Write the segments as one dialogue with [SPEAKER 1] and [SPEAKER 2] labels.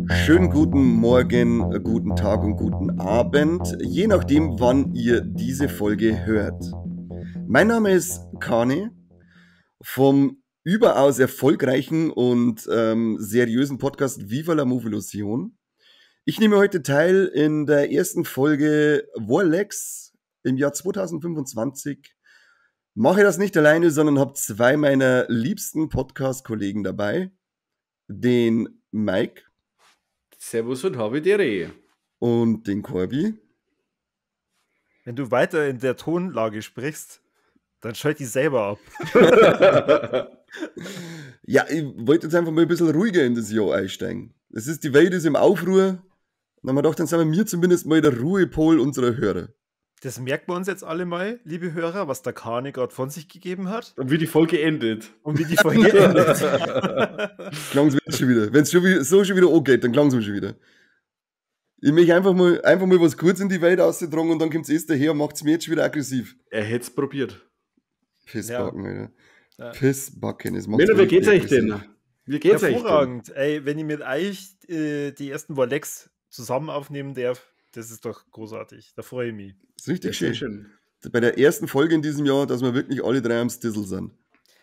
[SPEAKER 1] Schönen guten Morgen, guten Tag und guten Abend, je nachdem, wann ihr diese Folge hört. Mein Name ist Kane vom überaus erfolgreichen und seriösen Podcast Viva la Movilusion. Ich nehme heute teil in der ersten Folge Warlex im Jahr 2025. Mache das nicht alleine, sondern habe zwei meiner liebsten Podcast-Kollegen dabei. Den Mike.
[SPEAKER 2] Servus und habe die Rehe.
[SPEAKER 1] Und den Corby.
[SPEAKER 3] Wenn du weiter in der Tonlage sprichst, dann schalt die selber ab.
[SPEAKER 1] Ja, ich wollte jetzt einfach mal ein bisschen ruhiger in das Jahr einsteigen. Es ist, die Welt ist im Aufruhr. Dann haben wir gedacht, dann sind wir zumindest mal der Ruhepol unserer Hörer.
[SPEAKER 3] Das merken wir uns jetzt alle mal, liebe Hörer, was der Kane gerade von sich gegeben hat.
[SPEAKER 2] Und wie die Folge endet.
[SPEAKER 1] Klang es schon wieder. Wenn es schon wieder angeht, dann klang es mir schon wieder. Ich möchte einfach mal was kurz in die Welt auszutragen und dann kommt es daher und macht es mir jetzt schon wieder aggressiv.
[SPEAKER 2] Er hätte es probiert.
[SPEAKER 1] Pissbacken,
[SPEAKER 3] Ja.
[SPEAKER 1] Alter.
[SPEAKER 3] Ja.
[SPEAKER 1] Pissbacken.
[SPEAKER 2] Männer, wie geht's euch denn? Wie geht's euch denn?
[SPEAKER 3] Hervorragend. Ey, wenn ich mit euch die ersten Warlex zusammen aufnehmen darf, das ist doch großartig. Da freue ich mich.
[SPEAKER 1] Das ist richtig
[SPEAKER 2] Sehr
[SPEAKER 1] schön. Bei der ersten Folge in diesem Jahr, dass wir wirklich alle drei am Stissel sind.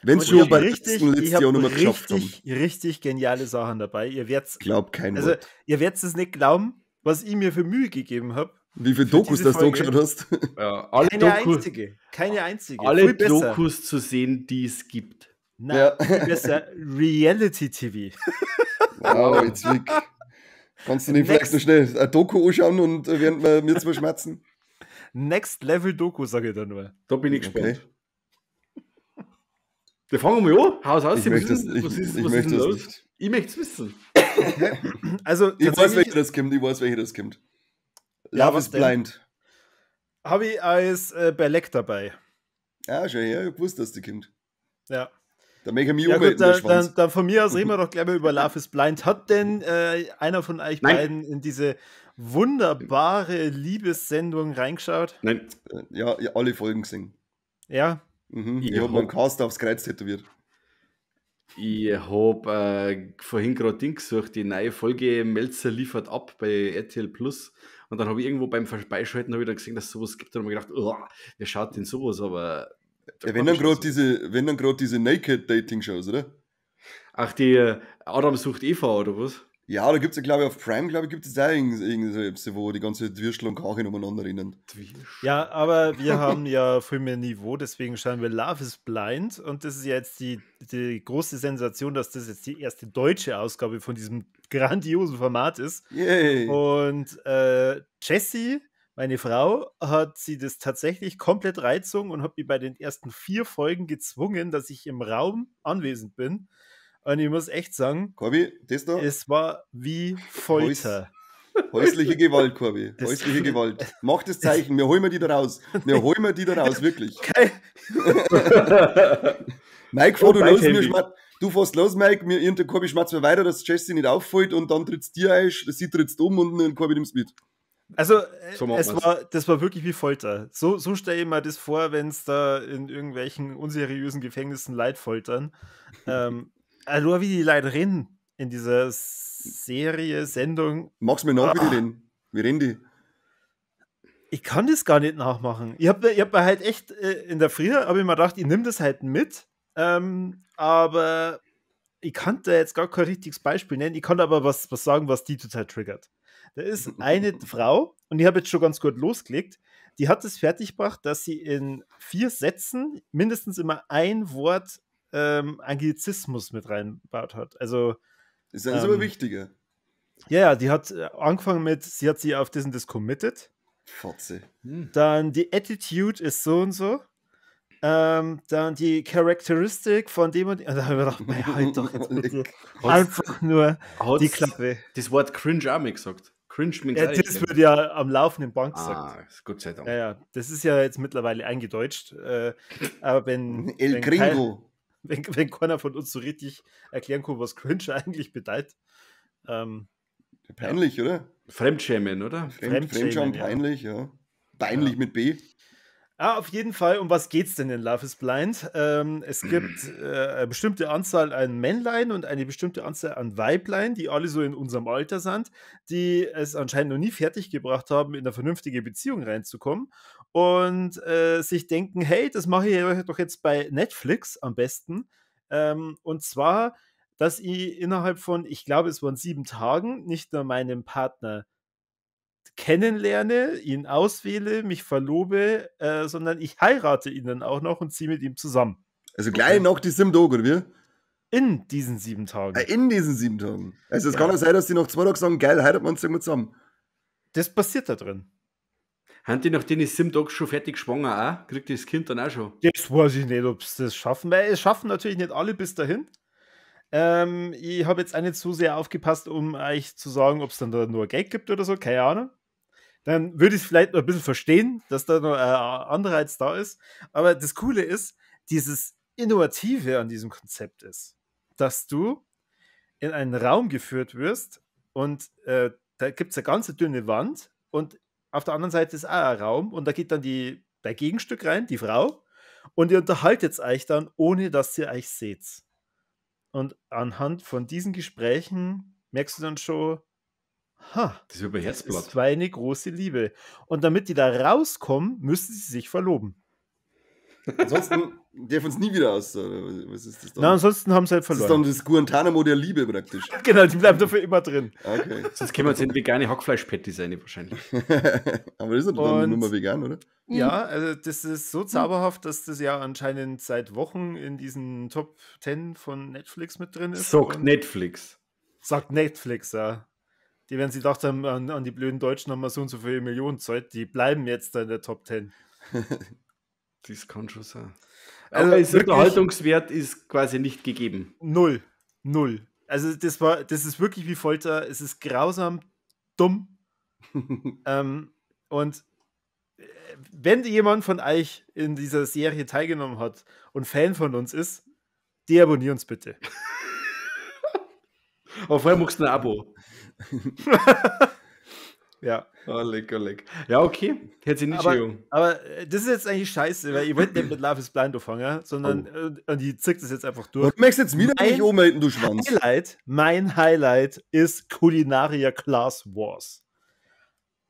[SPEAKER 1] Wenn es schon bei letztes Jahr noch mal geschafft haben.
[SPEAKER 3] Richtig geniale Sachen dabei. Ihr werdet's,
[SPEAKER 1] Glaub kein
[SPEAKER 3] also,
[SPEAKER 1] Wort.
[SPEAKER 3] ihr werdet es nicht glauben, was ich mir für Mühe gegeben habe.
[SPEAKER 1] Wie viele Dokus das du angeschaut hast?
[SPEAKER 2] Ja,
[SPEAKER 3] Keine einzige.
[SPEAKER 2] Alle
[SPEAKER 3] Viel besser.
[SPEAKER 2] Dokus zu sehen, die es gibt.
[SPEAKER 3] Nein,
[SPEAKER 1] Ja.
[SPEAKER 3] viel besser. Reality TV.
[SPEAKER 1] Wow, jetzt Wick. Kannst du nicht vielleicht noch schnell ein Doku anschauen und während wir mir zwei schmerzen?
[SPEAKER 3] Next Level Doku, sage ich da nur.
[SPEAKER 2] Da bin ich gespannt.
[SPEAKER 1] Okay.
[SPEAKER 2] Wir fangen mal an. Haus aus.
[SPEAKER 1] Ich möchte es
[SPEAKER 2] Was ist
[SPEAKER 1] nicht.
[SPEAKER 2] denn los? Ich möchte es wissen.
[SPEAKER 3] Also,
[SPEAKER 1] Ich weiß, welcher das kommt.
[SPEAKER 3] Ja,
[SPEAKER 1] Love
[SPEAKER 3] was
[SPEAKER 1] is
[SPEAKER 3] denn?
[SPEAKER 1] Blind.
[SPEAKER 3] habe ich als Berleck dabei.
[SPEAKER 1] Ja, schon her, ich wusste, dass die kommt.
[SPEAKER 3] Ja.
[SPEAKER 1] Da möchte ich mich
[SPEAKER 3] Ja
[SPEAKER 1] ummelden,
[SPEAKER 3] gut,
[SPEAKER 1] der Schwanz.
[SPEAKER 3] dann von mir aus reden wir doch gleich mal über Love is Blind. Hat denn einer von euch
[SPEAKER 2] Nein.
[SPEAKER 3] beiden in diese wunderbare Liebessendung reingeschaut?
[SPEAKER 2] Nein.
[SPEAKER 1] Ja, alle Folgen gesehen.
[SPEAKER 3] Ja?
[SPEAKER 1] Ich
[SPEAKER 2] Ja.
[SPEAKER 1] habe meinen Cast aufs Kreuz tätowiert.
[SPEAKER 2] Ich habe vorhin gerade Ding gesucht, die neue Folge Melzer liefert ab bei RTL Plus. Und dann habe ich irgendwo beim Vorbeischalten wieder gesehen, dass es sowas gibt. Und habe mir gedacht, wer schaut denn sowas? Aber
[SPEAKER 1] Ja, wenn dann gerade diese Naked-Dating-Shows, oder?
[SPEAKER 2] Ach, die Adam sucht Eva, oder was?
[SPEAKER 1] Ja, da gibt es ja, glaube ich, auf Prime, gibt es da irgendwie so, wo die ganze Würstel und Kacheln umeinander rennen.
[SPEAKER 3] Ja, aber wir haben ja viel mehr Niveau, deswegen schauen wir Love is Blind. Und das ist ja jetzt die große Sensation, dass das jetzt die erste deutsche Ausgabe von diesem grandiosen Format ist.
[SPEAKER 1] Yay!
[SPEAKER 3] Und Jessie, meine Frau, hat sie das tatsächlich komplett reingezogen und hat mich bei den ersten 4 Folgen gezwungen, dass ich im Raum anwesend bin. Und ich muss echt sagen,
[SPEAKER 1] Corby, das da?
[SPEAKER 3] es war wie Folter.
[SPEAKER 1] Häusliche Gewalt, Corby.
[SPEAKER 3] Das-
[SPEAKER 1] Häusliche Gewalt. Mach das Zeichen, wir holen die da raus. Wirklich. Mike, du fährst los, Mike, der Corby schmatzt mir weiter, dass Jesse nicht auffällt und dann trittst dir ein, sie trittst um und den Corby nimmst mit.
[SPEAKER 3] Also,
[SPEAKER 2] So machen wir's.
[SPEAKER 3] das war wirklich wie Folter. So stelle ich mir das vor, wenn es da in irgendwelchen unseriösen Gefängnissen Leid foltern. Also, wie die Leute reden in dieser Serie, Sendung.
[SPEAKER 1] Mach's mir nach, wie die reden. Wie reden die?
[SPEAKER 3] Ich kann das gar nicht nachmachen. Ich hab mir halt echt in der Früh, habe ich mir gedacht, ich nehme das halt mit. Aber ich kann da jetzt gar kein richtiges Beispiel nennen. Ich kann aber was sagen, was die total triggert. Da ist eine Frau, und ich habe jetzt schon ganz gut losgelegt, die hat es fertiggebracht, dass sie in 4 Sätzen mindestens immer ein Wort Anglizismus mit reingebaut hat. Also,
[SPEAKER 1] Das ist aber wichtiger.
[SPEAKER 3] ja, die hat angefangen mit, sie hat sich auf das und das committed.
[SPEAKER 1] Fotze.
[SPEAKER 3] Dann die Attitude ist so und so. Dann die Charakteristik von dem und dem. Da habe ich mir gedacht, halt doch jetzt bitte einfach nur die Klappe.
[SPEAKER 2] Das Wort cringe auch mal gesagt. Cringe means
[SPEAKER 3] Ja, das wird ja am laufenden Band gesagt.
[SPEAKER 2] Gott sei Dank.
[SPEAKER 3] Ja, das ist ja jetzt mittlerweile eingedeutscht. Aber
[SPEAKER 1] El Gringo.
[SPEAKER 3] wenn keiner von uns so richtig erklären kann, was Cringe eigentlich bedeutet.
[SPEAKER 1] Peinlich, oder?
[SPEAKER 2] Fremdschämen, oder?
[SPEAKER 1] Fremdschämen, peinlich, ja. Peinlich mit B.
[SPEAKER 3] Auf jeden Fall, um was geht's denn in Love is Blind? Es gibt eine bestimmte Anzahl an Männlein und eine bestimmte Anzahl an Weiblein, die alle so in unserem Alter sind, die es anscheinend noch nie fertiggebracht haben, in eine vernünftige Beziehung reinzukommen und sich denken, hey, das mache ich doch jetzt bei Netflix am besten. Und zwar, dass ich innerhalb von, ich glaube, es waren 7 Tagen, nicht nur meinen Partner kennenlerne, ihn auswähle, mich verlobe, sondern ich heirate ihn dann auch noch und ziehe mit ihm zusammen.
[SPEAKER 1] Also gleich noch die 7 Tage, oder wie?
[SPEAKER 3] In diesen 7 Tagen.
[SPEAKER 1] In diesen 7 Tagen. Also es kann ja sein, dass die nach 2 Tagen sagen, geil, heiraten wir uns irgendwo zusammen.
[SPEAKER 3] Das passiert da drin.
[SPEAKER 2] Haben die nach den 7 Tagen schon fertig schwanger auch? Kriegt das Kind dann auch schon?
[SPEAKER 3] Das weiß ich nicht, ob sie das schaffen, weil es schaffen natürlich nicht alle bis dahin. Ich habe jetzt auch nicht so sehr aufgepasst, um euch zu sagen, ob es dann da nur Geld gibt oder so, keine Ahnung. Dann würde ich es vielleicht noch ein bisschen verstehen, dass da noch ein Anreiz da ist. Aber das Coole ist, dieses Innovative an diesem Konzept ist, dass du in einen Raum geführt wirst und da gibt es eine ganz dünne Wand und auf der anderen Seite ist auch ein Raum und da geht dann der Gegenstück rein, die Frau, und ihr unterhaltet euch dann, ohne dass ihr euch seht. Und anhand von diesen Gesprächen merkst du dann schon,
[SPEAKER 2] das ist über Herzblatt.
[SPEAKER 3] Das war eine große Liebe. Und damit die da rauskommen, müssen sie sich verloben.
[SPEAKER 1] Ansonsten dürfen sie nie wieder aus. Was ist das dann?
[SPEAKER 3] Na, ansonsten haben sie halt
[SPEAKER 1] Das ist
[SPEAKER 3] verloren.
[SPEAKER 1] dann das Guantanamo der Liebe praktisch.
[SPEAKER 3] Genau, die bleiben dafür immer drin.
[SPEAKER 1] Okay.
[SPEAKER 2] Sonst können wir jetzt in vegane Hackfleisch-Patty sein, wahrscheinlich.
[SPEAKER 1] Aber das ist doch dann nur mal vegan, oder?
[SPEAKER 3] Ja, also das ist so zauberhaft, dass das ja anscheinend seit Wochen in diesen Top 10 von Netflix mit drin ist.
[SPEAKER 2] Sagt Netflix.
[SPEAKER 3] Sagt Netflix, ja. Die werden sich gedacht haben, an die blöden Deutschen haben wir so und so viele Millionen Zeit, die bleiben jetzt da in der Top 10.
[SPEAKER 2] Das kann schon sein.
[SPEAKER 3] Also
[SPEAKER 2] Aber das
[SPEAKER 3] wirklich
[SPEAKER 2] Unterhaltungswert ist quasi nicht gegeben.
[SPEAKER 3] Null. Also das ist wirklich wie Folter, es ist grausam, dumm. Und wenn jemand von euch in dieser Serie teilgenommen hat und Fan von uns ist, deabonnier uns bitte.
[SPEAKER 2] Aber vorher machst du ein Abo.
[SPEAKER 3] Ja.
[SPEAKER 2] Oh, leck. Ja, okay. Herzlichen Entschuldigung.
[SPEAKER 3] Aber das ist jetzt eigentlich scheiße, weil ich wollte nicht mit Love is Blind anfangen, sondern und die zickt das jetzt einfach durch.
[SPEAKER 1] Du möchtest jetzt wieder nicht ummelden, du Schwanz.
[SPEAKER 3] Mein Highlight ist Culinaria Class Wars.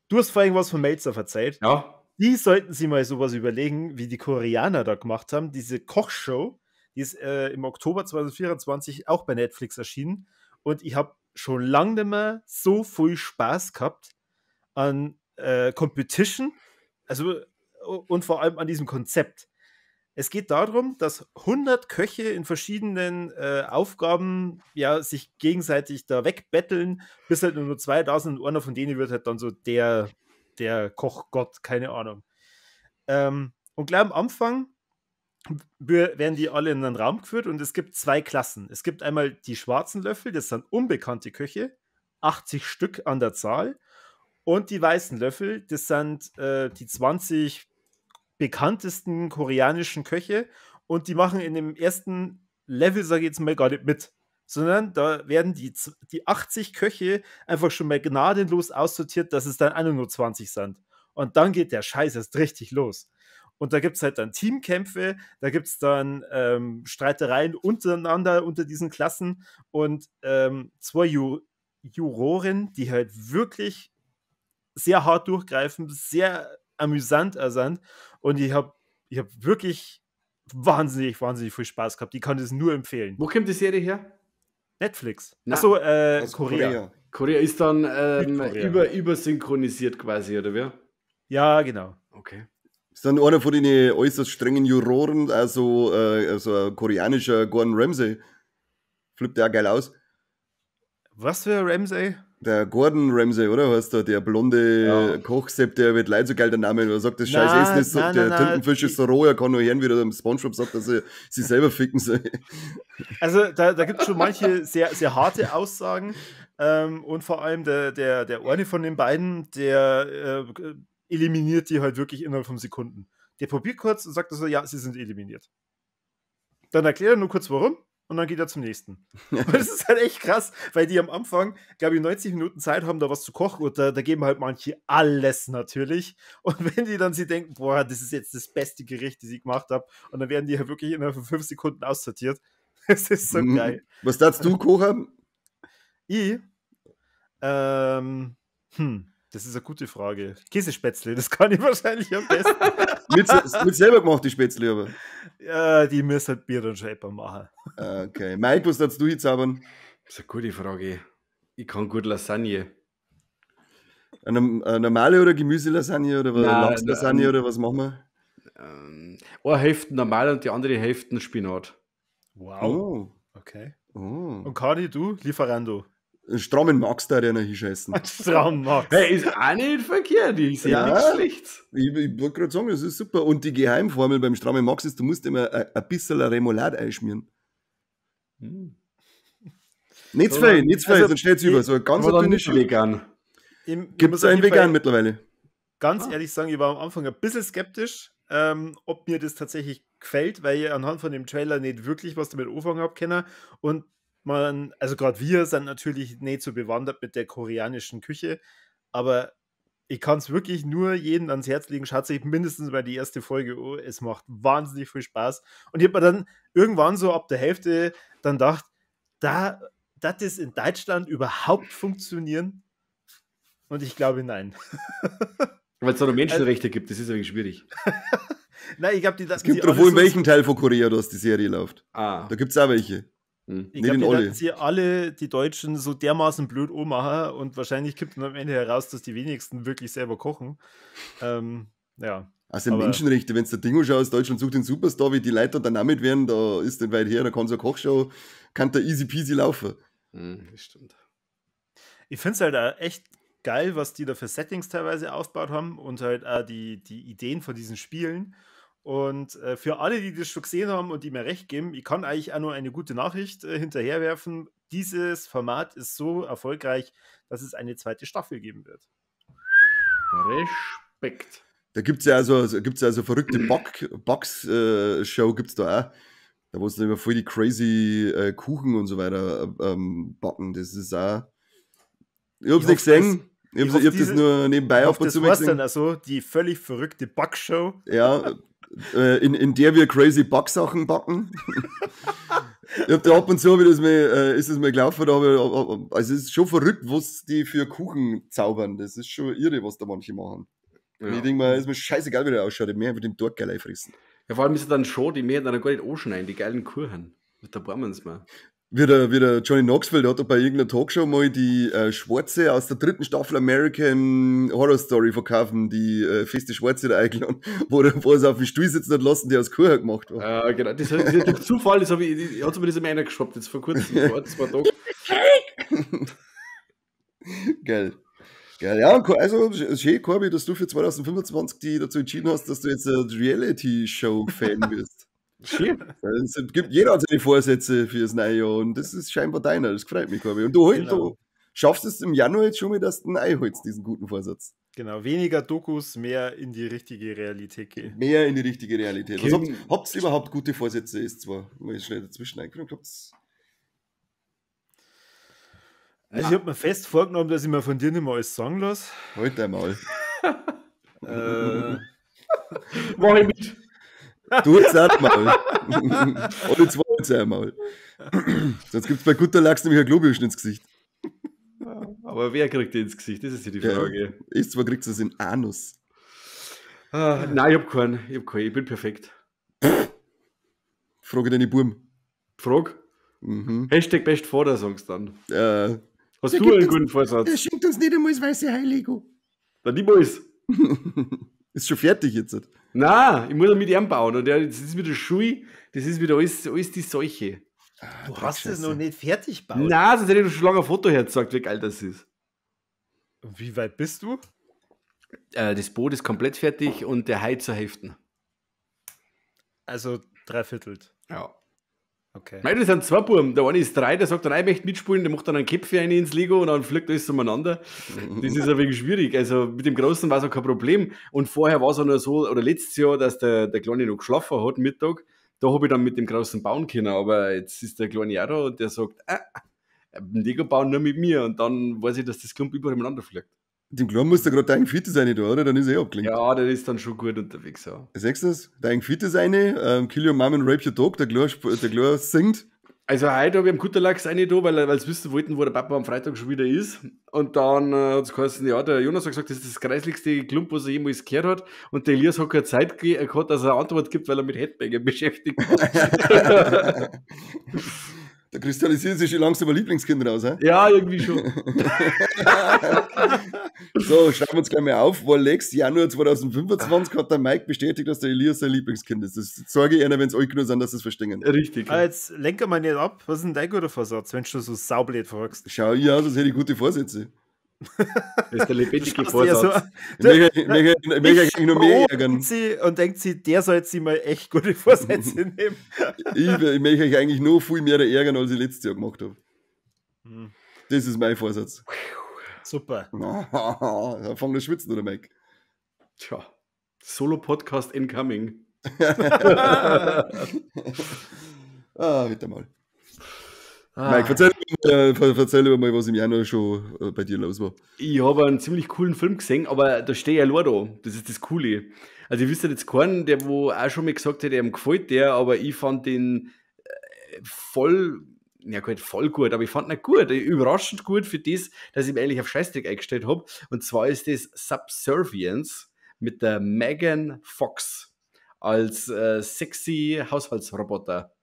[SPEAKER 3] Du hast vorhin was von Melzer erzählt.
[SPEAKER 2] Ja.
[SPEAKER 3] Die sollten sich mal sowas überlegen, wie die Koreaner da gemacht haben. Diese Kochshow, die ist im Oktober 2024 auch bei Netflix erschienen. Und ich habe schon lange nicht mehr so viel Spaß gehabt an Competition, also und vor allem an diesem Konzept. Es geht darum, dass 100 Köche in verschiedenen Aufgaben ja sich gegenseitig da wegbetteln, bis halt nur 2 da sind und einer von denen wird halt dann so der Kochgott, keine Ahnung. Und gleich am Anfang werden die alle in einen Raum geführt und es gibt 2 Klassen. Es gibt einmal die schwarzen Löffel, das sind unbekannte Köche, 80 Stück an der Zahl. Und die weißen Löffel, das sind die 20 bekanntesten koreanischen Köche. Und die machen in dem ersten Level, sage ich jetzt mal, gar nicht mit. Sondern da werden die 80 Köche einfach schon mal gnadenlos aussortiert, dass es dann auch nur 20 sind. Und dann geht der Scheiß erst richtig los. Und da gibt es halt dann Teamkämpfe, da gibt es dann Streitereien untereinander unter diesen Klassen und 2 Juroren, die halt wirklich sehr hart durchgreifen, sehr amüsant sind. Und ich hab wirklich wahnsinnig viel Spaß gehabt. Ich kann das nur empfehlen.
[SPEAKER 2] Wo kommt die Serie her?
[SPEAKER 3] Netflix.
[SPEAKER 2] Na,
[SPEAKER 3] Achso,
[SPEAKER 1] Aus
[SPEAKER 3] Korea.
[SPEAKER 2] Korea ist dann
[SPEAKER 3] Südkorea.
[SPEAKER 2] übersynchronisiert quasi, oder wie?
[SPEAKER 3] Ja, genau.
[SPEAKER 2] Okay.
[SPEAKER 1] Ist dann einer von den äußerst strengen Juroren, also ein koreanischer Gordon Ramsay. Flippt der auch geil aus.
[SPEAKER 3] Was für Ramsay?
[SPEAKER 1] Der Gordon Ramsay, oder? Heißt der blonde Kochsepp, der wird leid so geil der Name. Er sagt, das scheiß Essen ist so, der Tintenfisch ist so roh, er kann nur hören, wie der Spongebob sagt, dass er sich selber ficken soll.
[SPEAKER 3] Also da gibt es schon manche sehr, sehr harte Aussagen. Und vor allem der eine von den beiden, der eliminiert die halt wirklich innerhalb von Sekunden. Der probiert kurz und sagt so, ja, sie sind eliminiert. Dann erklärt er nur kurz warum und dann geht er zum nächsten. Und das ist halt echt krass, weil die am Anfang, glaube ich, 90 Minuten Zeit haben, da was zu kochen und da geben halt manche alles natürlich. Und wenn die dann sie denken, boah, das ist jetzt das beste Gericht, das ich gemacht habe, und dann werden die halt wirklich innerhalb von 5 Sekunden aussortiert. Das ist so geil.
[SPEAKER 1] Was darfst du kochen?
[SPEAKER 3] Ich? Das ist eine gute Frage. Käsespätzle, das kann ich wahrscheinlich am besten.
[SPEAKER 1] mit selber gemacht, die Spätzle aber.
[SPEAKER 3] Ja, die müssen halt Bier und Shaper machen.
[SPEAKER 1] Okay. Mike, was darfst du jetzt zaubern?
[SPEAKER 2] Das ist eine gute Frage. Ich kann gut Lasagne.
[SPEAKER 1] Eine normale oder Gemüselasagne oder Lachslasagne oder was machen wir?
[SPEAKER 2] Eine Hälfte normal und die andere Hälfte Spinat.
[SPEAKER 3] Wow.
[SPEAKER 1] Oh.
[SPEAKER 3] Okay.
[SPEAKER 1] Oh.
[SPEAKER 3] Und Kani, du? Lieferando.
[SPEAKER 1] Einen strammen Max da der noch hinscheißen.
[SPEAKER 3] Traummax.
[SPEAKER 2] Hey, ist auch nicht verkehrt. Ich sehe
[SPEAKER 1] Ja.
[SPEAKER 2] nichts Schlechtes.
[SPEAKER 1] Ich wollte gerade sagen, das ist super. Und die Geheimformel beim strammen Max ist, du musst immer ein bisschen Remoulade einschmieren. Nicht zu viel,
[SPEAKER 3] Also,
[SPEAKER 1] sonst steht es über. So ein ganz
[SPEAKER 2] Aber dann
[SPEAKER 1] dünne
[SPEAKER 2] nicht
[SPEAKER 1] Schicht.
[SPEAKER 2] vegan.
[SPEAKER 1] Gibt es einen Vegan mittlerweile?
[SPEAKER 3] Ganz ehrlich sagen, ich war am Anfang ein bisschen skeptisch, ob mir das tatsächlich gefällt, weil ich anhand von dem Trailer nicht wirklich was damit anfangen habe können. Und also gerade wir sind natürlich nicht so bewandert mit der koreanischen Küche, aber ich kann es wirklich nur jedem ans Herz legen. Schaut sich mindestens mal die erste Folge an. Es macht wahnsinnig viel Spaß. Und ich habe mir dann irgendwann so ab der Hälfte dann gedacht, das in Deutschland überhaupt funktionieren? Und ich glaube, nein.
[SPEAKER 2] Weil es da noch Menschenrechte gibt, das ist irgendwie schwierig.
[SPEAKER 3] Nein, ich glaube,
[SPEAKER 1] Es gibt doch wohl in welchem Teil von Korea, dass die Serie läuft.
[SPEAKER 2] Ah.
[SPEAKER 1] Da gibt es auch welche.
[SPEAKER 3] Ich
[SPEAKER 1] Nicht
[SPEAKER 3] glaube,
[SPEAKER 1] in alle.
[SPEAKER 3] dass sie alle die Deutschen so dermaßen blöd anmachen und wahrscheinlich kommt dann am Ende heraus, dass die wenigsten wirklich selber kochen. Ja.
[SPEAKER 1] Also
[SPEAKER 3] aber-
[SPEAKER 1] Menschenrechte, wenn du das Ding anschaust, Deutschland sucht den Superstar, wie die Leute dann damit werden, da ist nicht weit her, da kann so eine Kochshow, kann da easy peasy laufen.
[SPEAKER 2] Das stimmt.
[SPEAKER 3] Ich finde es halt auch echt geil, was die da für Settings teilweise aufgebaut haben und halt auch die Ideen von diesen Spielen. Und für alle, die das schon gesehen haben und die mir recht geben, ich kann eigentlich auch nur eine gute Nachricht hinterherwerfen. Dieses Format ist so erfolgreich, dass es eine zweite Staffel geben wird.
[SPEAKER 2] Respekt.
[SPEAKER 1] Da gibt es ja also verrückte Box-Show gibt's da auch. Da wo sie immer voll die crazy Kuchen und so weiter backen. Das ist auch. Ich hab's
[SPEAKER 3] Ich
[SPEAKER 1] nicht
[SPEAKER 3] hoffe,
[SPEAKER 1] gesehen. Ich
[SPEAKER 3] hoffe,
[SPEAKER 1] hab das nur nebenbei
[SPEAKER 3] Ich
[SPEAKER 1] ab
[SPEAKER 3] hoffe,
[SPEAKER 1] und
[SPEAKER 3] das
[SPEAKER 1] zu
[SPEAKER 3] war
[SPEAKER 1] gesehen.
[SPEAKER 3] dann also die völlig verrückte Backshow.
[SPEAKER 1] Ja, in der wir crazy Backsachen backen. Ich hab da ab und zu ist es mir gelaufen, aber also es ist schon verrückt, was die für Kuchen zaubern. Das ist schon irre, was da manche machen.
[SPEAKER 2] Ja.
[SPEAKER 1] Ich denke mal, ist mir scheißegal, wie der ausschaut. Ich mehr einfach den Dortgeil fressen.
[SPEAKER 2] Ja, vor allem ist es dann schon, die mehr dann gar nicht anschneiden, die geilen Kuchen. Da brauchen wir uns mal.
[SPEAKER 1] Wie der Johnny Knoxville, der hat doch bei irgendeiner Talkshow mal die Schwarze aus der 3. Staffel American Horror Story verkaufen, die feste Schwarze da eingeladen, wo er sie auf den Stuhl sitzen hat lassen, die aus Kuchen gemacht war.
[SPEAKER 2] Genau, das ist der Zufall, das habe ich, hat mir das einmal geschwappt, jetzt vor kurzem, vor 2 Tagen.
[SPEAKER 1] Geil. Geil. Ja, also schön, Corby, dass du für 2025 die dazu entschieden hast, dass du jetzt ein Reality-Show-Fan wirst.
[SPEAKER 2] Schön.
[SPEAKER 1] Jeder hat seine Vorsätze für das neue Jahr und das ist scheinbar deiner. Das freut mich, Corby. Und du schaffst es im Januar jetzt schon mal, dass du ein Ei holst, diesen guten Vorsatz.
[SPEAKER 3] Genau, weniger Dokus, mehr in die richtige Realität gehen.
[SPEAKER 1] Mehr in die richtige Realität. Was
[SPEAKER 2] Kim-
[SPEAKER 1] habt ihr überhaupt gute Vorsätze? Ist zwar mal schnell dazwischen eingekommen.
[SPEAKER 3] Also ich habe mir fest vorgenommen, dass ich mir von dir nicht mehr alles sagen lasse.
[SPEAKER 1] Halt einmal.
[SPEAKER 2] Mach ich mit.
[SPEAKER 1] Du jetzt auch mal. Alle zwei jetzt einmal. Sonst gibt es bei guter Lachs nämlich ein Globius ins Gesicht.
[SPEAKER 2] Aber wer kriegt den ins Gesicht? Das ist ja die Frage.
[SPEAKER 1] Ist zwar kriegst du es in Anus.
[SPEAKER 2] Nein, ich hab keinen. Ich bin perfekt.
[SPEAKER 1] Frage deine Buben.
[SPEAKER 2] Frag.
[SPEAKER 1] Mhm.
[SPEAKER 2] Hashtag Best Vater sagst dann. Hast
[SPEAKER 1] Der
[SPEAKER 2] du
[SPEAKER 1] gibt
[SPEAKER 2] einen
[SPEAKER 1] uns-
[SPEAKER 2] guten Vorsatz?
[SPEAKER 1] Er schenkt uns nicht einmal das weiße Heiligo.
[SPEAKER 2] Dann niemals.
[SPEAKER 1] Ist schon fertig jetzt.
[SPEAKER 2] Nein, ich muss mit ihm bauen. Und das ist wieder Schui, das ist wieder alles die Seuche.
[SPEAKER 3] Du hast es
[SPEAKER 1] Scheiße.
[SPEAKER 3] noch nicht fertig gebaut.
[SPEAKER 2] Nein, sonst hätte ich schon lange ein Foto hergezeigt, wie geil das ist.
[SPEAKER 3] Wie weit bist du?
[SPEAKER 2] Das Boot ist komplett fertig und der Hai zur Hälfte.
[SPEAKER 3] Also 3/4.
[SPEAKER 2] Ja.
[SPEAKER 3] Okay.
[SPEAKER 2] Nein, das sind zwei Buben. Der eine ist 3, der sagt dann, ich möchte mitspielen, der macht dann einen Köpfe rein ins Lego und dann fliegt alles umeinander. Das ist ein wenig schwierig. Also mit dem Großen war es auch kein Problem. Und vorher war es auch noch so, oder letztes Jahr, dass der Kleine noch geschlafen hat, Mittag. Da habe ich dann mit dem Großen bauen können. Aber jetzt ist der Kleine auch da und der sagt, Lego bauen nur mit mir. Und dann weiß ich, dass das Klump überall umeinander fliegt.
[SPEAKER 1] Dem Kleinen muss der gerade dein Fitte sein, da, oder? Dann ist er abgelenkt.
[SPEAKER 2] Ja, der ist dann schon gut unterwegs. Ja.
[SPEAKER 1] Sagst du das? Dein Fitte sein, Kill Your Mom and Rape Your Dog, der Kleine singt.
[SPEAKER 2] Also heute habe ich am Kutterlachs eine da, weil sie wissen wollten, wo der Papa am Freitag schon wieder ist. Und dann hat es geheißen, ja, der Jonas hat gesagt, das ist das kreisligste Klump, was er jemals gehört hat. Und der Elias hat keine Zeit gehabt, dass er eine Antwort gibt, weil er mit Headbanger beschäftigt war.
[SPEAKER 1] Da kristallisiert sich schon langsam ein Lieblingskind raus, hä?
[SPEAKER 2] Ja, irgendwie schon.
[SPEAKER 1] So, schreiben wir uns gleich mal auf. War nächstes Januar 2025 hat der Mike bestätigt, dass der Elias sein Lieblingskind ist. Das sage ich einer, wenn es euch genug sind, dass sie es verstehen.
[SPEAKER 2] Richtig.
[SPEAKER 3] Jetzt lenken wir nicht ab. Was ist denn dein guter Vorsatz, wenn du so saublöd fragst?
[SPEAKER 1] Schau ich aus, als hätte ich gute Vorsätze.
[SPEAKER 2] Das ist der lebendige
[SPEAKER 3] schaust ja
[SPEAKER 2] Vorsatz.
[SPEAKER 1] Ich möchte eigentlich noch mehr ärgern.
[SPEAKER 3] Und denkt sie, der soll sich mal echt gute Vorsätze nehmen.
[SPEAKER 1] Ich möchte euch eigentlich noch viel mehr ärgern, als ich letztes Jahr gemacht habe. Das ist mein Vorsatz.
[SPEAKER 3] Super.
[SPEAKER 1] Da fängt das Schwitzen, oder Mike?
[SPEAKER 2] Tja, Solo-Podcast incoming.
[SPEAKER 1] Bitte mal. Mike, erzähl mal, was im Januar schon bei dir los war.
[SPEAKER 2] Ich habe einen ziemlich coolen Film gesehen, aber da stehe ich allein da. Das ist das Coole. Also ich wüsste jetzt keinen, der wo auch schon mal gesagt hätte, ihm gefällt der, aber ich fand den voll gut, aber ich fand ihn gut, überraschend gut für das, dass ich mir eigentlich auf Scheißdreck eingestellt habe. Und zwar ist das Subservience mit der Megan Fox als sexy Haushaltsroboter.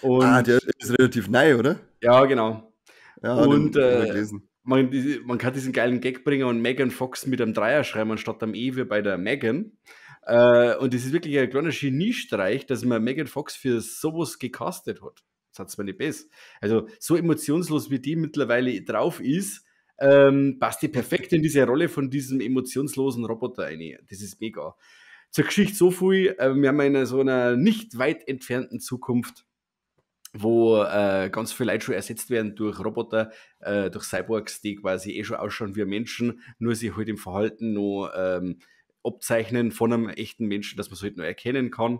[SPEAKER 2] Und
[SPEAKER 1] der ist relativ neu, oder?
[SPEAKER 2] ja, genau.
[SPEAKER 1] Ja,
[SPEAKER 2] Und
[SPEAKER 1] den hab ich gelesen.
[SPEAKER 2] man kann diesen geilen Gag bringen und Megan Fox mit einem Dreier schreiben, anstatt am E wie bei der Megan. Und das ist wirklich ein kleiner Geniestreich, dass man Megan Fox für sowas gecastet hat. Das hat es mir nicht besser. Also so emotionslos wie die mittlerweile drauf ist, passt die perfekt in diese Rolle von diesem emotionslosen Roboter rein. Das ist mega. Zur Geschichte so viel, wir haben in so einer nicht weit entfernten Zukunft, wo ganz viele Leute schon ersetzt werden durch Roboter, durch Cyborgs, die quasi schon ausschauen wie Menschen, nur sie halt im Verhalten noch abzeichnen von einem echten Menschen, dass man es halt noch erkennen kann.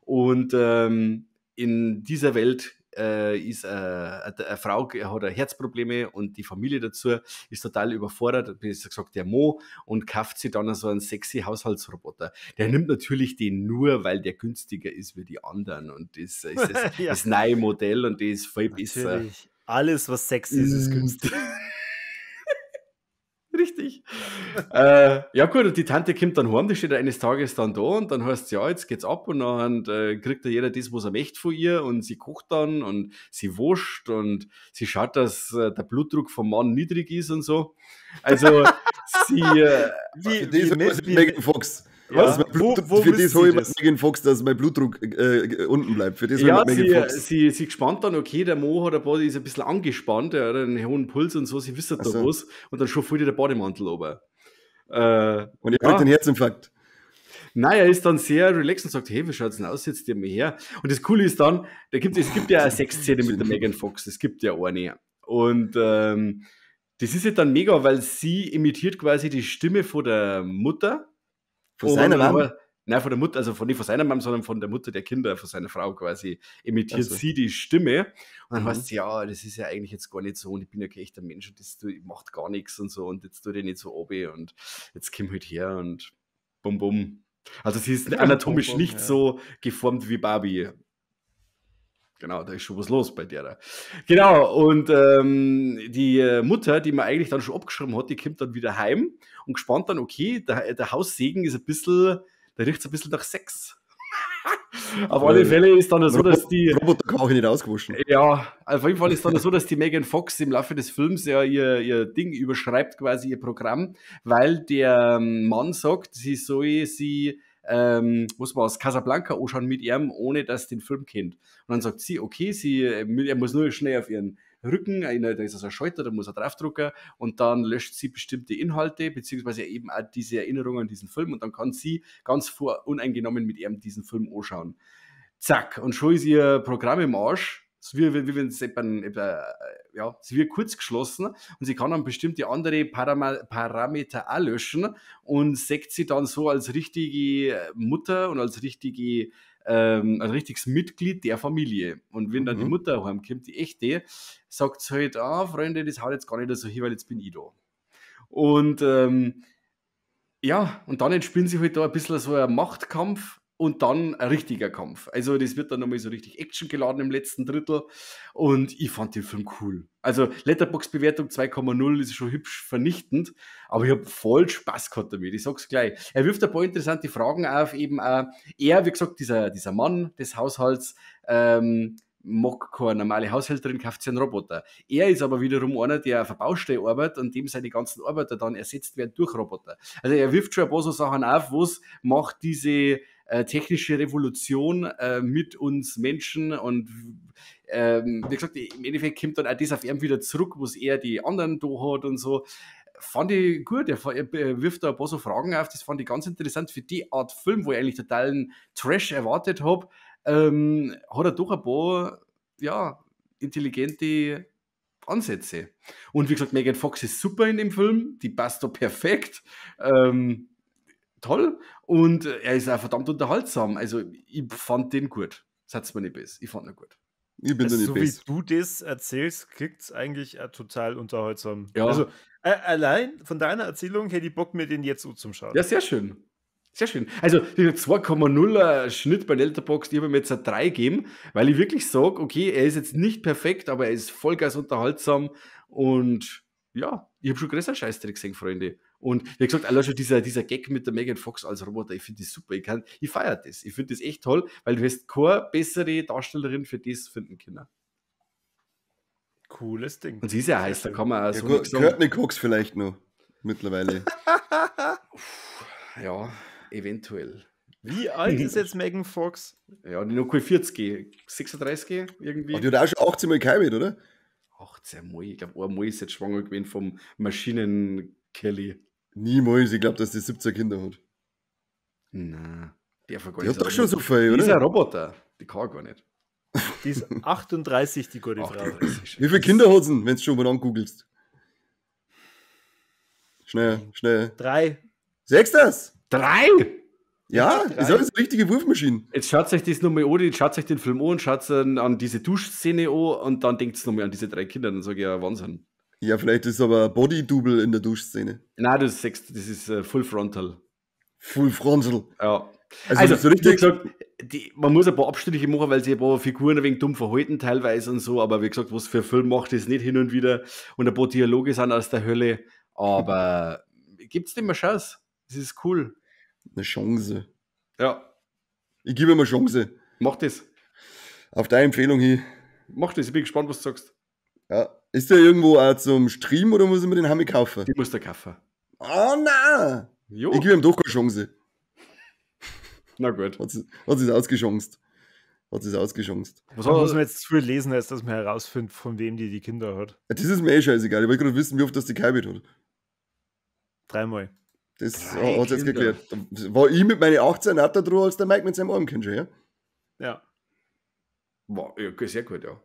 [SPEAKER 2] Und in dieser Welt ist eine Frau, hat Herzprobleme und die Familie dazu ist total überfordert, wie gesagt, der Mo, und kauft sich dann so einen sexy Haushaltsroboter. Der nimmt natürlich den nur, weil der günstiger ist wie die anderen und das ist das neue Modell und das ist voll besser.
[SPEAKER 3] Natürlich. Alles, was sexy ist, ist günstig.
[SPEAKER 2] Richtig. Ja gut, und die Tante kommt dann heim, die steht eines Tages dann da und dann heißt es, ja, jetzt geht's ab und dann kriegt da jeder das, was er möchte von ihr und sie kocht dann und sie wascht und sie schaut, dass der Blutdruck vom Mann niedrig ist und so. Also sie...
[SPEAKER 1] Megan Fox.
[SPEAKER 2] Ja,
[SPEAKER 1] für das hole ich mir Megan Fox, dass mein Blutdruck unten bleibt. Für das
[SPEAKER 2] ja, sie gespannt dann, okay, der Mo hat ist ein bisschen angespannt, er hat einen hohen Puls und so, sie wissen da was und dann schon fällt der Bademantel runter.
[SPEAKER 1] Und er hat den Herzinfarkt.
[SPEAKER 2] Nein, er ist dann sehr relaxed und sagt, hey, wie schaut's denn aus, jetzt dir mal her? Und das Coole ist dann, es gibt ja eine Sexszene mit der Megan Fox, es gibt ja eine. Und das ist ja dann mega, weil sie imitiert quasi die Stimme von der Mutter.
[SPEAKER 1] Von seiner Mama?
[SPEAKER 2] Nein, von der Mutter, also nicht von seiner Mama, sondern von der Mutter der Kinder, von seiner Frau quasi, imitiert sie die Stimme. Und dann heißt es, ja, das ist ja eigentlich jetzt gar nicht so und ich bin ja kein echter Mensch und das macht gar nichts und so und jetzt tue ich nicht so obi und jetzt komm halt her und bum bum. Also sie ist anatomisch nicht so geformt wie Barbie. Genau, da ist schon was los bei der. Genau, und die Mutter, die man eigentlich dann schon abgeschrieben hat, die kommt dann wieder heim und gespannt dann, okay, der Haussegen ist ein bisschen, da riecht es ein bisschen nach Sex. Auf alle Fälle ist dann so, dass die...
[SPEAKER 1] Roboter auch nicht ausgewaschen.
[SPEAKER 2] Ja, auf jeden Fall ist dann so, dass die Megan Fox im Laufe des Films ja ihr Ding überschreibt, quasi ihr Programm, weil der Mann sagt, sie soll muss man aus Casablanca anschauen mit ihm, ohne dass sie den Film kennt. Und dann sagt sie, okay, er muss nur schnell auf ihren Rücken, da ist also ein Schalter, da muss er draufdrücken und dann löscht sie bestimmte Inhalte, beziehungsweise eben auch diese Erinnerungen an diesen Film und dann kann sie ganz uneingenommen mit ihm diesen Film anschauen. zack, und schon ist ihr Programm im Arsch. So wie wenn es sie wird kurz geschlossen und sie kann dann bestimmte andere Parameter auch löschen und sagt sie dann so als richtige Mutter und als als richtiges Mitglied der Familie. Und wenn dann die Mutter heimkommt, die echte, sagt sie halt, Freunde, das haut jetzt gar nicht so hin, weil jetzt bin ich da. Und ja, und dann entspinnen sich halt da ein bisschen so ein Machtkampf und dann ein richtiger Kampf. Also das wird dann nochmal so richtig actiongeladen im letzten Drittel und ich fand den Film cool. Also Letterboxd-Bewertung 2,0 ist schon hübsch vernichtend, aber ich habe voll Spaß gehabt damit, ich sag's gleich. Er wirft ein paar interessante Fragen auf, eben auch, er, wie gesagt, dieser Mann des Haushalts, mag keine normale Haushälterin, kauft sich einen Roboter. Er ist aber wiederum einer, der auf einer Baustelle arbeitet und dem seine ganzen Arbeiter dann ersetzt werden durch Roboter. Also er wirft schon ein paar so Sachen auf, was macht diese technische Revolution mit uns Menschen und wie gesagt, im Endeffekt kommt dann auch das auf ihn wieder zurück, was er die anderen da hat und so. Fand ich gut, er wirft da ein paar so Fragen auf, das fand ich ganz interessant für die Art Film, wo ich eigentlich totalen Trash erwartet habe. Hat er doch ein paar, ja, intelligente Ansätze. Und wie gesagt, Megan Fox ist super in dem Film, die passt da perfekt. Toll. Und er ist auch verdammt unterhaltsam. Also, ich fand den gut. Sag's mir nicht besser. Ich fand ihn gut.
[SPEAKER 1] Ich bin da nicht
[SPEAKER 3] So
[SPEAKER 1] besser.
[SPEAKER 3] wie du das erzählst, klingt es eigentlich total unterhaltsam.
[SPEAKER 2] Ja.
[SPEAKER 3] Also, allein von deiner Erzählung hätte ich Bock, mir den jetzt zum Schauen.
[SPEAKER 2] Ja, sehr schön. Sehr schön. Also, wie gesagt, 2,0 Schnitt bei Letterboxd, ich habe ihm jetzt eine 3 gegeben, weil ich wirklich sage, okay, er ist jetzt nicht perfekt, aber er ist vollgas unterhaltsam und ja, ich habe schon größeren Scheißdreck gesehen, Freunde. Und wie gesagt, allein schon dieser Gag mit der Megan Fox als Roboter, ich finde das super. Ich feiere das. Ich finde das echt toll, weil du hast keine bessere Darstellerin für das finden können.
[SPEAKER 3] Cooles Ding.
[SPEAKER 2] Und sie ist ja heiß, da kann man auch
[SPEAKER 1] Ja,
[SPEAKER 2] so
[SPEAKER 1] gut,
[SPEAKER 2] nichts sagen.
[SPEAKER 1] Courtney Cox vielleicht noch mittlerweile.
[SPEAKER 2] Ja, eventuell.
[SPEAKER 3] Wie alt ist jetzt Megan Fox?
[SPEAKER 2] Ja, die noch keine 40, 36 irgendwie.
[SPEAKER 1] Aber die hat auch schon 18 Mal geheiratet, oder?
[SPEAKER 2] 18 Mal, ich glaube, einmal ist jetzt schwanger gewesen vom Maschinen-Kelly.
[SPEAKER 1] Niemals, ich glaube, dass die 17 Kinder hat.
[SPEAKER 2] Nein, der vergeht.
[SPEAKER 1] Die hat doch schon so viel,
[SPEAKER 2] Die ist ein
[SPEAKER 1] oder?
[SPEAKER 2] Roboter, die kann gar nicht.
[SPEAKER 3] Die ist 38, die gute Frau.
[SPEAKER 2] 38.
[SPEAKER 1] Wie viele Kinder hat sie denn, wenn du schon mal angoogelst? Schnell, schnell.
[SPEAKER 3] 3.
[SPEAKER 1] Sechs das?
[SPEAKER 2] 3?
[SPEAKER 1] Ja,
[SPEAKER 3] Ja,
[SPEAKER 1] ist alles eine richtige Wurfmaschine.
[SPEAKER 2] Jetzt schaut euch das nochmal an, jetzt schaut euch den Film an und schaut an diese Duschszene an und dann denkt es nochmal an diese 3 Kinder. Dann sage ich ja, Wahnsinn.
[SPEAKER 1] Ja, vielleicht ist aber ein Body-Double in der Duschszene.
[SPEAKER 2] Nein, das ist Full Frontal.
[SPEAKER 1] Full Frontal.
[SPEAKER 2] Ja.
[SPEAKER 1] Also so richtig-
[SPEAKER 2] wie gesagt, man muss ein paar Abstriche machen, weil sie ein paar Figuren ein wenig dumm verhalten teilweise und so, aber wie gesagt, was für ein Film macht das nicht hin und wieder und ein paar Dialoge sind aus der Hölle, aber gibt's dem eine Chance? Das ist cool.
[SPEAKER 1] Eine Chance.
[SPEAKER 2] Ja,
[SPEAKER 1] Ich gebe ihm eine Chance.
[SPEAKER 2] mach das.
[SPEAKER 1] Auf deine Empfehlung hin.
[SPEAKER 2] Mach das, ich bin gespannt, was du sagst.
[SPEAKER 1] Ja. Ist der irgendwo auch zum Stream oder muss ich mir den Hammi kaufen?
[SPEAKER 2] Die musst du kaufen.
[SPEAKER 1] Oh nein!
[SPEAKER 2] Jo,
[SPEAKER 1] Ich gebe ihm doch keine Chance.
[SPEAKER 2] na gut.
[SPEAKER 1] Hat sie ausgechanced. Hat sie ausgechanced.
[SPEAKER 2] Was
[SPEAKER 3] Da muss man
[SPEAKER 2] hat,
[SPEAKER 3] jetzt zu viel lesen, als dass man herausfindet, von wem die Kinder hat.
[SPEAKER 1] Ja, das ist mir eh scheißegal. Ich wollte gerade wissen, wie oft das die geheiratet hat.
[SPEAKER 3] 3-mal.
[SPEAKER 1] Das
[SPEAKER 2] 3
[SPEAKER 1] hat jetzt
[SPEAKER 2] Kinder.
[SPEAKER 1] geklärt. War ich mit meinen 18 härter dran als der Mike mit seinem Armkind schon, ja?
[SPEAKER 3] Ja.
[SPEAKER 2] Boah, ja, okay, sehr gut, ja.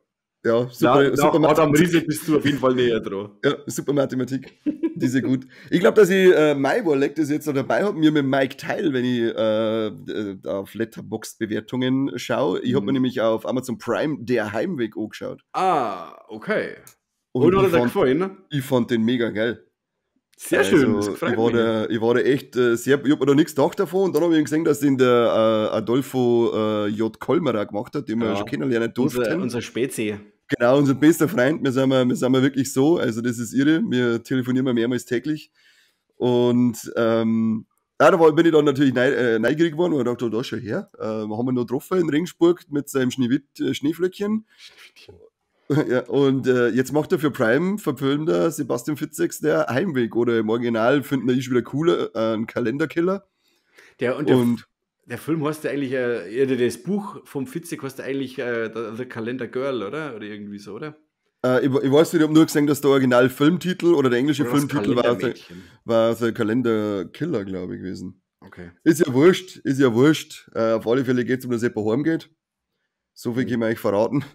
[SPEAKER 1] Ja, super,
[SPEAKER 2] Na,
[SPEAKER 1] super
[SPEAKER 2] nach Adam
[SPEAKER 1] Mathematik.
[SPEAKER 2] Riese bist du auf jeden Fall näher dran.
[SPEAKER 1] Ja, super Mathematik. Die ist ja gut. Ich glaube, dass ich mein Warleck das jetzt noch dabei habe, mir mit Mike teil, wenn ich auf Letterboxd-Bewertungen schaue. Ich habe mir nämlich auf Amazon Prime Der Heimweg angeschaut.
[SPEAKER 2] Ah, okay.
[SPEAKER 1] Und
[SPEAKER 2] Und hat er
[SPEAKER 1] ich
[SPEAKER 2] dir
[SPEAKER 1] fand,
[SPEAKER 2] gefallen, ne?
[SPEAKER 1] ich fand den mega geil.
[SPEAKER 2] Sehr schön, das
[SPEAKER 1] Also,
[SPEAKER 2] gefällt
[SPEAKER 1] ich war da echt sehr, ich habe mir da nichts gedacht davon und dann habe ich gesehen, dass den der Adolfo J. Kolmerer gemacht hat, den wir
[SPEAKER 2] Ja.
[SPEAKER 1] schon kennenlernen durften.
[SPEAKER 2] Unser Spezi.
[SPEAKER 1] Genau, unser bester Freund, wir sind wirklich so, also das ist irre, wir telefonieren mehrmals täglich und da bin ich dann natürlich neugierig geworden und dachte, da schon her, haben wir noch getroffen in Regensburg mit seinem Schneeflöckchen. Ja, und jetzt macht er für Prime, verfilmt er Sebastian Fitzeks Der Heimweg oder im Original finden wir wieder cooler, ein Kalenderkiller.
[SPEAKER 2] Der Film heißt ja eigentlich, das Buch vom Fitzek heißt ja eigentlich The Calendar Girl, oder? Oder irgendwie so, oder?
[SPEAKER 1] Ich weiß nicht, ich habe nur gesehen, dass der Original-Filmtitel oder der englische
[SPEAKER 2] Oder das
[SPEAKER 1] Filmtitel
[SPEAKER 2] Kalendermädchen.
[SPEAKER 1] war The Kalenderkiller, glaube ich, gewesen.
[SPEAKER 2] Okay.
[SPEAKER 1] Ist ja wurscht. Auf alle Fälle geht es um, dass jemand heimgeht. So viel können wir euch verraten.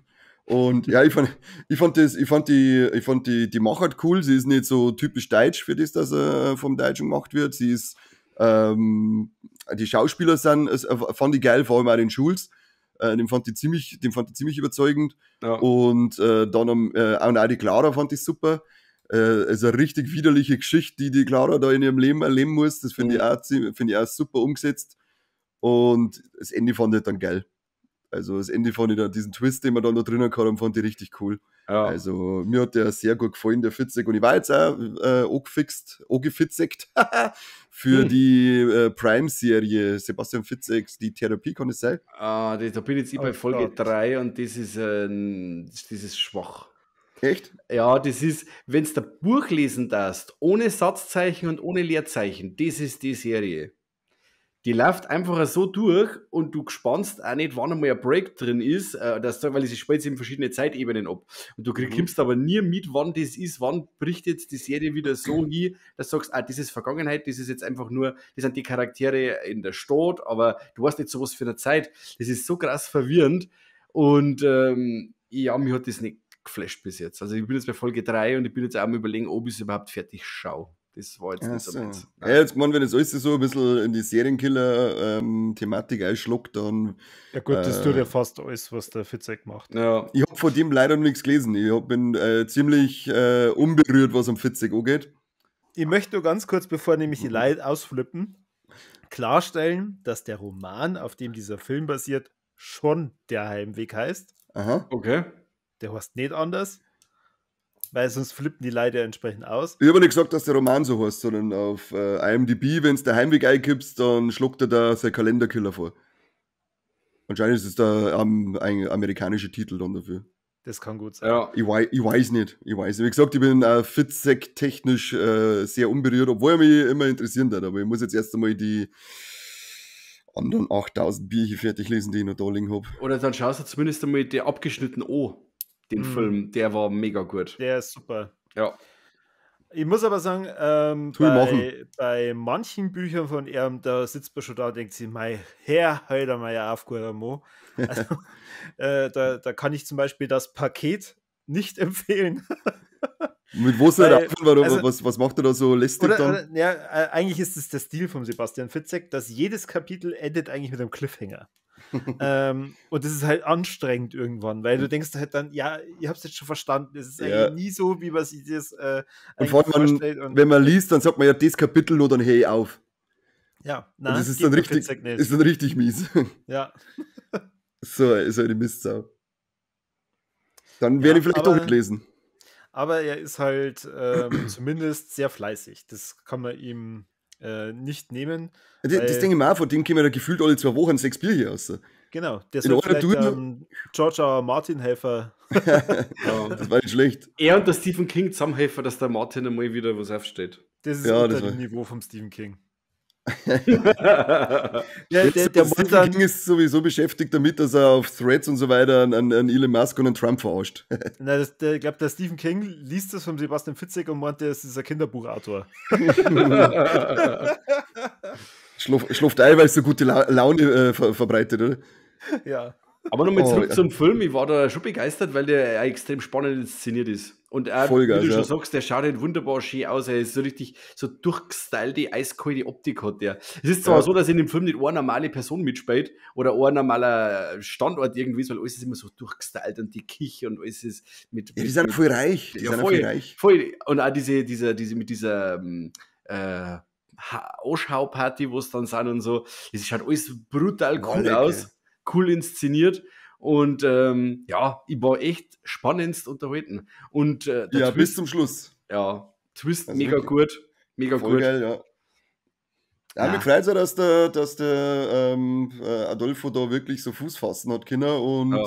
[SPEAKER 1] Und ja, ich fand die Machart cool. Sie ist nicht so typisch deutsch, für das, dass er vom Deutschen gemacht wird. Sie ist, die Schauspieler fand ich geil, vor allem auch den Schulz. Den fand ich ziemlich überzeugend.
[SPEAKER 2] Ja.
[SPEAKER 1] Und dann auch die Clara fand ich super. Es ist eine richtig widerliche Geschichte, die Clara da in ihrem Leben erleben muss. Das finde ich auch super umgesetzt. Und das Ende fand ich dann geil. Also das Ende fand ich dann, diesen Twist, den man dann da drinnen gehabt haben, fand ich richtig cool.
[SPEAKER 2] Ja.
[SPEAKER 1] Also mir hat der sehr gut gefallen, der Fitzek. Und ich war jetzt auch angefitzekt für die Prime-Serie Sebastian Fitzek, die Therapie, kann es sein?
[SPEAKER 2] Da bin ich jetzt bei Folge 3 und das ist schwach.
[SPEAKER 1] Echt?
[SPEAKER 2] Ja, das ist, wenn du ein Buch lesen darfst, ohne Satzzeichen und ohne Leerzeichen, das ist die Serie. Die läuft einfach so durch und du spannst auch nicht, wann einmal ein Break drin ist, weil sie spielt in verschiedene Zeitebenen ab. Und du kriegst aber nie mit, wann das ist, wann bricht jetzt die Serie wieder so hin, dass du sagst, das ist Vergangenheit, das ist jetzt einfach nur, das sind die Charaktere in der Stadt, aber du weißt nicht so was für eine Zeit. Das ist so krass verwirrend und ja, mir hat das nicht geflasht bis jetzt. Also ich bin jetzt bei Folge 3 und ich bin jetzt auch mal überlegen, ob ich es überhaupt fertig schaue. Das war jetzt nicht so meins.
[SPEAKER 1] Ja, jetzt wenn das alles so ein bisschen in die Serienkiller-Thematik einschluckt, dann...
[SPEAKER 3] Ja gut, das tut ja fast alles, was der Fitzek macht.
[SPEAKER 2] Ja.
[SPEAKER 1] Ich habe von dem leider noch nichts gelesen. Ich bin ziemlich unberührt, was am Fitzek angeht.
[SPEAKER 3] Ich möchte nur ganz kurz, bevor nämlich die Leute ausflippen, klarstellen, dass der Roman, auf dem dieser Film basiert, schon Der Heimweg heißt.
[SPEAKER 1] Aha.
[SPEAKER 2] Okay.
[SPEAKER 3] Der heißt nicht anders, weil sonst flippen die Leute entsprechend aus.
[SPEAKER 1] Ich habe nicht gesagt, dass der Roman so heißt, sondern auf IMDb, wenn du der Heimweg eingibst, dann schluckt er da sein Kalenderkiller vor. Anscheinend ist es da ein amerikanischer Titel dann dafür.
[SPEAKER 3] Das kann gut sein.
[SPEAKER 2] Ja.
[SPEAKER 1] Ich weiß nicht. Wie gesagt, ich bin Fitzek technisch sehr unberührt, obwohl er mich immer interessiert hat. Aber ich muss jetzt erst einmal die anderen 8000 Bücher fertig lesen, die ich noch da liegen habe.
[SPEAKER 2] Oder dann schaust du zumindest einmal der abgeschnitten den Film, der war mega gut.
[SPEAKER 3] Der ist super.
[SPEAKER 2] Ja.
[SPEAKER 3] Ich muss aber sagen, bei manchen Büchern von ihm, da sitzt man schon da und denkt sich, mein Herr, heute mal ja auf, guter Mo. Also, da kann ich zum Beispiel das Paket nicht empfehlen.
[SPEAKER 1] Mit wo soll er aufhören? Was macht er da so lästig dann?
[SPEAKER 3] Eigentlich ist es der Stil von Sebastian Fitzek, dass jedes Kapitel endet eigentlich mit einem Cliffhanger. Und das ist halt anstrengend irgendwann, weil du denkst halt dann, ja, ihr habt es jetzt schon verstanden, es ist eigentlich nie so, wie man sich das
[SPEAKER 1] und vor allem, wenn man liest, dann sagt man ja, das Kapitel nur, dann hey auf.
[SPEAKER 3] Ja,
[SPEAKER 1] nein, das ist dann richtig mies.
[SPEAKER 3] Ja.
[SPEAKER 1] So eine Mistsau. Dann werde ich vielleicht doch nicht lesen.
[SPEAKER 3] Aber er ist halt zumindest sehr fleißig. Das kann man ihm nicht nehmen.
[SPEAKER 1] Das denke ich mir auch, von dem kommen ja gefühlt alle 2 Wochen 6 Bier hier raus.
[SPEAKER 3] Genau, der soll vielleicht George R. Martin helfen.
[SPEAKER 1] Ja, das war nicht schlecht.
[SPEAKER 2] Er und der Stephen King zusammenhelfen, dass der Martin einmal wieder was aufsteht.
[SPEAKER 3] Das ist unter dem Niveau vom Stephen King.
[SPEAKER 1] Der Stephen King ist sowieso beschäftigt damit, dass er auf Threads und so weiter an Elon Musk und an Trump verarscht.
[SPEAKER 3] Na, ich glaube, der Stephen King liest das von Sebastian Fitzek und meint, das ist ein Kinderbuchautor.
[SPEAKER 1] Schläft ein, weil es so gute Laune verbreitet, oder?
[SPEAKER 3] Ja.
[SPEAKER 2] Aber nochmal zurück zum Film. Ich war da schon begeistert, weil der extrem spannend inszeniert ist. Und er, wie du schon sagst, der schaut halt wunderbar schön aus. Er ist so richtig so durchgestylte, eiskalte Optik hat der. Es ist zwar so, dass in dem Film nicht eine normale Person mitspielt oder ein normaler Standort irgendwie ist, weil alles ist immer so durchgestylt und die Küche und alles ist mit...
[SPEAKER 1] Ja, die sind voll reich.
[SPEAKER 2] Voll. Und auch diese mit dieser Ausschauparty, wo es dann sind und so. Das schaut alles brutal cool aus. Cool inszeniert und ja, ich war echt spannendst unterhalten. Und
[SPEAKER 1] der Twist, bis zum Schluss.
[SPEAKER 2] Ja, Twist also mega gut. Mega
[SPEAKER 1] voll
[SPEAKER 2] gut.
[SPEAKER 1] Geil, ja. Ja, mich freut es auch, dass der Adolfo da wirklich so Fuß fassen hat können und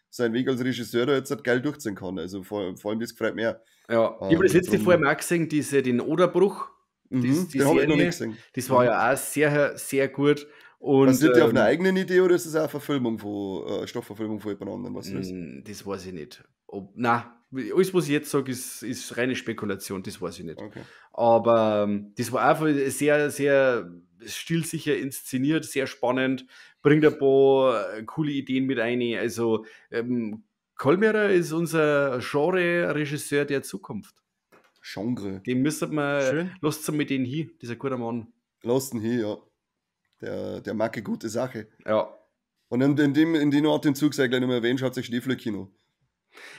[SPEAKER 1] seinen Weg als Regisseur da jetzt halt geil durchziehen kann. Also vor allem das gefreut mich auch.
[SPEAKER 2] Ja, ich habe das letzte vorher mal gesehen, den Oderbruch.
[SPEAKER 1] Den habe ich noch nicht gesehen.
[SPEAKER 2] Das war ja auch sehr, sehr gut. Und,
[SPEAKER 1] basiert die auf einer eigenen Idee oder ist das auch eine Stoffverfilmung von jemand anderem? Was
[SPEAKER 2] das weiß ich nicht. Nein, alles, was ich jetzt sage, ist reine Spekulation, das weiß ich nicht.
[SPEAKER 1] Okay.
[SPEAKER 2] Aber das war einfach sehr, sehr stilsicher inszeniert, sehr spannend, bringt ein paar coole Ideen mit ein. Also Kolmerer ist unser Genre-Regisseur der Zukunft.
[SPEAKER 1] Genre.
[SPEAKER 2] Den müssen wir,
[SPEAKER 3] Schön.
[SPEAKER 2] lasst mit denen hin, dieser gute Mann.
[SPEAKER 1] Lass ihn hier, ja. Der mag eine gute Sache.
[SPEAKER 2] Ja.
[SPEAKER 1] Und in den Atemzug sei gleich nicht mehr erwähnt, schaut sich Schneeflöckino.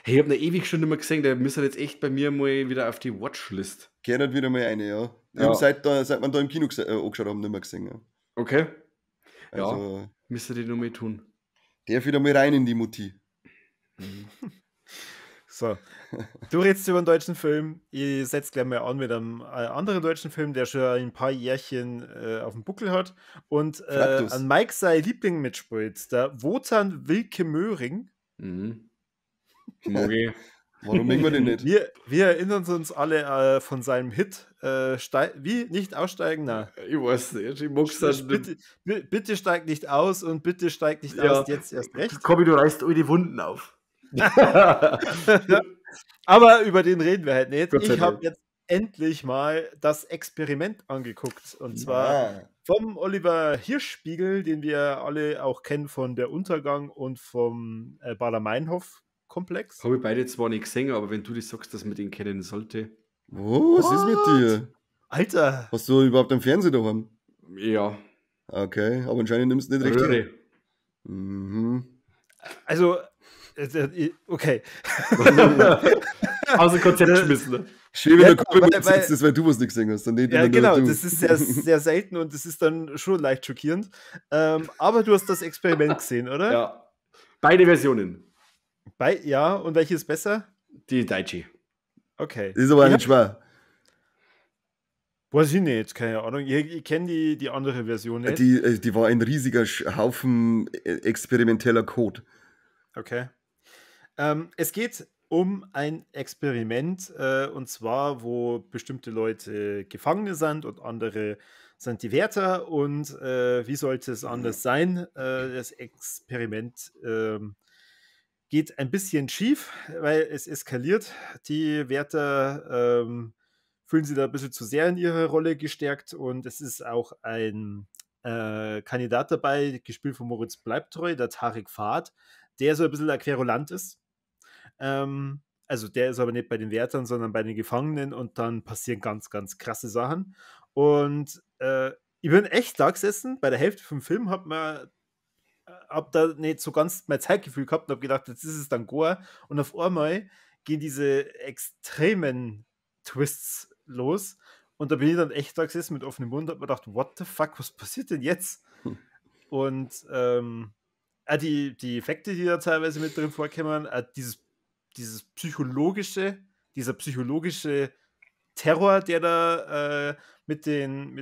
[SPEAKER 2] Hey, ich habe ihn ewig schon nicht mehr gesehen, der müsste jetzt echt bei mir mal wieder auf die Watchlist.
[SPEAKER 1] Gehört wieder mal eine, ja.
[SPEAKER 2] Ja.
[SPEAKER 1] Seit wir da im Kino angeschaut haben, nicht mehr gesehen. Ja.
[SPEAKER 2] Okay.
[SPEAKER 1] Also,
[SPEAKER 2] Müsste die nur mal tun.
[SPEAKER 1] darf wieder mal rein in die Mutti.
[SPEAKER 3] So, du redest über einen deutschen Film. Ich setze gleich mal an mit einem anderen deutschen Film, der schon ein paar Jährchen auf dem Buckel hat. Und
[SPEAKER 1] Fraktus.
[SPEAKER 3] an Mike sein Liebling mitspielt, der Wotan Wilke Möhring.
[SPEAKER 2] Mhm. Mogi.
[SPEAKER 1] Warum mögen wir den nicht?
[SPEAKER 3] Wir erinnern uns alle von seinem Hit. Wie? Nicht aussteigen? Na.
[SPEAKER 2] Ich weiß nicht, ich mag's dann.
[SPEAKER 3] Bitte steigt nicht aus und bitte steigt nicht
[SPEAKER 2] Ja.
[SPEAKER 3] aus, jetzt erst recht.
[SPEAKER 2] Kobi, du reißt all die Wunden auf.
[SPEAKER 3] Aber über den reden wir halt nicht.
[SPEAKER 2] Gott sei
[SPEAKER 3] Ich habe
[SPEAKER 2] Dank.
[SPEAKER 3] jetzt endlich mal das Experiment angeguckt. Und zwar vom Oliver Hirschspiegel, den wir alle auch kennen von Der Untergang und vom Baader-Meinhof-Komplex.
[SPEAKER 2] Habe ich beide zwar nicht gesehen, aber wenn du das sagst, dass man den kennen sollte.
[SPEAKER 1] Oh, was ist mit dir?
[SPEAKER 3] Alter,
[SPEAKER 1] Hast du überhaupt einen Fernseher daheim?
[SPEAKER 2] Ja.
[SPEAKER 1] Okay, aber anscheinend nimmst du nicht recht.
[SPEAKER 2] Röhre.
[SPEAKER 1] Mhm.
[SPEAKER 3] also, okay.
[SPEAKER 2] Aus dem Konzept geschmissen. Ne?
[SPEAKER 1] Schön, wenn
[SPEAKER 3] Ja,
[SPEAKER 1] der Kumpel
[SPEAKER 3] weil-
[SPEAKER 1] mit sitzt, weil du was nicht gesehen hast. Und nicht
[SPEAKER 3] Ja,
[SPEAKER 1] immer nur
[SPEAKER 3] genau,
[SPEAKER 1] du.
[SPEAKER 3] das ist sehr, sehr selten und das ist dann schon leicht schockierend. Aber du hast das Experiment gesehen, oder?
[SPEAKER 2] Ja. Beide Versionen.
[SPEAKER 3] Ja, und welche ist besser?
[SPEAKER 2] Die Daichi.
[SPEAKER 3] Okay.
[SPEAKER 1] Das ist aber
[SPEAKER 3] Ich
[SPEAKER 1] nicht schwer.
[SPEAKER 3] Weiß ich nicht, keine Ahnung. Ich kenne die andere Version nicht.
[SPEAKER 1] Die war ein riesiger Haufen experimenteller Code.
[SPEAKER 3] Okay. Es geht um ein Experiment, und zwar, wo bestimmte Leute Gefangene sind und andere sind die Wärter. Und wie sollte es anders sein? Das Experiment geht ein bisschen schief, weil es eskaliert. Die Wärter fühlen sich da ein bisschen zu sehr in ihre Rolle gestärkt und es ist auch ein Kandidat dabei, gespielt von Moritz Bleibtreu, der Tarek Fahd, der so ein bisschen ein Querulant ist. Also der ist aber nicht bei den Wärtern, sondern bei den Gefangenen und dann passieren ganz, ganz krasse Sachen. Und ich bin echt da gesessen, bei der Hälfte vom Film hab da nicht so ganz mein Zeitgefühl gehabt und hab gedacht, jetzt ist es dann Gore und auf einmal gehen diese extremen Twists los und da bin ich dann echt da gesessen mit offenem Mund und hab mir gedacht, what the fuck, was passiert denn jetzt? Und die Effekte, die da teilweise mit drin vorkommen, dieser psychologische Terror, der da mit den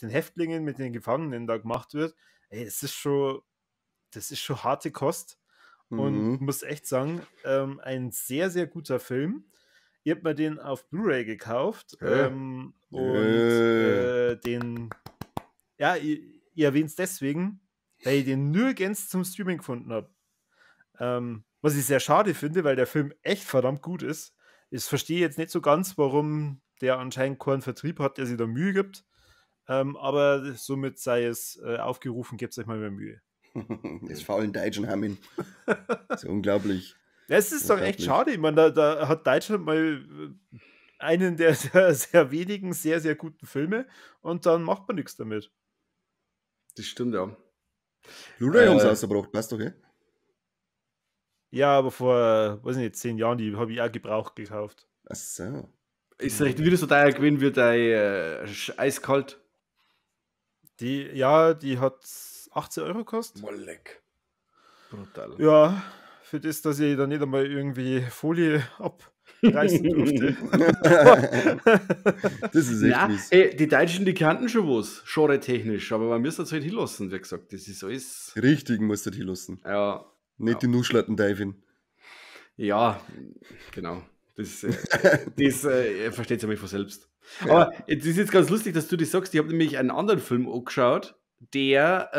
[SPEAKER 3] Häftlingen, mit den Gefangenen da gemacht wird, ey, das ist schon harte Kost. Und muss echt sagen, ein sehr, sehr guter Film. Ich habe mir den auf Blu-ray gekauft. Und ich erwähne es deswegen, weil ich den nirgends zum Streaming gefunden habe. Was ich sehr schade finde, weil der Film echt verdammt gut ist. Ich verstehe jetzt nicht so ganz, warum der anscheinend keinen Vertrieb hat, der sich da Mühe gibt. Aber somit sei es aufgerufen, gebt euch mal mehr Mühe.
[SPEAKER 1] Das faulen Deutschen haben ihn. Das ist unglaublich.
[SPEAKER 3] Ja, es ist doch echt schade. Ich meine, da hat Deutschland mal einen der sehr, sehr wenigen, sehr, sehr guten Filme und dann macht man nichts damit.
[SPEAKER 2] Das stimmt, ja.
[SPEAKER 1] Blu-ray haben sie rausgebracht, weißt du, okay?
[SPEAKER 3] Ja, aber vor, weiß nicht, 10 Jahren, die habe ich auch gebraucht gekauft.
[SPEAKER 1] Ach so.
[SPEAKER 2] Ist recht wieder so teuer gewesen wie dein Eiskalt.
[SPEAKER 3] Die hat 18 Euro gekostet.
[SPEAKER 2] Molleck. Brutal.
[SPEAKER 3] Ja, für das, dass ich da nicht einmal irgendwie Folie abreißen durfte.
[SPEAKER 1] Das ist echt
[SPEAKER 2] Ja,
[SPEAKER 1] mies.
[SPEAKER 2] die Deutschen, die kannten schon was, genre-technisch, aber man müsste es halt hinlassen, wie gesagt. Das ist alles.
[SPEAKER 1] Richtigen musst du hier lassen.
[SPEAKER 2] Ja.
[SPEAKER 1] Nicht die Nuschlatten Teufel.
[SPEAKER 2] Ja, genau. Das versteht sich von selbst. Aber es ist jetzt ganz lustig, dass du das sagst. Ich habe nämlich einen anderen Film angeschaut, der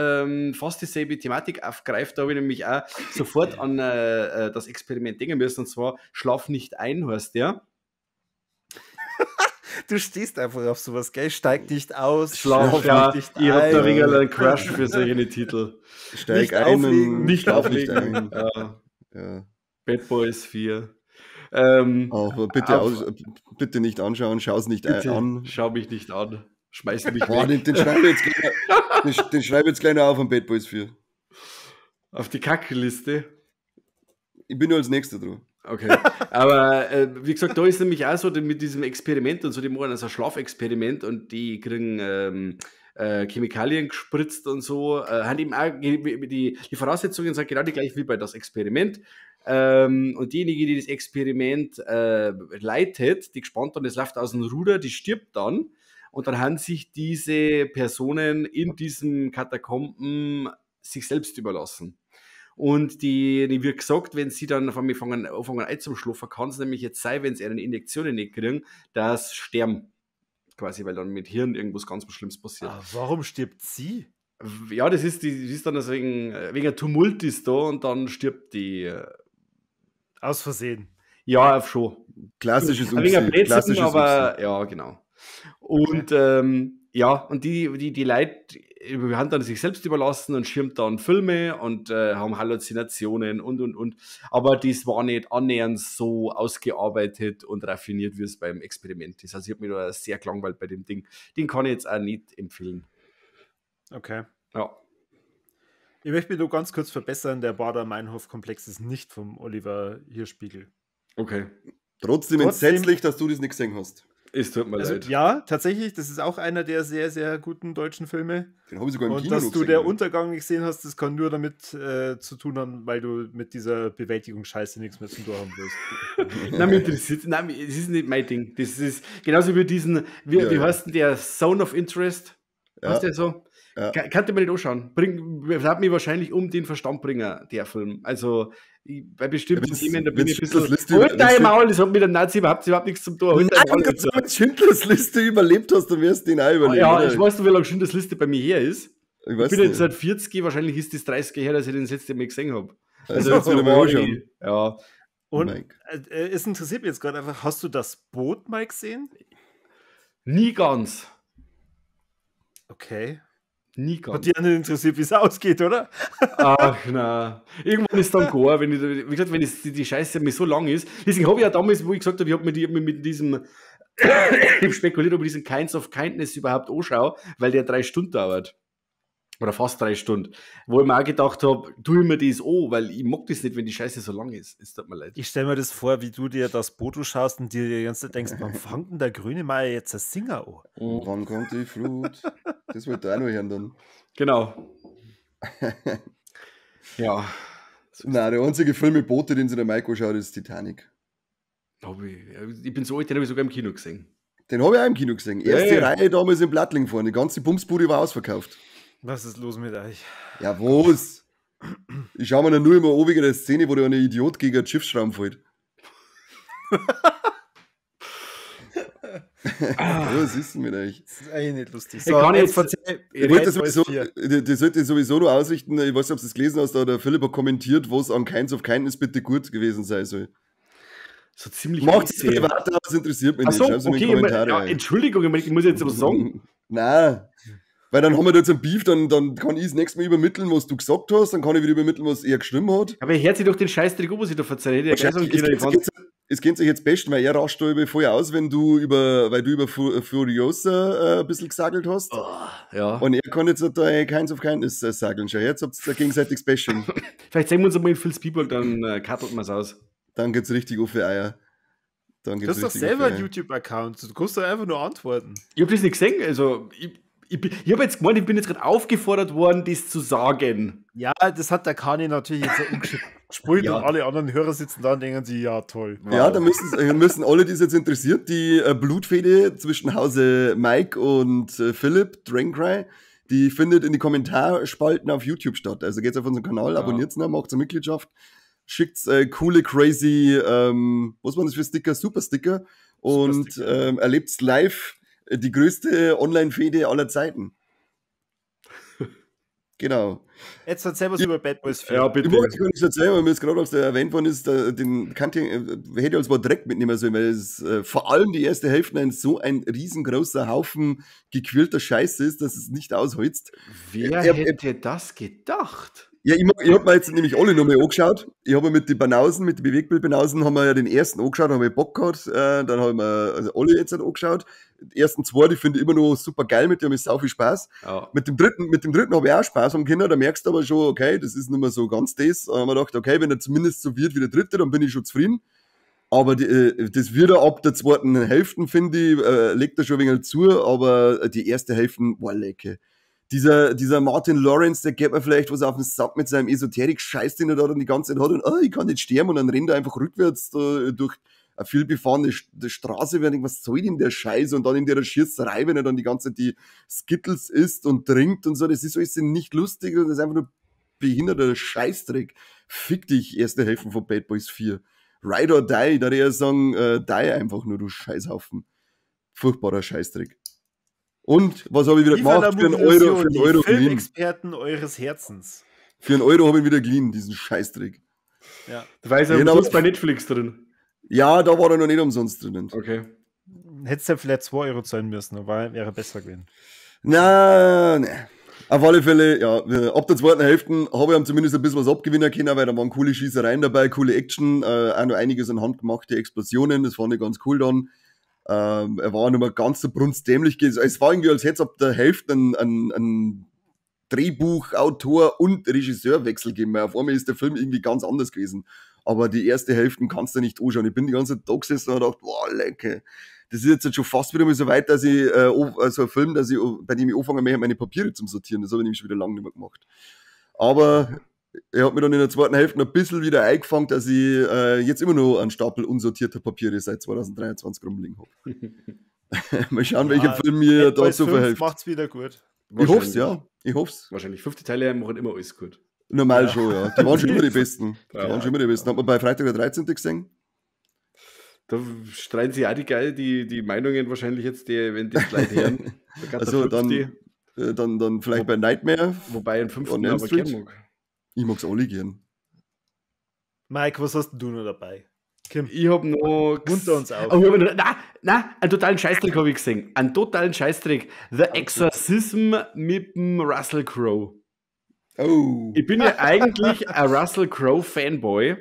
[SPEAKER 2] fast dieselbe Thematik aufgreift. Da habe ich nämlich auch sofort an das Experiment denken müssen. Und zwar Schlaf nicht ein, heißt der.
[SPEAKER 3] Du stehst einfach auf sowas, gell? Steig nicht aus,
[SPEAKER 2] Schlaf, ja. Ich hab da einen Crush für solche Titel.
[SPEAKER 1] Steig
[SPEAKER 3] Nicht
[SPEAKER 1] ein
[SPEAKER 3] auflegen,
[SPEAKER 1] und
[SPEAKER 2] Nicht
[SPEAKER 1] schlaf nicht
[SPEAKER 2] auflegen.
[SPEAKER 1] ein.
[SPEAKER 2] Ja.
[SPEAKER 1] Ja.
[SPEAKER 2] Bad Boys 4.
[SPEAKER 1] Aber bitte nicht anschauen, schau es nicht
[SPEAKER 2] bitte
[SPEAKER 1] an.
[SPEAKER 2] schau mich nicht an. Schmeiß mich
[SPEAKER 1] Boah,
[SPEAKER 2] weg.
[SPEAKER 1] den schreibe ich jetzt gleich noch auf am Bad Boys 4.
[SPEAKER 2] Auf die Kackliste.
[SPEAKER 1] Ich bin nur als Nächster dran.
[SPEAKER 2] Okay. Aber wie gesagt, da ist nämlich auch so mit diesem Experiment und so, die machen also ein Schlafexperiment und die kriegen Chemikalien gespritzt und so. Haben eben auch die Voraussetzungen sind genau die gleichen wie bei das Experiment. Und diejenige, die das Experiment leitet, die gespannt dann, das läuft aus dem Ruder, die stirbt dann. Und dann haben sich diese Personen in diesem Katakomben sich selbst überlassen. Und die wird gesagt, wenn sie dann auf einmal anfangen Ei zum Schlafen, kann es nämlich jetzt sein, wenn sie eine Injektion nicht kriegen, dass sterben. Quasi, weil dann mit Hirn irgendwas ganz Schlimmes passiert.
[SPEAKER 3] Warum stirbt sie?
[SPEAKER 2] Ja, das ist dann wegen ein Tumult ist da und dann stirbt die.
[SPEAKER 3] Aus Versehen.
[SPEAKER 2] Ja, schon.
[SPEAKER 1] Klassisches
[SPEAKER 2] Ein wenig ein Blödsinn,
[SPEAKER 1] Klassisches
[SPEAKER 2] aber ja, genau. Und ja, und die Leute haben dann sich selbst überlassen und schirmt dann Filme und haben Halluzinationen und. Aber das war nicht annähernd so ausgearbeitet und raffiniert, wie es beim Experiment ist. Also ich habe mich da sehr gelangweilt bei dem Ding. Den kann ich jetzt auch nicht empfehlen.
[SPEAKER 3] Okay.
[SPEAKER 2] Ja.
[SPEAKER 3] Ich möchte mich nur ganz kurz verbessern, der Bader-Meinhof-Komplex ist nicht vom Oliver Hirschbiegel.
[SPEAKER 2] Okay.
[SPEAKER 1] Trotzdem entsetzlich, dass du das nicht gesehen hast.
[SPEAKER 2] Es tut mir leid.
[SPEAKER 3] Ja, tatsächlich, das ist auch einer der sehr, sehr guten deutschen Filme.
[SPEAKER 1] Den habe ich sogar im
[SPEAKER 3] Und
[SPEAKER 1] Kino
[SPEAKER 3] dass
[SPEAKER 1] noch
[SPEAKER 3] du
[SPEAKER 1] gesehen.
[SPEAKER 3] der Untergang nicht gesehen hast, das kann nur damit zu tun haben, weil du mit dieser Bewältigungsscheiße nichts mehr zu tun haben wirst.
[SPEAKER 2] Nein, mich interessiert, nein, es ist nicht mein Ding. Das ist genauso wie diesen, wie heißt denn der Zone of Interest?
[SPEAKER 1] Ja.
[SPEAKER 2] Heißt der so?
[SPEAKER 1] Ja.
[SPEAKER 2] Kannst du mir nicht anschauen. Hat mich wahrscheinlich um den Verstand bringen, der Film. Also, bei bestimmten Themen, da bin ich ein bisschen. Halt dein Maul, das hat mit der Nazi überhaupt nichts zum tun.
[SPEAKER 1] Nein, wenn du Schindlers Liste überlebt hast, dann wirst du den auch überleben.
[SPEAKER 2] Ja,
[SPEAKER 1] oder?
[SPEAKER 2] ich weiß nicht, wie lange Schindlers Liste bei mir her ist.
[SPEAKER 1] Ich
[SPEAKER 2] bin jetzt seit 40, wahrscheinlich ist das 30 her, dass ich den das letzte Mal gesehen habe.
[SPEAKER 1] Also jetzt wieder mal anschauen.
[SPEAKER 2] Ja.
[SPEAKER 3] Und es interessiert mich jetzt gerade einfach, hast du das Boot mal gesehen?
[SPEAKER 2] Nie ganz.
[SPEAKER 3] Okay.
[SPEAKER 2] Nie ganz.
[SPEAKER 3] Hat die anderen interessiert, wie es ausgeht, oder?
[SPEAKER 2] Ach, na. Irgendwann ist dann gar, wie gesagt, wenn die Scheiße mir so lang ist. Deswegen habe ich ja damals, wo ich gesagt habe, ich habe mir mit diesem, ich habe spekuliert, ob ich diesen Kinds of Kindness überhaupt anschaue, weil der 3 Stunden dauert. Oder fast 3 Stunden. Wo ich mir auch gedacht habe, tue ich mir das an, weil ich mag das nicht, wenn die Scheiße so lang ist. Es tut mir leid.
[SPEAKER 3] Ich stelle mir das vor, wie du dir das Boot schaust und dir die ganze Zeit denkst, wann fängt denn der Grönemeyer jetzt ein Singer an?
[SPEAKER 1] Wann kommt die Flut? Das wollte ich auch noch hören dann.
[SPEAKER 2] Genau. Ja.
[SPEAKER 1] Nein, der einzige Film mit Boote, den sie der Maiko schaut, ist Titanic.
[SPEAKER 2] Ich bin so alt, den habe ich sogar im Kino gesehen.
[SPEAKER 1] Den habe ich auch im Kino gesehen. Erste Reihe damals in Blattling vorne. Die ganze Bumsbude war ausverkauft.
[SPEAKER 3] Was ist los mit euch?
[SPEAKER 1] Ja, was? Ich schaue mir dann nur immer an wegen der Szene, wo der eine Idiot gegen einen Schiffsschraum fällt. Was ist denn mit euch?
[SPEAKER 3] Das ist eigentlich nicht lustig.
[SPEAKER 2] So, kann jetzt
[SPEAKER 1] ich wollte das sollte sowieso noch ausrichten. Ich weiß nicht, ob du es gelesen hast, aber der Philipp hat kommentiert, was an Kinds of Kindness bitte gut gewesen sein soll.
[SPEAKER 2] So ziemlich.
[SPEAKER 1] Macht es privat, aber das interessiert mich nicht.
[SPEAKER 2] So,
[SPEAKER 1] Schreib's in die
[SPEAKER 2] okay,
[SPEAKER 1] Kommentare.
[SPEAKER 2] ja, Entschuldigung, ich muss jetzt was sagen.
[SPEAKER 1] Nein. Weil dann haben wir da jetzt ein Beef, dann kann ich das nächste Mal übermitteln, was du gesagt hast, dann kann ich wieder übermitteln, was er geschrieben hat.
[SPEAKER 2] Aber hört sich doch den Scheißdreck an, was ich da verzeihe.
[SPEAKER 1] Es kennt sich jetzt best, weil er rascht da über vorher aus, weil du über Furiosa ein bisschen gesagelt hast.
[SPEAKER 2] Oh, ja.
[SPEAKER 1] Und er kann jetzt da Kinds of Kindness sageln. Schau, jetzt habt ihr gegenseitiges Bashing.
[SPEAKER 2] Vielleicht sehen wir uns einmal in Phil's People, dann cuttelt man es aus.
[SPEAKER 1] Dann geht's richtig auf die Eier.
[SPEAKER 3] Du hast doch selber einen YouTube-Account, du kannst doch einfach nur antworten.
[SPEAKER 2] Ich habe das nicht gesehen, also ich habe jetzt gemeint, ich bin jetzt gerade aufgefordert worden, das zu sagen.
[SPEAKER 3] Ja, das hat der Kani natürlich jetzt umgeschickt. Und alle anderen Hörer sitzen da und denken sich, ja toll.
[SPEAKER 1] Wow. Ja, da müssen alle, die es jetzt interessiert, die Blutfehde zwischen Hause Mike und Philipp, Drancry, die findet in die Kommentarspalten auf YouTube statt. Also geht's auf unseren Kanal, abonniert's, macht's eine Mitgliedschaft, schickt's coole, crazy, was waren das für Sticker? Super Sticker. Und erlebt's live die größte Online-Fehde aller Zeiten. Genau.
[SPEAKER 3] Jetzt erzähl was über Bad Boys 4.
[SPEAKER 2] Ja,
[SPEAKER 1] Ich
[SPEAKER 2] bitte.
[SPEAKER 1] wollte gar nicht erzählen, weil mir jetzt gerade, als der erwähnt worden ist, den hätte ich als Wort direkt mitnehmen sollen, weil es vor allem die erste Hälfte so ein riesengroßer Haufen gequälter Scheiße ist, dass es nicht ausholst.
[SPEAKER 2] Wer
[SPEAKER 1] Er-
[SPEAKER 2] hätte das gedacht?
[SPEAKER 1] Ja, ich hab mir jetzt nämlich alle nochmal angeschaut. Ich habe mit den Banausen, mit den Bewegbildbanausen, haben wir ja den ersten angeschaut, haben wir Bock gehabt. Dann haben wir also alle jetzt angeschaut. Die ersten zwei, die finde ich immer noch super geil, mit dem ist sau viel Spaß.
[SPEAKER 2] Ja.
[SPEAKER 1] Mit dem dritten habe ich auch Spaß am Kinder, da merkst du aber schon, okay, das ist nicht mehr so ganz das. Da haben wir gedacht, okay, wenn er zumindest so wird wie der dritte, dann bin ich schon zufrieden. Aber das wird er ab der zweiten Hälfte, finde ich, legt er schon ein wenig zu, aber die erste Hälfte, boah, lecker. Dieser Martin Lawrence, der geht mir vielleicht was auf den Sack mit seinem Esoterik-Scheiß, den er da dann die ganze Zeit hat und ich kann nicht sterben und dann rennt er einfach rückwärts da, durch eine vielbefahrene Straße, wenn ich, was soll denn der Scheiß und dann in der Schießerei, wenn er dann die ganze Zeit die Skittles isst und trinkt und so, das ist alles nicht lustig, das ist einfach nur behinderter Scheißdreck. Fick dich, erste Hälfte von Bad Boys 4. Ride or die, da eher sagen, die einfach nur, du Scheißhaufen. Furchtbarer Scheißdreck. Und was habe ich wieder
[SPEAKER 3] Viva
[SPEAKER 1] gemacht?
[SPEAKER 3] la
[SPEAKER 1] Für einen
[SPEAKER 3] Moviosion, die
[SPEAKER 1] Euro geliehen.
[SPEAKER 3] Filmexperten eures Herzens.
[SPEAKER 1] Für einen Euro habe ich wieder geliehen, diesen Scheißdreck.
[SPEAKER 3] Ja.
[SPEAKER 2] Da war er
[SPEAKER 1] Genau.
[SPEAKER 2] umsonst bei Netflix drin.
[SPEAKER 1] Ja, da war er noch nicht umsonst drinnen.
[SPEAKER 2] Okay.
[SPEAKER 3] Hättest du vielleicht 2 Euro zahlen müssen, aber wäre besser gewesen.
[SPEAKER 1] Na, ne. Auf alle Fälle, ja, ab der zweiten Hälfte habe ich ihm zumindest ein bisschen was abgewinnen können, weil da waren coole Schießereien dabei, coole Action, auch noch einiges an handgemachte Explosionen, das fand ich ganz cool dann. Er war nicht mehr ganz so brunstdämlich. Es war irgendwie, als hätte es ab der Hälfte ein Drehbuchautor und Regisseurwechsel gegeben, weil auf einmal ist der Film irgendwie ganz anders gewesen. Aber die erste Hälfte kannst du nicht anschauen. Ich bin die ganze Zeit da gesessen und gedacht, boah, lecker. Das ist jetzt schon fast wieder mal so weit, dass ich so ein Film, bei dem ich anfangen möchte, meine Papiere zum Sortieren. Das habe ich nämlich schon wieder lange nicht mehr gemacht. Aber er hat mir dann in der zweiten Hälfte ein bisschen wieder eingefangen, dass ich jetzt immer noch einen Stapel unsortierter Papiere seit 2023 rumliegen habe. Mal schauen, welcher Film mir
[SPEAKER 3] Bad Boys
[SPEAKER 1] dazu
[SPEAKER 3] 5
[SPEAKER 1] verhilft.
[SPEAKER 3] macht's wieder gut.
[SPEAKER 1] Ich hoffe es, ja. Ich hoffe es.
[SPEAKER 2] Wahrscheinlich 50 Teile machen immer alles gut.
[SPEAKER 1] Normal
[SPEAKER 3] Ja.
[SPEAKER 1] schon, ja. Die waren schon immer die besten. Die
[SPEAKER 2] Ja.
[SPEAKER 1] waren schon immer die besten. Hat man bei Freitag der 13. gesehen?
[SPEAKER 2] Da streiten sich auch die Meinungen wahrscheinlich jetzt, wenn die Leute hören. Da geht der
[SPEAKER 1] Also dann,
[SPEAKER 2] 50,
[SPEAKER 1] dann vielleicht bei Nightmare.
[SPEAKER 2] wobei ein 5.
[SPEAKER 1] on Elm
[SPEAKER 2] aber
[SPEAKER 1] Street.
[SPEAKER 2] gern mag.
[SPEAKER 1] Ich mag's alle gern.
[SPEAKER 3] Mike, was hast denn du noch dabei? Kim,
[SPEAKER 2] Ich habe noch.
[SPEAKER 3] munter uns auf.
[SPEAKER 2] Oh, ich hab noch einen totalen Scheißdreck habe ich gesehen. Einen totalen Scheißdreck. The Exorcism mit dem Russell Crowe.
[SPEAKER 1] Oh.
[SPEAKER 2] Ich bin ja eigentlich ein Russell Crowe-Fanboy.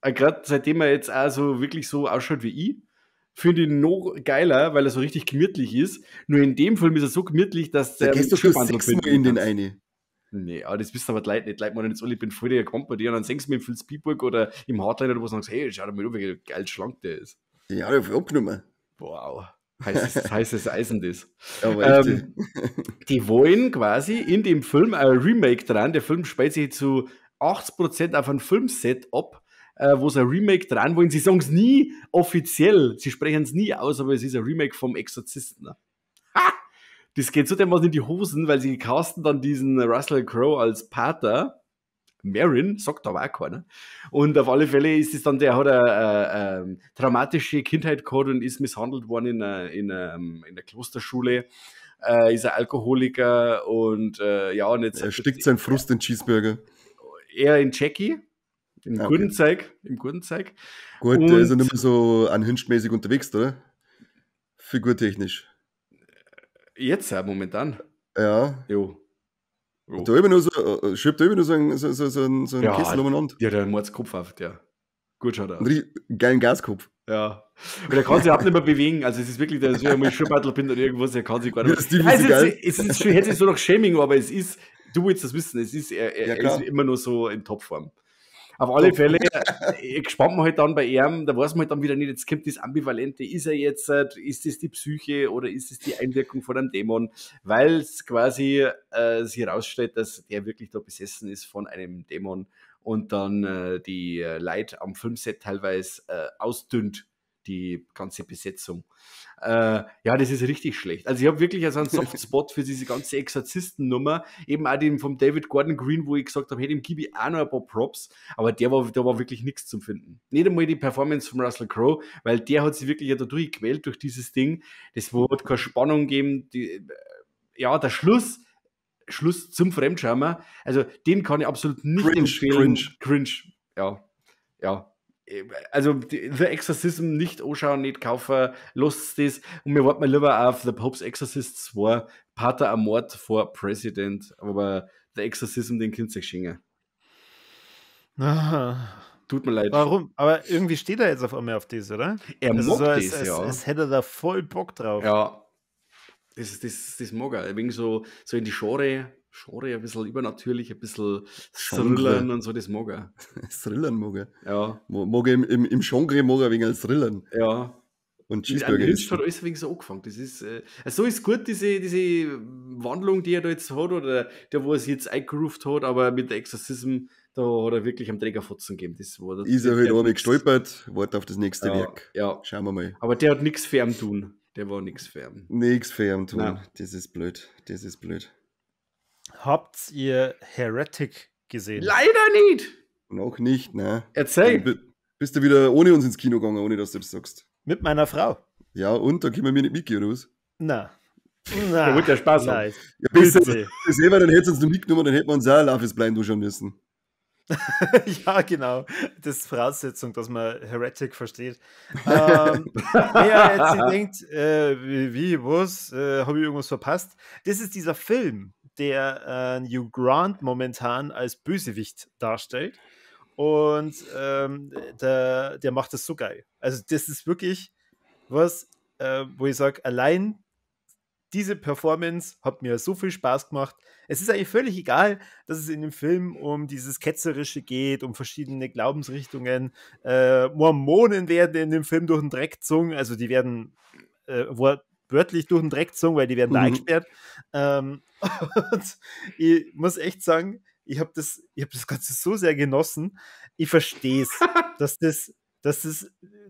[SPEAKER 2] Gerade seitdem er jetzt auch so wirklich so ausschaut wie ich. Finde ihn noch geiler, weil er so richtig gemütlich ist. Nur in dem Film ist er so gemütlich, dass
[SPEAKER 1] Da
[SPEAKER 2] der.
[SPEAKER 1] gehst du schon
[SPEAKER 2] Schuhbandel
[SPEAKER 1] 6-mal
[SPEAKER 2] binden
[SPEAKER 1] in den
[SPEAKER 2] kannst.
[SPEAKER 1] eine.
[SPEAKER 2] Nee, aber das wissen aber die Leute nicht. Die Leute meinen jetzt alle, ich bin voll der Kommt bei dir und dann singst du mir im Phil Speedburg oder im Hardline oder wo du sagst, hey, schau dir mal an, wie geil schlank der ist.
[SPEAKER 1] Ja, der hat abgenommen.
[SPEAKER 2] Wow. Heißes Eisen das.
[SPEAKER 1] Aber echt.
[SPEAKER 2] Die wollen quasi in dem Film ein Remake dran. Der Film spielt sich zu 80% auf ein Filmset ab, wo sie ein Remake dran wollen. Sie sagen es nie offiziell, sie sprechen es nie aus, aber es ist ein Remake vom Exorzisten. Ha! Das geht so dermaßen in die Hosen, weil sie casten dann diesen Russell Crowe als Pater. Marin, sagt aber auch keiner. Und auf alle Fälle ist es dann, der hat eine traumatische Kindheit gehabt und ist misshandelt worden in der Klosterschule. Ist ein Alkoholiker und ja, und jetzt
[SPEAKER 1] Er stickt seinen Frust in Cheeseburger.
[SPEAKER 2] er in Jackie, im
[SPEAKER 1] Okay.
[SPEAKER 2] guten Zeug, im guten Zeug.
[SPEAKER 1] Gut, der ist ja
[SPEAKER 2] Und-
[SPEAKER 1] nicht mehr so anhünschmäßig unterwegs, oder? Figurtechnisch.
[SPEAKER 2] Jetzt auch momentan.
[SPEAKER 1] Ja.
[SPEAKER 2] Jo.
[SPEAKER 1] Da habe ich nur so, schiebt da nur so einen
[SPEAKER 2] Ja.
[SPEAKER 1] Kessel umeinander.
[SPEAKER 2] Ja, der Mordskopf auf, der. Gut schaut er aus.
[SPEAKER 1] Einen geilen Gaskopf.
[SPEAKER 2] Ja. Und er kann sich überhaupt nicht mehr bewegen. Also es ist wirklich, der so einmal Schuhbattel bin oder irgendwas, er kann sich gar
[SPEAKER 1] Wie
[SPEAKER 2] nicht
[SPEAKER 1] das Steven
[SPEAKER 2] mehr. Also
[SPEAKER 1] Seagal.
[SPEAKER 2] es ist schon, hätte sich so nach Shaming, aber es ist, du willst das wissen, es ist,
[SPEAKER 1] Ja,
[SPEAKER 2] er
[SPEAKER 1] klar.
[SPEAKER 2] ist immer nur so in Topform. Auf alle Fälle, gespannt man halt dann bei ihm, da weiß man halt dann wieder nicht, jetzt kommt das Ambivalente, ist er jetzt, ist es die Psyche oder ist es die Einwirkung von einem Dämon, weil es quasi sich herausstellt, dass der wirklich da besessen ist von einem Dämon und dann die Leute am Filmset teilweise ausdünnt, die ganze Besetzung. Ja, das ist richtig schlecht. Also ich habe wirklich also einen Softspot für diese ganze Exorzistennummer, eben auch den vom David Gordon Green, wo ich gesagt habe, hey, dem gebe ich auch noch ein paar Props, aber da war wirklich nichts zum Finden. Nicht einmal die Performance von Russell Crowe, weil der hat sich wirklich ja da durchgequält durch dieses Ding. Das hat keine Spannung gegeben. Ja, der Schluss Schluss zum Fremdschämen. Also den kann ich absolut nicht
[SPEAKER 1] Cringe,
[SPEAKER 2] empfehlen. Cringe. Ja. Also The Exorcism nicht anschauen, nicht kaufen, lasst das. Und wir warten mal lieber auf The Pope's Exorcist 2, Pater Amort for President. Aber The Exorcism, den könnt ihr euch schenken. Tut mir leid.
[SPEAKER 3] Warum? Aber irgendwie steht er jetzt auf einmal auf das, oder?
[SPEAKER 2] Er mag
[SPEAKER 3] so,
[SPEAKER 2] das,
[SPEAKER 3] als,
[SPEAKER 2] ja.
[SPEAKER 3] als hätte er da voll Bock drauf.
[SPEAKER 2] Ja, das mag er. Ein wenig so in die Genre, ein bisschen übernatürlich, ein bisschen Thrillern und so, das mag er.
[SPEAKER 1] Thrillern mag er.
[SPEAKER 2] Ja.
[SPEAKER 1] Mag er im Genre mag er wegen als Thrillern.
[SPEAKER 2] Ja.
[SPEAKER 1] Und Cheeseburger
[SPEAKER 2] ist hat alles wegen so angefangen. Das ist, so ist gut, diese Wandlung, die er da jetzt hat, oder der, wo er sich jetzt eingegroovt hat, aber mit der Exorcism, da hat er wirklich am Trägerfotzen gegeben. Das war das,
[SPEAKER 1] ist er halt einmal gestolpert, wart auf das nächste Werk.
[SPEAKER 2] Ja.
[SPEAKER 1] Schauen wir mal.
[SPEAKER 2] Aber der hat nichts für ihn tun. Der war nichts für ihn.
[SPEAKER 1] Nichts für ihn tun.
[SPEAKER 2] Nein.
[SPEAKER 1] Das ist blöd.
[SPEAKER 3] Habt ihr Heretic gesehen?
[SPEAKER 2] Leider nicht!
[SPEAKER 1] Noch nicht, ne?
[SPEAKER 2] Erzähl!
[SPEAKER 1] Bist du wieder ohne uns ins Kino gegangen, ohne dass du das sagst?
[SPEAKER 3] Mit meiner Frau.
[SPEAKER 1] Ja, und? Da können wir mir nicht mitgehen, oder was?
[SPEAKER 3] Na.
[SPEAKER 2] Der wird ja Spaß haben.
[SPEAKER 1] Ja, besser. Das sehen wir, dann hätten sie uns noch mitgenommen, dann hätten wir uns auch Love is Blind anschauen müssen.
[SPEAKER 3] Ja, genau. Das ist Voraussetzung, dass man Heretic versteht. Wer jetzt sich denkt, was, habe ich irgendwas verpasst? Das ist dieser Film, der Hugh Grant momentan als Bösewicht darstellt. Und der macht das so geil. Also das ist wirklich was, wo ich sage, allein diese Performance hat mir so viel Spaß gemacht. Es ist eigentlich völlig egal, dass es in dem Film um dieses Ketzerische geht, um verschiedene Glaubensrichtungen. Mormonen werden in dem Film durch den Dreck gezogen, also die werden wörtlich durch den Dreck gezogen, weil die werden da eingesperrt. Und ich muss echt sagen, ich hab das Ganze so sehr genossen. Ich verstehe es, dass das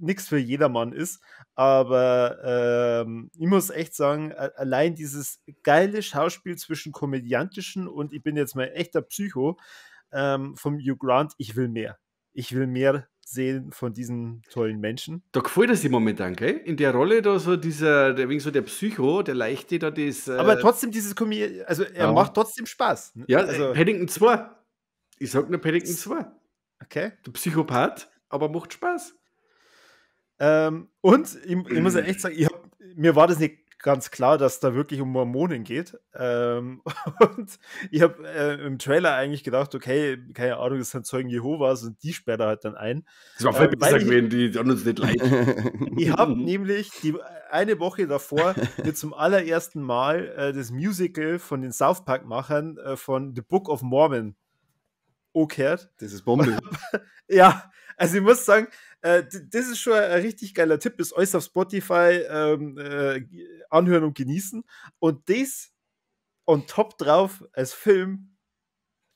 [SPEAKER 3] nichts für jedermann ist, aber ich muss echt sagen, allein dieses geile Schauspiel zwischen komödiantischen und ich bin jetzt mal echter Psycho vom Hugh Grant, ich will mehr. Ich will mehr sehen von diesen tollen Menschen.
[SPEAKER 2] Da gefällt er sich momentan, gell? In der Rolle da so der Psycho, der Leichte da das...
[SPEAKER 3] aber trotzdem dieses Komödie, also er macht trotzdem Spaß.
[SPEAKER 2] Ja,
[SPEAKER 3] also,
[SPEAKER 2] Paddington 2. Ich sag nur Paddington 2.
[SPEAKER 3] Okay.
[SPEAKER 2] Der Psychopath, aber macht Spaß.
[SPEAKER 3] Und ich muss ja echt sagen, mir war das nicht ganz klar, dass da wirklich um Mormonen geht. Und ich habe im Trailer eigentlich gedacht, okay, keine Ahnung, das sind Zeugen Jehovas und die sperren halt dann ein.
[SPEAKER 2] Das war voll besser gewesen, die tun uns nicht leid.
[SPEAKER 3] Ich habe nämlich eine Woche davor mir zum allerersten Mal das Musical von den South Park-Machern von The Book of Mormon gehört.
[SPEAKER 1] Das ist Bombe.
[SPEAKER 3] Ja, also ich muss sagen, das ist schon ein richtig geiler Tipp, ist alles auf Spotify anhören und genießen. Und das on top drauf als Film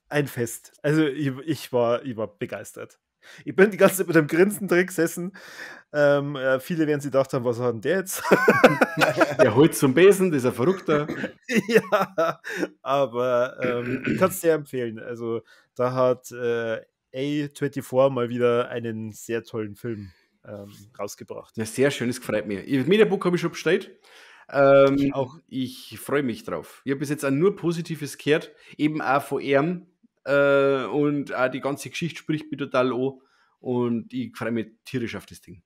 [SPEAKER 3] ein Fest. Also ich war begeistert. Ich bin die ganze Zeit mit einem Grinsen drin gesessen. Viele werden sich gedacht haben, was hat denn der jetzt?
[SPEAKER 2] Der holt zum Besen, das ist ein Verrückter.
[SPEAKER 3] Ja, aber ich kann es dir empfehlen. Also da hat A24 mal wieder einen sehr tollen Film rausgebracht.
[SPEAKER 2] Ja, sehr schön, das gefreut mich. Das Mediabook habe ich schon bestellt. Ich freue mich drauf. Ich habe bis jetzt auch nur Positives gehört, eben auch von ihm. Und auch die ganze Geschichte spricht mich total an. Und ich freue mich tierisch auf das Ding.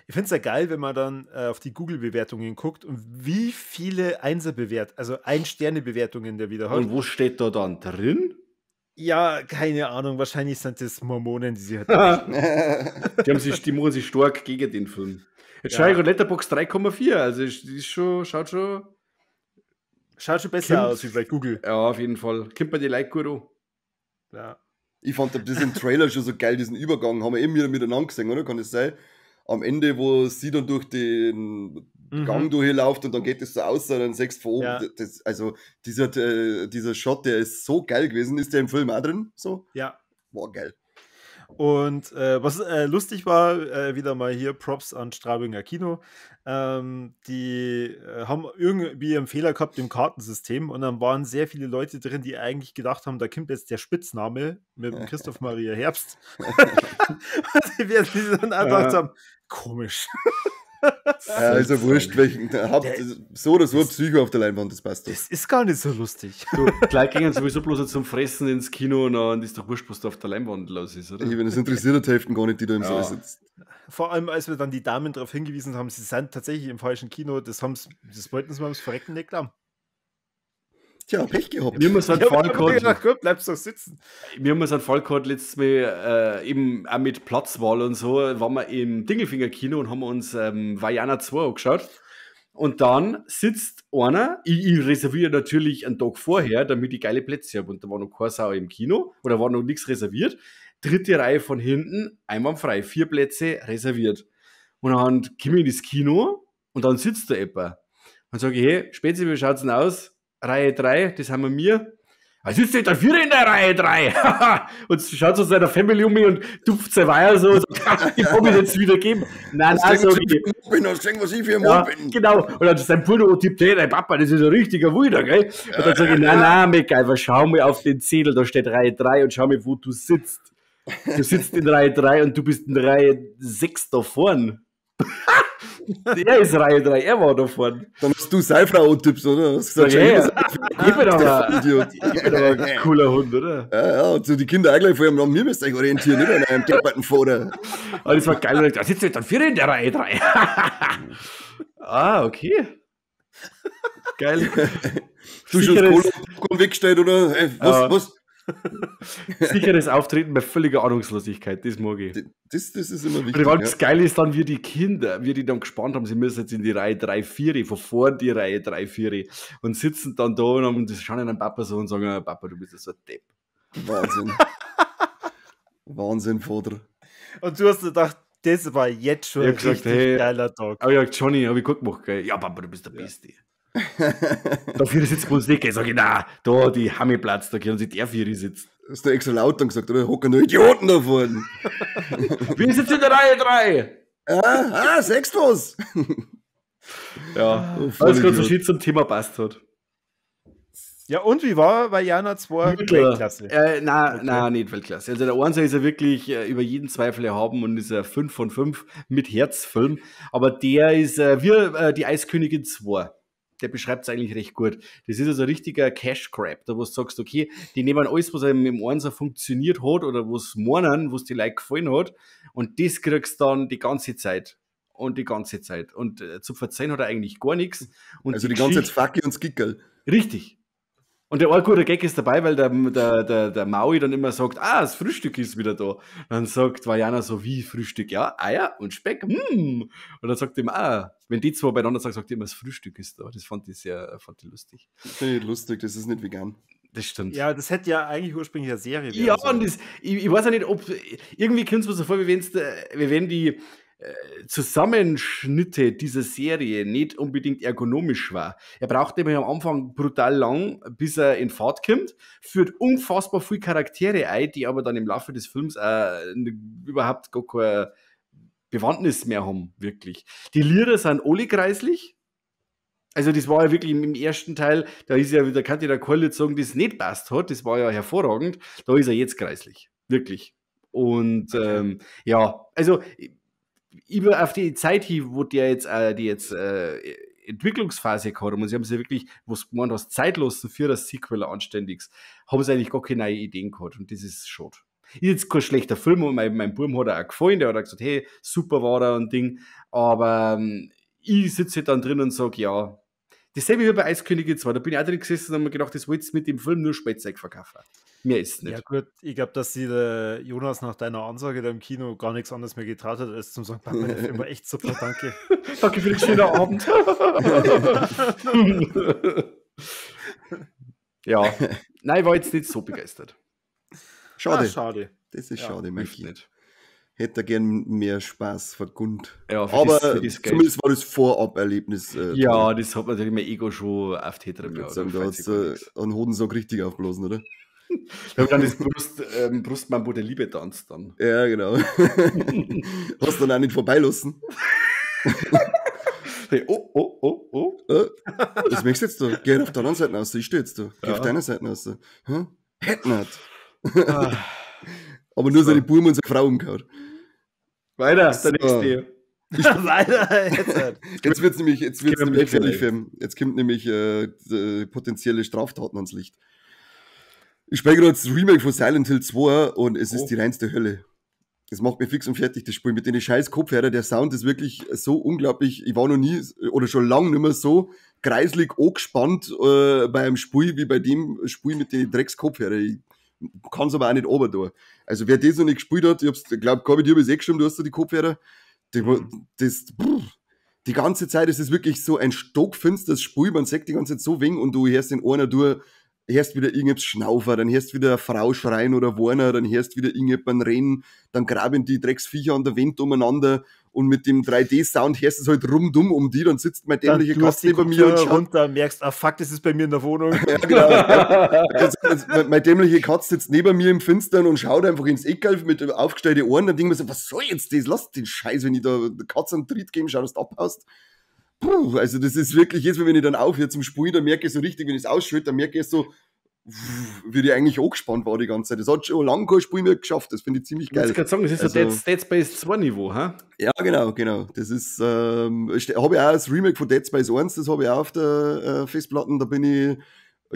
[SPEAKER 3] Ich finde es ja geil, wenn man dann auf die Google-Bewertungen guckt und wie viele also Ein-Sterne-Bewertungen der wieder hat.
[SPEAKER 2] Und wo steht da dann drin?
[SPEAKER 3] Ja, keine Ahnung. Wahrscheinlich sind das Mormonen, die sie halt
[SPEAKER 2] die machen sich stark gegen den Film. Jetzt schaue ich Letterboxd 3,4. Also schaut schon
[SPEAKER 3] besser aus wie bei Google.
[SPEAKER 2] Ja, auf jeden Fall. Kommt bei die Leute gut an.
[SPEAKER 3] Ja.
[SPEAKER 1] Ich fand das im Trailer schon so geil, diesen Übergang. Haben wir eben wieder miteinander gesehen, oder? Kann das sein? Am Ende, wo sie dann durch den Gang durchläuft und dann geht es so aus, und dann siehst du von oben.
[SPEAKER 3] Ja.
[SPEAKER 1] Also dieser Shot, der ist so geil gewesen. Ist der im Film auch drin? So?
[SPEAKER 3] Ja.
[SPEAKER 1] Boah, geil.
[SPEAKER 3] Und was lustig war, wieder mal hier Props an Straubinger Kino. Die haben irgendwie einen Fehler gehabt im Kartensystem und dann waren sehr viele Leute drin, die eigentlich gedacht haben, da kommt jetzt der Spitzname mit dem Christoph Maria Herbst. Und die werden dann auch gedacht haben, komisch.
[SPEAKER 1] Also wurscht, welchen. So oder so ein Psycho auf der Leinwand, das passt doch.
[SPEAKER 3] Das ist gar nicht so lustig.
[SPEAKER 2] Du, gleich gingen sowieso bloß zum Fressen ins Kino und dann ist doch wurscht, was da auf der Leinwand los ist, oder?
[SPEAKER 1] Wenn es interessiert, die Hälfte gar nicht, die da im
[SPEAKER 2] Ja.
[SPEAKER 1] Saal sitzt.
[SPEAKER 3] Vor allem, als wir dann die Damen darauf hingewiesen haben, sie sind tatsächlich im falschen Kino, das wollten sie mal ums Verrecken nicht glauben.
[SPEAKER 1] Tja, Pech gehabt.
[SPEAKER 2] Wir haben so einen Fall gehabt,
[SPEAKER 3] gut, bleibst doch sitzen.
[SPEAKER 2] wir haben so einen Fall gehabt letztes Mal, eben auch mit Platzwahl und so, waren wir im Dingelfinger-Kino und haben uns Vajana 2 angeschaut. Und dann sitzt einer, ich reserviere natürlich einen Tag vorher, damit ich geile Plätze habe. Und da war noch keine Sau im Kino oder war noch nichts reserviert. 3. Reihe von hinten, einwandfrei, 4 Plätze reserviert. Und dann komme ich ins Kino und dann sitzt da jemand. Dann sage ich, hey, Spezi, wie schaut's denn aus? Reihe 3, das haben wir. Sitzt der Vierer in der Reihe 3. Und schaut so seiner Family um mich und tupft sein Weiher so. Ich kann mich jetzt wieder geben. Nein,
[SPEAKER 1] Also,
[SPEAKER 2] sag ich.
[SPEAKER 1] was ich für ein
[SPEAKER 2] Ja,
[SPEAKER 1] Mob bin.
[SPEAKER 2] genau. Und dann sein Bruder tippt, hey, dein Papa, das ist ein richtiger Wuider, gell? Und dann sage ich, nein, MacGyver, schau mal auf den Zettel, da steht Reihe 3 und schau mal, wo du sitzt. Du sitzt in Reihe 3 und du bist in Reihe 6 da vorn. Er ist Reihe 3, er war da vorn.
[SPEAKER 1] Dann hast du Seifrau und Tipps, oder? Hast gesagt,
[SPEAKER 2] Ja,
[SPEAKER 1] schau,
[SPEAKER 2] ich bin aber
[SPEAKER 1] Idiot.
[SPEAKER 2] ein cooler Hund, oder?
[SPEAKER 1] Ja, und so die Kinder auch gleich vor allem, wir müssen euch orientieren, nicht an einem depperten Vorder.
[SPEAKER 2] Aber das war geil, und da sitzt jetzt dann 4 in der Reihe 3. Ah, okay. Geil.
[SPEAKER 1] Du schon das Kohle weggestellt, oder? Hey, was?
[SPEAKER 2] Sicheres Auftreten bei völliger Ahnungslosigkeit, das mag ich.
[SPEAKER 1] Das ist immer
[SPEAKER 2] Und
[SPEAKER 1] wichtig.
[SPEAKER 2] das Geile ist dann, wie die Kinder, wie die dann gespannt haben, sie müssen jetzt in die Reihe 3, 4, von vorn die Reihe 3, 4 und sitzen dann da und haben das schauen einen Papa so und sagen, Papa, du bist ja so ein Depp.
[SPEAKER 1] Wahnsinn. Wahnsinn, Vater.
[SPEAKER 3] Und du hast gedacht, das war jetzt schon
[SPEAKER 2] Ich
[SPEAKER 3] ein
[SPEAKER 2] hab gesagt,
[SPEAKER 3] richtig
[SPEAKER 2] hey,
[SPEAKER 3] geiler Tag.
[SPEAKER 2] Aber ich hab gesagt, Johnny, hab ich gut gemacht, gell? Ja, Papa, du bist der Beste. Dafür sitzt bei uns nicht, gell? Sag ich, na, da, die Hammiplatz, da können sie der 4 sitzen.
[SPEAKER 1] Hast du extra laut dann gesagt, oder? Hocken nur Idioten da vorne.
[SPEAKER 2] Wir sitzen in der Reihe 3.
[SPEAKER 1] 6 was?
[SPEAKER 2] Ja,
[SPEAKER 1] Oh,
[SPEAKER 2] alles
[SPEAKER 1] voll
[SPEAKER 2] gerade so
[SPEAKER 1] Idiot.
[SPEAKER 2] schön zum Thema passt hat.
[SPEAKER 3] Ja, und wie war Vajana 2? Weltklasse.
[SPEAKER 2] Nein, nicht Weltklasse. Also der Einser ist ja wirklich über jeden Zweifel erhaben und ist ein 5 von 5 mit Herzfilm. Aber der ist wie die Eiskönigin 2. Der beschreibt es eigentlich recht gut. Das ist also ein richtiger Cash-Grab, da wo du sagst, okay, die nehmen alles, was einem im Einser funktioniert hat oder was meinen, was die Leute gefallen hat und das kriegst du dann die ganze Zeit. Und die ganze Zeit. Und zu verzeihen hat er eigentlich gar nichts. Und
[SPEAKER 1] Also die ganze Zeit Facki und Skickerl.
[SPEAKER 2] Richtig. Und der ein guter Gag ist dabei, weil der Maui dann immer sagt, das Frühstück ist wieder da. Dann sagt Vajana so, wie Frühstück? Ja, Eier und Speck. Und dann sagt er immer, wenn die zwei beieinander sagen, sagt er immer, das Frühstück ist da. Das fand ich lustig.
[SPEAKER 1] Finde ich lustig, das ist nicht vegan.
[SPEAKER 2] Das stimmt.
[SPEAKER 3] Ja, das hätte ja eigentlich ursprünglich eine Serie werden
[SPEAKER 2] Ja,
[SPEAKER 3] sollen.
[SPEAKER 2] und ich weiß ja nicht, ob, irgendwie kommt es mir so vor, wie wenn die Zusammenschnitte dieser Serie nicht unbedingt ergonomisch war. Er braucht nämlich am Anfang brutal lang, bis er in Fahrt kommt, führt unfassbar viele Charaktere ein, die aber dann im Laufe des Films überhaupt gar keine Bewandtnis mehr haben, wirklich. Die Lieder sind alle kreislich. Also das war ja wirklich im ersten Teil, da ist ja, da kann ich der Keule sagen, das nicht passt hat, das war ja hervorragend, da ist er jetzt kreislich, wirklich. Und ja, also über auf die Zeit hin, wo der jetzt, die jetzt Entwicklungsphase gehabt haben, und sie haben sich ja wirklich, was gemeint hast, Zeit lassen für das Sequel anständiges, haben sie eigentlich gar keine neue Ideen gehabt und das ist schade. Ist jetzt kein schlechter Film und mein Buben hat er auch gefallen, der hat auch gesagt, hey, super war er und Ding, aber ich sitze dann drin und sage, ja, dasselbe wie bei Eiskönigin 2, da bin ich auch drin gesessen und habe mir gedacht, das wolltest du mit dem Film nur Spätzeug verkaufen. Mehr ist es nicht.
[SPEAKER 3] Ja gut, ich glaube, dass sie der Jonas nach deiner Ansage da im Kino gar nichts anderes mehr getraut hat, als zum sagen, Papa, der Film war echt super, danke.
[SPEAKER 2] Danke für den schönen Abend. Ja, nein, ich war jetzt nicht so begeistert.
[SPEAKER 1] Schade.
[SPEAKER 3] Schade.
[SPEAKER 1] Das ist
[SPEAKER 3] Ja,
[SPEAKER 1] schade,
[SPEAKER 2] Hilft
[SPEAKER 1] Mikey.
[SPEAKER 2] nicht.
[SPEAKER 1] Hätte er gern mehr Spaß vergund.
[SPEAKER 2] Ja, für
[SPEAKER 1] Aber
[SPEAKER 2] für das Geld.
[SPEAKER 1] zumindest war das Vorab-Erlebnis.
[SPEAKER 2] Ja, das hat natürlich mein Ego schon auf die Hetere
[SPEAKER 1] Ich
[SPEAKER 2] mehr.
[SPEAKER 1] würde sagen, da hat es einen Hodensack richtig aufblasen, oder?
[SPEAKER 2] Da habe ich dann das Brustmambo der Liebe tanzt dann.
[SPEAKER 1] Ja, genau. Hast du dann auch nicht vorbeilassen?
[SPEAKER 2] Hey, oh.
[SPEAKER 1] Was möchtest du jetzt da? Geh auf der anderen Seite aus, ich stehe jetzt da. Geh
[SPEAKER 2] Ja.
[SPEAKER 1] auf deiner Seite aus. Hm? Hätte nicht.
[SPEAKER 2] Ah,
[SPEAKER 1] Aber nur
[SPEAKER 2] So.
[SPEAKER 1] seine Buben und seine Frau umgehauen.
[SPEAKER 2] weiter,
[SPEAKER 1] So.
[SPEAKER 2] der nächste.
[SPEAKER 3] Leider, jetzt halt.
[SPEAKER 1] Jetzt wird es nämlich
[SPEAKER 2] Blödsinn,
[SPEAKER 1] gefährlich
[SPEAKER 2] ey.
[SPEAKER 1] für ihn. Jetzt kommt nämlich potenzielle Straftaten ans Licht. Ich spiele gerade das Remake von Silent Hill 2 und es ist die reinste Hölle. Das macht mir fix und fertig, das Spiel. Mit den scheiß Kopfhörer, der Sound ist wirklich so unglaublich. Ich war noch nie oder schon lange nicht mehr so kreislig angespannt beim Spiel wie bei dem Spiel mit den Dreckskopfhörer. Ich kann es aber auch nicht oben da. Also wer das noch nicht gespielt hat, ich glaube, Gabi, dir habe ich gestimmt, du hast da die Kopfhörer. Die ganze Zeit ist es wirklich so ein stockfinsteres Spiel, man sagt die ganze Zeit so wenig und du hörst in einer durch, hörst wieder irgendetwas schnaufen, dann hörst wieder eine Frau schreien oder warnen, dann hörst wieder irgendjemand reden, dann graben die Drecksviecher an der Wand umeinander und mit dem 3D-Sound hörst du es halt rumdumm um die, dann sitzt mein dämlicher Katze neben mir und schaut
[SPEAKER 3] runter, merkst, fuck, das ist bei mir in der Wohnung.
[SPEAKER 1] ja, genau. Meine dämliche Katze sitzt neben mir im Finstern und schaut einfach ins Eckerl mit aufgestellten Ohren. Dann denke ich mir so, was soll jetzt das? Lass den Scheiß, wenn ich da der Katze einen Tritt gebe, schau, dass du abhaust. Puh, also das ist wirklich, jetzt wenn ich dann aufhöre zum Spielen, dann merke ich so richtig, wenn ich es ausschalte, dann merke ich so, wie die eigentlich angespannt war die ganze Zeit. Das hat schon lange kein Spiel mehr geschafft. Das finde ich ziemlich
[SPEAKER 2] Ich wollte
[SPEAKER 1] geil.
[SPEAKER 2] gerade sagen, das ist
[SPEAKER 1] Also-
[SPEAKER 2] so Dead Space 2 Niveau, ha?
[SPEAKER 1] Ja, genau. Das ist, habe ich auch das Remake von Dead Space 1, das habe ich auch auf der Festplatte. Da bin ich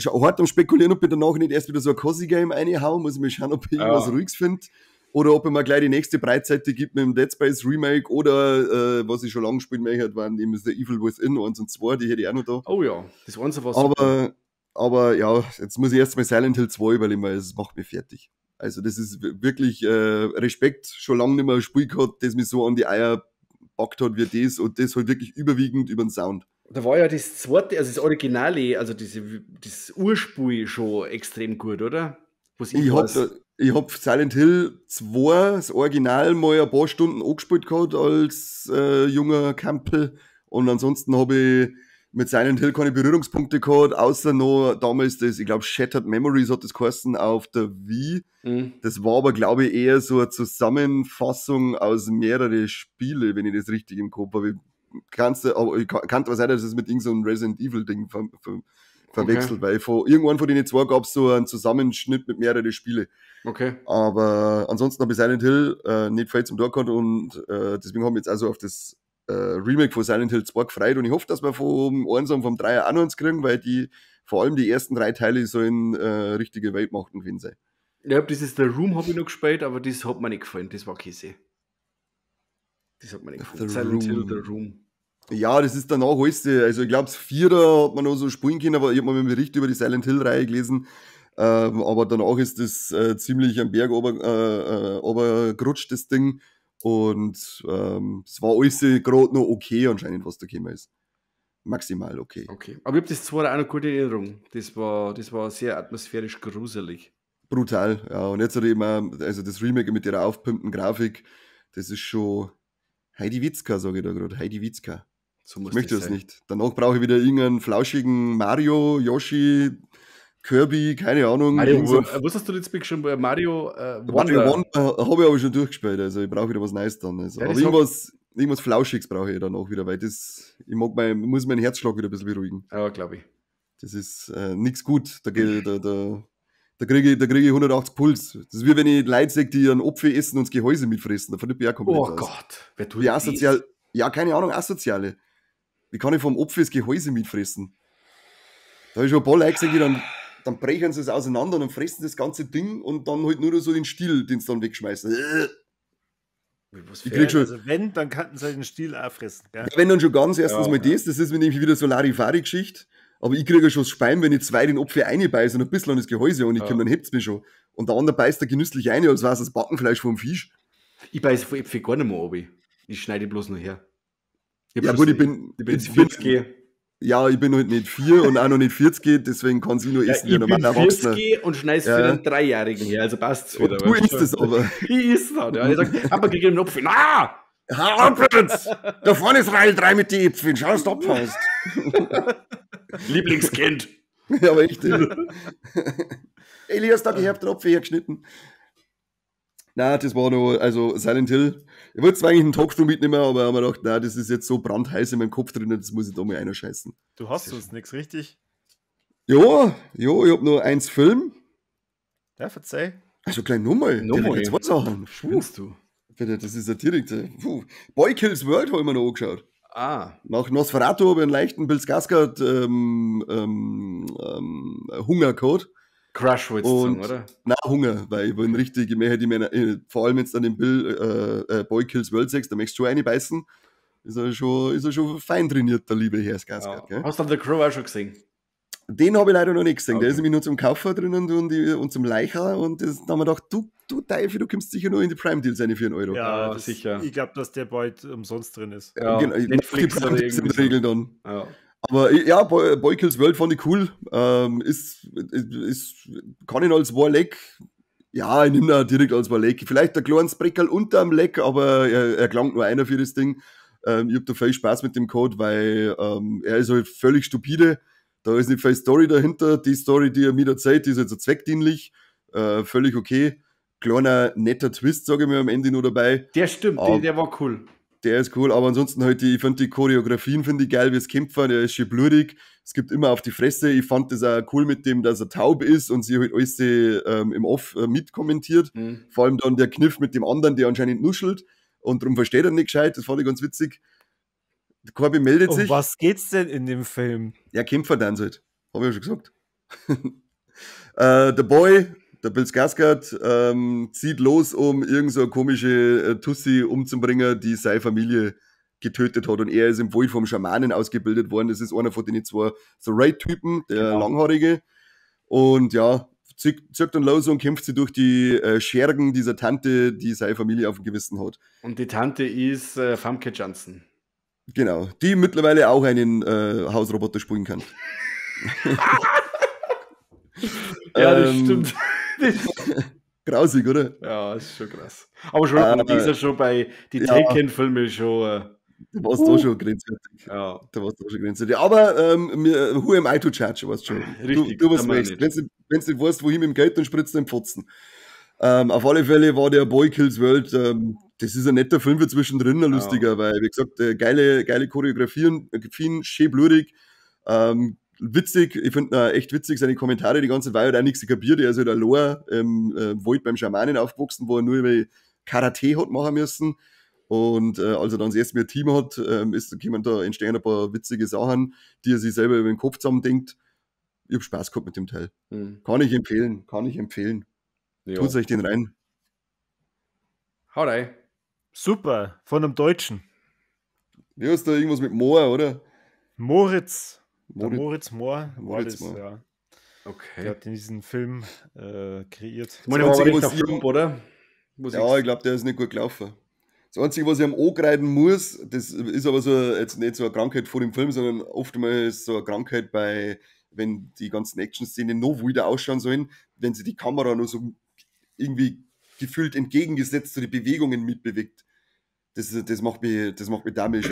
[SPEAKER 1] schon hart am Spekulieren, ob ich danach nicht erst wieder so ein Cozy-Game reinhaue. Muss ich mal schauen, ob ich irgendwas Ruhiges finde. Oder ob ich mir gleich die nächste Breitseite gibt mit dem Dead Space Remake. Oder, was ich schon lange spielen möchte, waren eben The Evil Within 1 und 2, die hätte ich auch noch da.
[SPEAKER 2] Oh ja, das war so was.
[SPEAKER 1] Aber ja, jetzt muss ich erst mal Silent Hill 2 überlegen, weil es macht mich fertig. Also das ist wirklich Respekt, schon lange nicht mehr ein Spiel gehabt, das mich so an die Eier packt hat wie das und das halt wirklich überwiegend über den Sound.
[SPEAKER 2] Da war ja das zweite, also das Originale, also das Urspiel schon extrem gut, oder? Was
[SPEAKER 1] Ich hab Silent Hill 2, das Original, mal ein paar Stunden angespielt gehabt als junger Campbell und ansonsten habe ich mit Silent Hill keine Berührungspunkte gehabt, außer noch damals das, ich glaube Shattered Memories hat das geheißen auf der Wii. Das war aber, glaube ich, eher so eine Zusammenfassung aus mehreren Spiele, wenn ich das richtig im Kopf habe. Ich kann aber sein, dass es mit irgendeinem so Resident Evil Ding verwechselt, weil irgendwann von den zwei gab es so einen Zusammenschnitt mit mehreren Spiele.
[SPEAKER 2] Okay.
[SPEAKER 1] Aber ansonsten habe ich Silent Hill nicht viel zum Tor gehabt und deswegen haben wir jetzt also auf das Remake von Silent Hill 2 gefreut und ich hoffe, dass wir vom 1 und vom 3 auch noch eins kriegen, weil vor allem die ersten 3 Teile sollen richtige Weltmachten gewesen sein.
[SPEAKER 2] Ja, dieses The Room habe ich noch gespielt, aber das hat mir nicht gefallen, das war Käse. Das hat mir nicht gefallen.
[SPEAKER 1] The
[SPEAKER 2] Silent Hill,
[SPEAKER 1] Room.
[SPEAKER 2] The Room.
[SPEAKER 1] Ja, das ist danach alles. Also ich glaube, das 4er hat man noch so spielen können, aber ich habe mal einen Bericht über die Silent Hill-Reihe gelesen. Aber danach ist das ziemlich am Berg gerutscht, das Ding. Und es war alles gerade noch okay anscheinend, was da gekommen ist. Maximal okay.
[SPEAKER 2] Okay. Aber ich habe das zweite auch noch gute Erinnerung. Das war sehr atmosphärisch gruselig.
[SPEAKER 1] Brutal, ja. Und jetzt hat eben auch, also das Remake mit ihrer aufpumpten Grafik, das ist schon Heidi Witzka, sage ich da gerade. Heidi Witzka.
[SPEAKER 2] So muss
[SPEAKER 1] Ich möchte das
[SPEAKER 2] sein.
[SPEAKER 1] nicht. Danach brauche ich wieder irgendeinen flauschigen Mario, Yoshi, Kirby, keine Ahnung.
[SPEAKER 2] Was hast du jetzt schon bei Mario
[SPEAKER 1] Mario Wonder habe ich aber schon durchgespielt, also ich brauche wieder was Neues dann. Also.
[SPEAKER 2] Ja,
[SPEAKER 1] Aber
[SPEAKER 2] das
[SPEAKER 1] irgendwas Flauschiges brauche ich dann auch wieder, weil muss meinen Herzschlag wieder ein bisschen beruhigen.
[SPEAKER 2] Ja, glaube ich.
[SPEAKER 1] Das ist nichts gut. Da kriege ich 180 Puls. Das ist wie wenn ich Leute sehe, die einen Apfel essen und das Gehäuse mitfressen. Da flippe ich auch komplett
[SPEAKER 2] Oh
[SPEAKER 1] aus.
[SPEAKER 2] Gott, wer tut
[SPEAKER 1] Wie
[SPEAKER 2] das?
[SPEAKER 1] asozial. Ja, keine Ahnung, asoziale. Wie kann ich vom Apfel das Gehäuse mitfressen? Da habe ich schon ein paar Leute gesehen, die dann brechen sie es auseinander und fressen das ganze Ding und dann halt nur noch so den Stiel, den sie dann wegschmeißen.
[SPEAKER 2] Was
[SPEAKER 1] Ich krieg schon,
[SPEAKER 3] Also wenn, dann könnten sie den Stiel auch fressen. Gell?
[SPEAKER 1] ja, wenn dann schon ganz erstens
[SPEAKER 2] Ja,
[SPEAKER 1] mal das ist mir nämlich wieder so Larifari-Geschichte. Aber ich kriege ja schon das Spein, wenn ich 2 den Apfel reinbeiße und ein bisschen an das Gehäuse und ich komme, dann hebt's mich schon. Und der andere beißt da genüsslich rein, als wäre es das Backenfleisch vom Fisch.
[SPEAKER 2] Ich beiße von Äpfel gar nicht mehr ab. Ich schneide bloß noch her.
[SPEAKER 1] Ja gut, ich bin
[SPEAKER 2] jetzt 40.
[SPEAKER 1] Ja, ich bin halt nicht 4 und auch noch nicht 40, deswegen kann sie nur
[SPEAKER 2] Ja,
[SPEAKER 1] essen
[SPEAKER 2] ich
[SPEAKER 1] wie ein
[SPEAKER 2] bin
[SPEAKER 1] normaler Erwachsener.
[SPEAKER 2] 40 und schneide es
[SPEAKER 1] Ja.
[SPEAKER 2] für einen 3-Jährigen her, also passt es
[SPEAKER 1] Und
[SPEAKER 2] wieder.
[SPEAKER 1] du isst es aber.
[SPEAKER 2] Ich isst das, ja. Ich sag, Papa, krieg einen Apfel. Na!
[SPEAKER 1] Harpens! Da vorne ist Reihe 3 mit den Äpfeln, schau, dass du abhaust.
[SPEAKER 2] Lieblingskind.
[SPEAKER 1] Ja, aber echt. Elias, da gehabt den Apfel hergeschnitten. Na, das war noch, also Silent Hill. Ich wollte zwar eigentlich einen Talkthrough mitnehmen, aber habe mir gedacht, na, das ist jetzt so brandheiß in meinem Kopf drin, das muss ich da mal einer scheißen.
[SPEAKER 3] Du hast sonst nichts, richtig?
[SPEAKER 1] Ja, ich hab nur 1 Film.
[SPEAKER 3] Ja, verzeih.
[SPEAKER 1] Also gleich nochmal.
[SPEAKER 2] Nochmal.
[SPEAKER 1] Direkt 2 Sachen.
[SPEAKER 2] Spinnst du?
[SPEAKER 1] Bitte, das ist ja direkt. Boy Kills World habe ich mir noch angeschaut.
[SPEAKER 2] Ah,
[SPEAKER 1] Nach Nosferatu habe ich einen leichten Bill Skarsgård Hunger gehabt.
[SPEAKER 2] Crush wolltest du sagen,
[SPEAKER 1] Und
[SPEAKER 2] oder?
[SPEAKER 1] na Hunger, weil ich bin richtig, vor allem jetzt an den Bill Boy Kills World 6, da möchtest du schon reinbeißen. Ist er schon fein trainiert, der liebe Herr Skarsgård.
[SPEAKER 2] Ja. Hast du dann The Crow auch schon gesehen?
[SPEAKER 1] Den habe ich leider noch nicht gesehen.
[SPEAKER 2] Okay.
[SPEAKER 1] Der ist nämlich nur zum Kaufer drinnen und zum Leicher. Und da haben wir gedacht, du Teufel, du kommst sicher nur in die Prime-Deals rein für 1 Euro.
[SPEAKER 2] Ja, sicher.
[SPEAKER 3] Ich glaube, dass der bald umsonst drin ist.
[SPEAKER 2] Ja,
[SPEAKER 1] Genau,
[SPEAKER 2] Netflix
[SPEAKER 1] die
[SPEAKER 2] oder
[SPEAKER 1] Prime-Deals in
[SPEAKER 2] irgendwie
[SPEAKER 1] der Regel dann.
[SPEAKER 2] Ja.
[SPEAKER 1] Aber ja, Boy Kills World fand ich cool. Kann ich als Warleck, ja, ich nehme ihn auch direkt als Warleck. Vielleicht ein kleines Breckerl unterm Leck, aber er klangt nur einer für das Ding. Ich habe da viel Spaß mit dem Code, weil er ist halt völlig stupide. Da ist nicht viel Story dahinter. Die Story, die er mir erzählt, die ist halt so zweckdienlich. Völlig okay. Kleiner, netter Twist, sage ich mir am Ende noch dabei.
[SPEAKER 2] Der stimmt,
[SPEAKER 1] Aber-
[SPEAKER 2] der war cool.
[SPEAKER 1] Der ist cool, aber ansonsten halt, ich finde die Choreografien finde ich geil, wie es kämpfen, der ist schön blutig, es gibt immer auf die Fresse, ich fand das auch cool mit dem, dass er taub ist und sie halt alles im Off mitkommentiert,
[SPEAKER 2] Mhm.
[SPEAKER 1] vor allem dann der Kniff mit dem anderen, der anscheinend nuschelt und darum versteht er nicht gescheit, das fand ich ganz witzig. Der Corby meldet
[SPEAKER 3] Um
[SPEAKER 1] sich,
[SPEAKER 3] was geht's denn in dem Film?
[SPEAKER 1] ja, Kämpfer dann halt, habe ich ja schon gesagt. Der Boy, der Bill Skarsgård, zieht los, um irgend so eine komische Tussi umzubringen, die seine Familie getötet hat. Und er ist im Wald vom Schamanen ausgebildet worden. Das ist einer von den zwei so Raid-Typen, der
[SPEAKER 2] Genau.
[SPEAKER 1] Langhaarige. Und ja, zieht dann los und kämpft sie durch die Schergen dieser Tante, die seine Familie auf dem Gewissen hat.
[SPEAKER 2] Und die Tante ist Famke Johnson.
[SPEAKER 1] Genau, die mittlerweile auch einen Hausroboter spielen kann.
[SPEAKER 2] Ja, das
[SPEAKER 1] Ähm,
[SPEAKER 2] stimmt.
[SPEAKER 1] Grausig, oder?
[SPEAKER 2] Ja, das ist schon krass. Aber schon, die ist ja schon bei die
[SPEAKER 1] ja.
[SPEAKER 2] Taken-Filmen schon.
[SPEAKER 1] Du warst da schon grenzwertig.
[SPEAKER 2] Ja,
[SPEAKER 1] Da warst du auch schon grenzwertig. Aber who am I to judge, weißt du schon.
[SPEAKER 2] Richtig,
[SPEAKER 1] Du warst
[SPEAKER 2] kann man
[SPEAKER 1] recht.
[SPEAKER 2] nicht.
[SPEAKER 1] Wenn du nicht weißt, wohin mit dem Geld, dann spritzt du den Pfotzen. Auf alle Fälle war der Boy Kills World, das ist ein netter Film für zwischendrin, ein lustiger, weil, wie gesagt, geile Choreografien, schön blutig, witzig, ich finde echt witzig, seine Kommentare die ganze Weile, hat auch nichts kapiert, er ist halt allein im Wald beim Schamanen aufgewachsen, wo er nur über Karate hat machen müssen. Und als er dann das erste Mal ein Team hat, entstehen ein paar witzige Sachen, die er sich selber über den Kopf zusammendenkt. Ich habe Spaß gehabt mit dem Teil.
[SPEAKER 2] Hm.
[SPEAKER 1] Kann ich empfehlen.
[SPEAKER 2] Ja.
[SPEAKER 1] Tut euch den rein.
[SPEAKER 2] Hau rein.
[SPEAKER 3] Super, von einem Deutschen.
[SPEAKER 1] Ja, ist da irgendwas mit Moor, oder?
[SPEAKER 3] Moritz. Der
[SPEAKER 1] Moritz-
[SPEAKER 3] Moritz Mohr war
[SPEAKER 1] Moritz
[SPEAKER 3] das,
[SPEAKER 1] Mohr.
[SPEAKER 3] ja. Der
[SPEAKER 2] Okay.
[SPEAKER 3] hat diesen Film kreiert.
[SPEAKER 2] Ich meine, war aber
[SPEAKER 1] Einzige,
[SPEAKER 2] nicht
[SPEAKER 1] was
[SPEAKER 2] auf Flop, oder? Muss
[SPEAKER 1] Ja, ich glaube, der ist nicht gut gelaufen. Das Einzige, was ich am angreifen muss, das ist aber so jetzt nicht so eine Krankheit vor dem Film, sondern oftmals so eine Krankheit bei, wenn die ganzen Action-Szenen noch wilder ausschauen sollen, wenn sie die Kamera nur so irgendwie gefühlt entgegengesetzt zu den Bewegungen mitbewegt. Das macht mich damisch.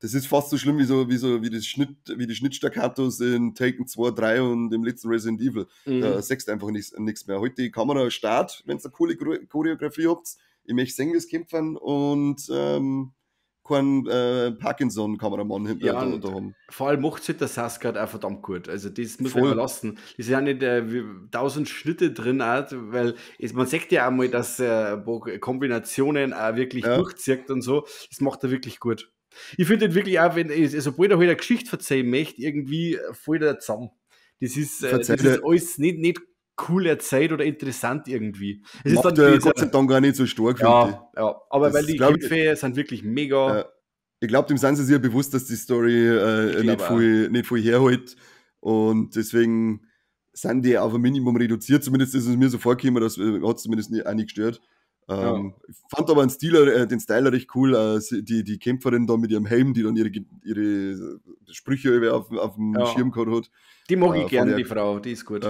[SPEAKER 1] Das ist fast so schlimm wie die Schnittstaccatos in Taken 2, 3 und im letzten Resident Evil. Da
[SPEAKER 2] Mhm.
[SPEAKER 1] sagst du einfach nichts mehr. Heute die Kamera startet, wenn ihr eine coole Choreografie habt. Ich möchte sehen, wie es kämpfen und keinen Parkinson-Kameramann hinter
[SPEAKER 2] Ja,
[SPEAKER 1] da
[SPEAKER 2] und
[SPEAKER 1] haben.
[SPEAKER 2] vor allem macht sich der Skarsgård auch verdammt gut. Also das muss
[SPEAKER 1] Voll.
[SPEAKER 2] man lassen. Das sind ja nicht 1000 Schnitte drin, auch, weil man sagt ja auch mal, dass Kombinationen auch wirklich
[SPEAKER 1] Ja.
[SPEAKER 2] durchzieht und so. Das macht er wirklich gut. Ich finde halt wirklich auch, sobald er halt eine Geschichte erzählen möchte, irgendwie voll da zusammen. Das ist
[SPEAKER 1] Verzeiht
[SPEAKER 2] alles nicht cool erzählt oder interessant irgendwie. Es ist
[SPEAKER 1] Macht
[SPEAKER 2] dann
[SPEAKER 1] er
[SPEAKER 2] dieser-
[SPEAKER 1] Gott sei Dank gar nicht so stark, finde
[SPEAKER 2] ja, aber
[SPEAKER 1] Das
[SPEAKER 2] weil die
[SPEAKER 1] glaub ich-
[SPEAKER 2] Kämpfe sind wirklich mega.
[SPEAKER 1] Ja. Ich glaube, dem sind sie sich ja bewusst, dass die Story
[SPEAKER 2] Ich
[SPEAKER 1] nicht,
[SPEAKER 2] glaub
[SPEAKER 1] viel herholt. Und deswegen sind die auf ein Minimum reduziert. Zumindest ist es mir so vorgekommen, das hat es zumindest auch nicht gestört. Ich fand aber den Style recht cool. Die Kämpferin da mit ihrem Helm, die dann ihre Sprüche auf dem
[SPEAKER 2] Ja.
[SPEAKER 1] Schirm gehabt hat.
[SPEAKER 2] Die mag ich
[SPEAKER 1] von
[SPEAKER 2] gerne,
[SPEAKER 1] der-
[SPEAKER 2] die Frau, die ist gut.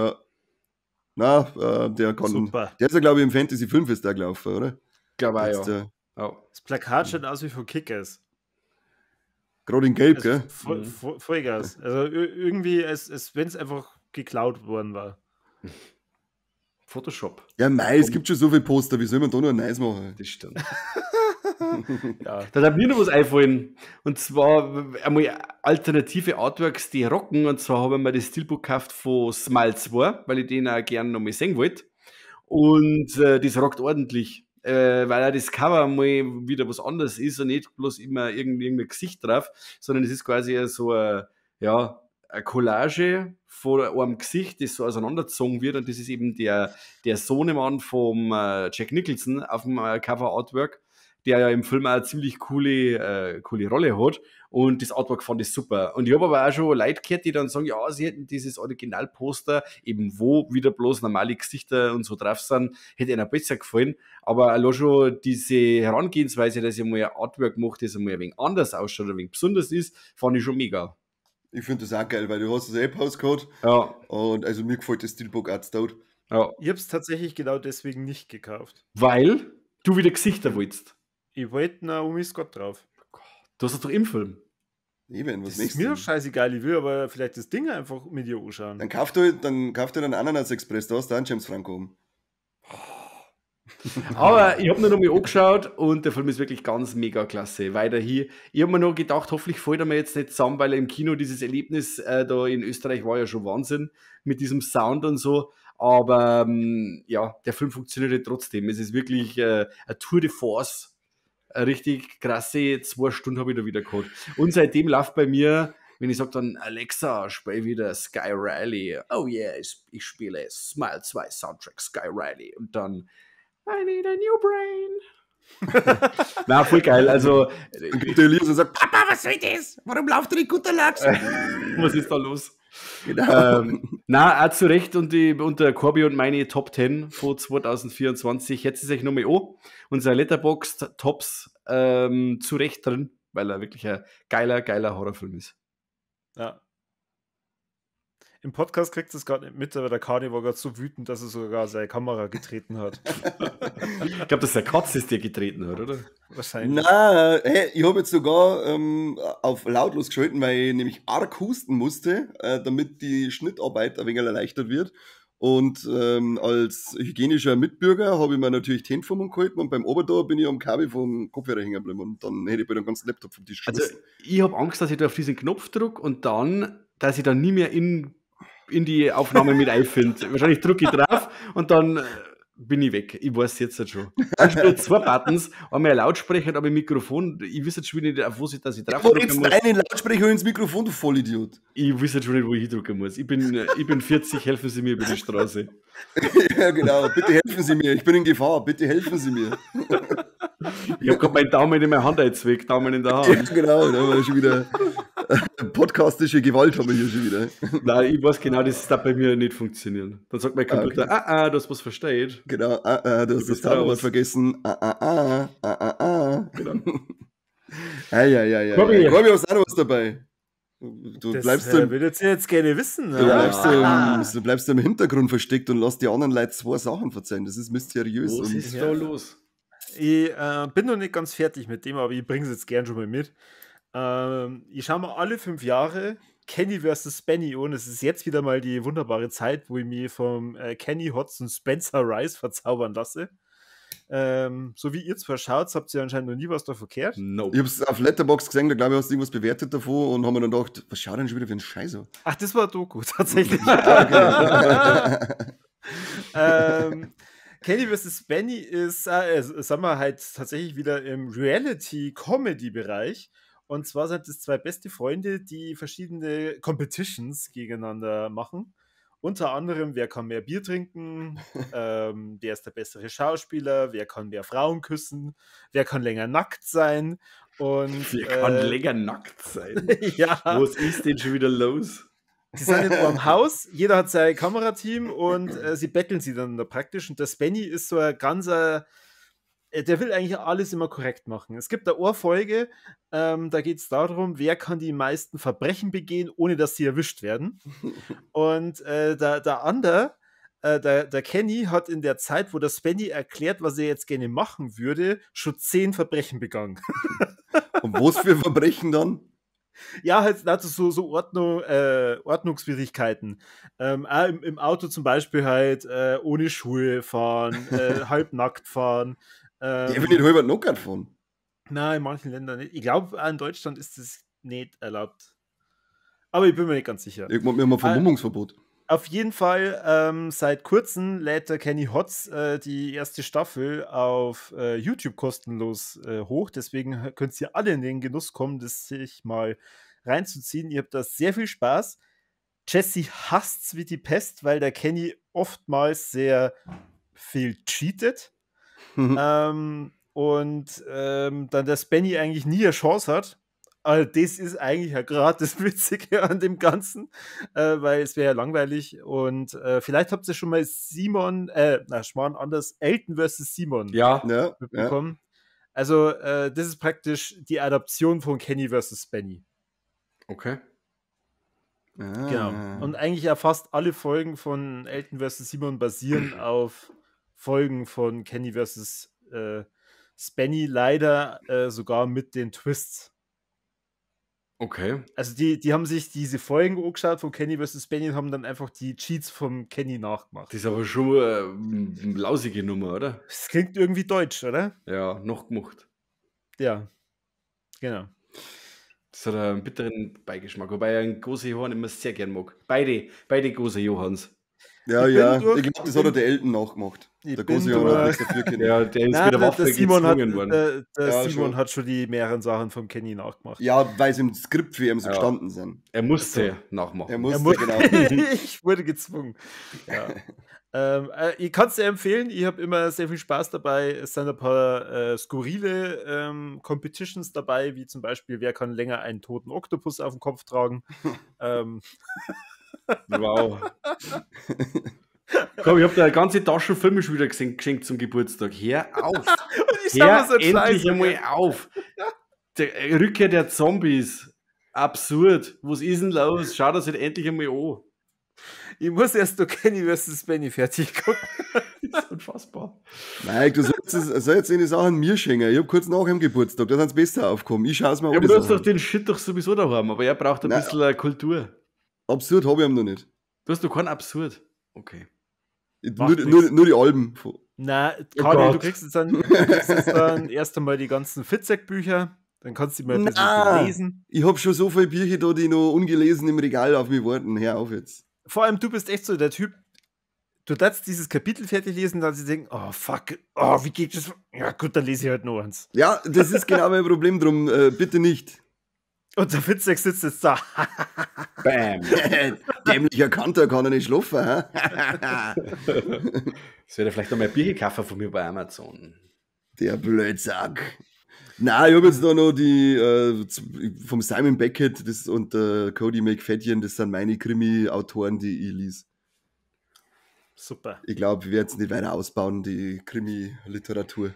[SPEAKER 1] Der kann.
[SPEAKER 3] Super.
[SPEAKER 1] Der ist ja, glaube ich, im Fantasy Filmfest da gelaufen, oder?
[SPEAKER 2] Glaube
[SPEAKER 1] Jetzt,
[SPEAKER 2] ich, ja. Ja.
[SPEAKER 3] Das Plakat schaut aus wie von Kickers.
[SPEAKER 1] Gerade in Gelb,
[SPEAKER 3] Also
[SPEAKER 1] gell?
[SPEAKER 3] Vollgas. Also irgendwie, als wenn es einfach geklaut worden war.
[SPEAKER 2] Photoshop,
[SPEAKER 1] Ja, mei, es gibt schon so viele Poster, wie soll man da noch ein Neues machen?
[SPEAKER 2] das stimmt.
[SPEAKER 3] Ja.
[SPEAKER 2] Da hat mir noch was einfallen. Und zwar einmal alternative Artworks, die rocken. Und zwar habe ich mir das Steelbook gekauft von Smile 2, weil ich den auch gerne noch mal sehen wollte. Und das rockt ordentlich. weil auch das Cover mal wieder was anderes ist und nicht bloß immer irgendein Gesicht drauf, sondern es ist quasi so eine Collage von einem Gesicht, das so auseinandergezogen wird, und das ist eben der Sohnemann vom Jack Nicholson auf dem Cover-Artwork, der ja im Film auch eine ziemlich coole Rolle hat, und das Artwork fand ich super. Und ich habe aber auch schon Leute gehört, die dann sagen, ja, sie hätten dieses Originalposter, eben wo wieder bloß normale Gesichter und so drauf sind, hätte ihnen besser gefallen. Aber allein schon diese Herangehensweise, dass ich mal ein Artwork mache, das einmal ein wenig anders ausschaut, ein wenig besonders ist, fand ich schon mega.
[SPEAKER 1] Ich finde das auch geil, weil du hast das Postcode.
[SPEAKER 2] Ja.
[SPEAKER 1] Und also mir gefällt das Steelbook Arts tot.
[SPEAKER 2] Ja.
[SPEAKER 3] Ich habe es tatsächlich genau deswegen nicht gekauft.
[SPEAKER 2] Weil du wieder Gesichter willst.
[SPEAKER 3] Ich wollte Naomi Scott drauf.
[SPEAKER 2] Du hast das doch im Film.
[SPEAKER 1] Eben, was
[SPEAKER 3] Das ist mir doch scheißegal, ich will aber vielleicht das Ding einfach mit dir anschauen.
[SPEAKER 1] Dann kauft ihr den Ananas Express, da hast du einen James Franco oben.
[SPEAKER 2] Aber ich habe mir noch mal angeschaut und der Film ist wirklich ganz mega klasse. Weiterhin. Ich habe mir noch gedacht, hoffentlich fällt er mir jetzt nicht zusammen, weil im Kino dieses Erlebnis da in Österreich war ja schon Wahnsinn mit diesem Sound und so. Aber ja, der Film funktioniert trotzdem. Es ist wirklich eine Tour de Force. Eine richtig krasse 2 Stunden habe ich da wieder gehabt. Und seitdem läuft bei mir, wenn ich sage dann, Alexa, spiel wieder Sky Riley. Oh yeah, ich spiele Smile 2 Soundtrack Sky Riley. Und dann I need a new brain. Na, voll geil. Also,
[SPEAKER 1] der Elias und sagt, Papa, was soll das? Warum läuft der guter Lachs?
[SPEAKER 2] was ist da los?
[SPEAKER 1] Genau.
[SPEAKER 2] Na, auch zu Recht und der Corby und meine Top 10 von 2024. Jetzt ist euch nochmal an. Unser Letterboxd Tops zu Recht drin, weil er wirklich ein geiler Horrorfilm ist.
[SPEAKER 3] Ja. Im Podcast kriegt es gerade nicht mit, aber der Kani war gerade so wütend, dass er sogar seine Kamera getreten hat.
[SPEAKER 2] Ich glaube, dass der Katz ist, der getreten hat, oder?
[SPEAKER 3] Wahrscheinlich.
[SPEAKER 1] Nein, hey, ich habe jetzt sogar auf lautlos geschalten, weil ich nämlich arg husten musste, damit die Schnittarbeit ein wenig erleichtert wird. Und als hygienischer Mitbürger habe ich mir natürlich die Hände vom Mund gehalten und beim Obertor bin ich am Kabel vom Kopfhörer hängen geblieben und dann hätte ich bei dem ganzen Laptop vom Tisch geschmissen.
[SPEAKER 2] Also, ich habe Angst, dass ich da auf diesen Knopf drücke und dann, dass ich dann nie mehr in die Aufnahme mit einfinde. Wahrscheinlich drücke ich drauf und dann bin ich weg. Ich weiß jetzt schon. Ich spiele 2 Buttons, einmal ein Lautsprecher und ein Mikrofon. Ich weiß jetzt schon nicht, auf was ich drauf
[SPEAKER 1] Wo
[SPEAKER 2] drücken
[SPEAKER 1] jetzt
[SPEAKER 2] muss.
[SPEAKER 1] einen Lautsprecher ins Mikrofon, du Vollidiot.
[SPEAKER 2] Ich weiß jetzt schon nicht, wo ich drücken muss. Ich bin 40, helfen Sie mir über die Straße.
[SPEAKER 1] Ja, genau. Bitte helfen Sie mir. Ich bin in Gefahr. Bitte helfen Sie mir.
[SPEAKER 2] Ich habe gerade meinen Daumen in meiner Hand jetzt weg, Daumen in der
[SPEAKER 1] Ja,
[SPEAKER 2] Hand.
[SPEAKER 1] genau. Da haben wir schon wieder podcastische Gewalt haben wir hier schon wieder.
[SPEAKER 2] Nein, ich weiß genau, das darf bei mir nicht funktionieren. Dann sagt mein Computer, du hast was versteht.
[SPEAKER 1] Genau. Du hast das Zauberwort vergessen.
[SPEAKER 2] Genau.
[SPEAKER 1] Ja.
[SPEAKER 2] Corby.
[SPEAKER 1] Corby, hast du auch noch was dabei? Du
[SPEAKER 3] Das
[SPEAKER 1] bleibst
[SPEAKER 3] würdet ihr jetzt gerne wissen.
[SPEAKER 1] du bleibst im Hintergrund versteckt und lass die anderen Leute 2 Sachen verzeihen. Das ist mysteriös.
[SPEAKER 2] Was
[SPEAKER 1] Und
[SPEAKER 2] ist da los?
[SPEAKER 3] Ich bin noch nicht ganz fertig mit dem, aber ich bringe es jetzt gern schon mal mit. Ich schaue mir alle 5 Jahre Kenny vs. Benny an. Es ist jetzt wieder mal die wunderbare Zeit, wo ich mich vom Kenny Hodson Spencer Rice verzaubern lasse. So wie ihr zwar schaut, habt ihr anscheinend noch nie was da verkehrt.
[SPEAKER 2] No.
[SPEAKER 1] ich hab's auf Letterboxd gesehen, da glaube ich, hast du irgendwas bewertet davon und haben mir dann gedacht, was schaut denn schon wieder für ein Scheiß an?
[SPEAKER 3] Ach, das war Doku, tatsächlich. Kenny vs. Benny ist, sagen wir halt tatsächlich wieder im Reality-Comedy-Bereich. Und zwar sind es 2 beste Freunde, die verschiedene Competitions gegeneinander machen. Unter anderem, wer kann mehr Bier trinken, wer ist der bessere Schauspieler, wer kann mehr Frauen küssen, wer kann länger nackt sein. Und,
[SPEAKER 2] Wir kann länger nackt sein.
[SPEAKER 3] ja.
[SPEAKER 2] Was ist denn schon wieder los?
[SPEAKER 3] Die sind in einem Haus, jeder hat sein Kamerateam und sie betteln sie dann da praktisch. Und der Spenny ist so ein ganzer, der will eigentlich alles immer korrekt machen. Es gibt eine Folge, da geht es darum, wer kann die meisten Verbrechen begehen, ohne dass sie erwischt werden. Und der andere, der Kenny hat in der Zeit, wo der Spenny erklärt, was er jetzt gerne machen würde, schon 10 Verbrechen begangen.
[SPEAKER 1] Und was für Verbrechen dann?
[SPEAKER 3] Ja, halt so Ordnungswidrigkeiten. Auch im Auto zum Beispiel halt ohne Schuhe fahren, halbnackt fahren.
[SPEAKER 1] Der will nicht halber knockert von.
[SPEAKER 3] Nein, in manchen Ländern nicht. Ich glaube, in Deutschland ist das nicht erlaubt. Aber ich bin mir nicht ganz sicher.
[SPEAKER 1] Irgendwann haben wir Vermummungsverbot.
[SPEAKER 3] Auf jeden Fall, seit kurzem lädt der Kenny Hotz die erste Staffel auf YouTube kostenlos hoch. Deswegen könnt ihr alle in den Genuss kommen, das sich mal reinzuziehen. Ihr habt da sehr viel Spaß. Jesse hasst's wie die Pest, weil der Kenny oftmals sehr viel cheatet. Und dann der Spenny eigentlich nie eine Chance hat. Also das ist eigentlich ja gerade das Witzige an dem Ganzen, weil es wäre ja langweilig. Und vielleicht habt ihr schon mal Schmarrn anders, Elton vs. Simon
[SPEAKER 2] Ja,
[SPEAKER 3] mitbekommen. Also das ist praktisch die Adaption von Kenny vs. Spenny.
[SPEAKER 2] okay.
[SPEAKER 3] Genau. Und eigentlich ja fast alle Folgen von Elton vs. Simon basieren auf Folgen von Kenny vs. Spenny, leider sogar mit den Twists.
[SPEAKER 2] Okay.
[SPEAKER 3] Also die haben sich diese Folgen angeschaut von Kenny vs. Spenny und haben dann einfach die Cheats vom Kenny nachgemacht.
[SPEAKER 2] Das ist aber schon eine lausige Nummer, oder?
[SPEAKER 3] Das klingt irgendwie deutsch, oder?
[SPEAKER 2] Ja, noch gemacht.
[SPEAKER 3] Ja, genau.
[SPEAKER 2] Das hat einen bitteren Beigeschmack, wobei ich einen Gose Johann immer sehr gern mag. Beide Gose Johanns.
[SPEAKER 1] Ja,
[SPEAKER 3] Ich
[SPEAKER 1] ja.
[SPEAKER 3] bin durch-
[SPEAKER 1] Ich glaube, das hat auch der Elton nachgemacht.
[SPEAKER 3] Ich
[SPEAKER 1] Der
[SPEAKER 3] bin
[SPEAKER 1] große Johann hat
[SPEAKER 3] durch-
[SPEAKER 1] nichts dafür können.
[SPEAKER 2] Ja, der ist
[SPEAKER 3] Nein,
[SPEAKER 2] mit der Waffe
[SPEAKER 3] der Simon,
[SPEAKER 2] gezwungen worden.
[SPEAKER 3] der
[SPEAKER 1] Ja,
[SPEAKER 3] Simon
[SPEAKER 1] schon.
[SPEAKER 3] hat schon die mehreren Sachen vom Kenny nachgemacht.
[SPEAKER 1] Ja, weil sie im Skript für ihn so
[SPEAKER 2] Ja.
[SPEAKER 1] gestanden sind.
[SPEAKER 2] Er musste
[SPEAKER 3] Also,
[SPEAKER 2] nachmachen.
[SPEAKER 1] Er
[SPEAKER 3] Er
[SPEAKER 1] musste,
[SPEAKER 3] mu-
[SPEAKER 1] genau.
[SPEAKER 3] Ich wurde gezwungen. Ja. Ich kann es dir empfehlen. Ich habe immer sehr viel Spaß dabei. Es sind ein paar skurrile Competitions dabei, wie zum Beispiel, wer kann länger einen toten Oktopus auf dem Kopf tragen.
[SPEAKER 2] Wow. Komm, ich habe da eine ganze Tasche Filme schon wieder geschenkt zum Geburtstag. Hör auf!
[SPEAKER 3] Ich schau mir
[SPEAKER 2] Hör
[SPEAKER 3] so einen
[SPEAKER 2] endlich
[SPEAKER 3] Scheiß an.
[SPEAKER 2] einmal auf! Der Rückkehr der Zombies. Absurd. Was ist denn los? Schau das halt endlich einmal an.
[SPEAKER 3] Ich muss erst noch Kenny vs. Benny fertig gucken.
[SPEAKER 2] Das ist unfassbar.
[SPEAKER 1] Mike, du sollst jetzt eine Sachen mir schenken. Ich habe kurz nach dem Geburtstag, da sind sie besser aufgekommen. Ich schaue es mir
[SPEAKER 2] Ja,
[SPEAKER 1] an.
[SPEAKER 2] aber
[SPEAKER 1] die
[SPEAKER 2] du hast doch
[SPEAKER 1] Sachen.
[SPEAKER 2] den Shit doch sowieso daheim, aber er braucht ein
[SPEAKER 1] Nein.
[SPEAKER 2] bisschen Kultur.
[SPEAKER 1] Absurd habe ich ihm noch nicht.
[SPEAKER 2] Du hast doch keinen Absurd. Okay.
[SPEAKER 3] Macht
[SPEAKER 1] Nur die Alben.
[SPEAKER 3] Na,
[SPEAKER 2] Oh
[SPEAKER 3] Kali,
[SPEAKER 2] Gott.
[SPEAKER 3] du kriegst jetzt dann erst einmal die ganzen Fitzek-Bücher. Dann kannst du die mal ein bisschen
[SPEAKER 1] Na.
[SPEAKER 3] lesen.
[SPEAKER 1] Ich habe schon so viele Bücher da, die noch ungelesen im Regal auf mich warten. Hör auf jetzt.
[SPEAKER 3] Vor allem, du bist echt so der Typ, du darfst dieses Kapitel fertig lesen, dann sie denken, oh fuck, oh, wie geht das? Ja gut, dann lese ich halt noch eins.
[SPEAKER 1] Ja, das ist genau mein Problem drum. Bitte nicht.
[SPEAKER 3] Und der Fitzek sitzt jetzt da.
[SPEAKER 2] Bam.
[SPEAKER 1] Dämlicher Kanter kann er nicht schlafen. Hä?
[SPEAKER 2] Das wäre vielleicht noch mal ein Bierkaffer von mir bei Amazon.
[SPEAKER 1] Der Blödsack. Nein, ich habe jetzt da noch die vom Simon Beckett und Cody McFadden, das sind meine Krimi-Autoren, die ich lese.
[SPEAKER 3] Super.
[SPEAKER 1] Ich glaube, wir werden es nicht weiter ausbauen, die Krimi-Literatur.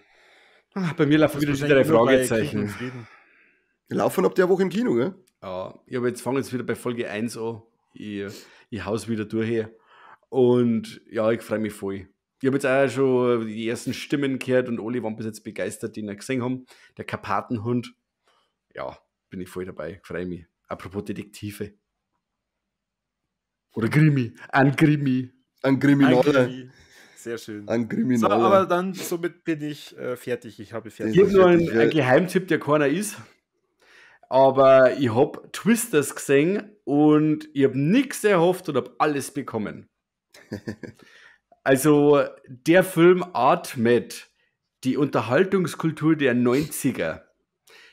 [SPEAKER 2] Bei mir laufen wieder schon drei Fragezeichen.
[SPEAKER 1] Laufen ab der Woche im Kino, gell?
[SPEAKER 2] Ja, ich fange jetzt wieder bei Folge 1 an. Ich hau's wieder durch hier. Und ja, ich freue mich voll. Ich habe jetzt auch schon die ersten Stimmen gehört und alle waren bis jetzt begeistert, die ihn gesehen haben. Der Karpatenhund. Ja, bin ich voll dabei. Freue mich. Apropos Detektive. Oder Krimi. Ein Krimi.
[SPEAKER 1] Ein Kriminaler.
[SPEAKER 3] Sehr schön.
[SPEAKER 1] Ein
[SPEAKER 3] So,
[SPEAKER 1] Kriminaler.
[SPEAKER 3] aber dann, somit bin ich fertig. Ich habe fertig.
[SPEAKER 2] Ich habe nur
[SPEAKER 1] fertig,
[SPEAKER 2] einen Geheimtipp, der keiner ist. Aber ich habe Twisters gesehen und ich habe nichts erhofft und habe alles bekommen. Also der Film atmet die Unterhaltungskultur der 90er.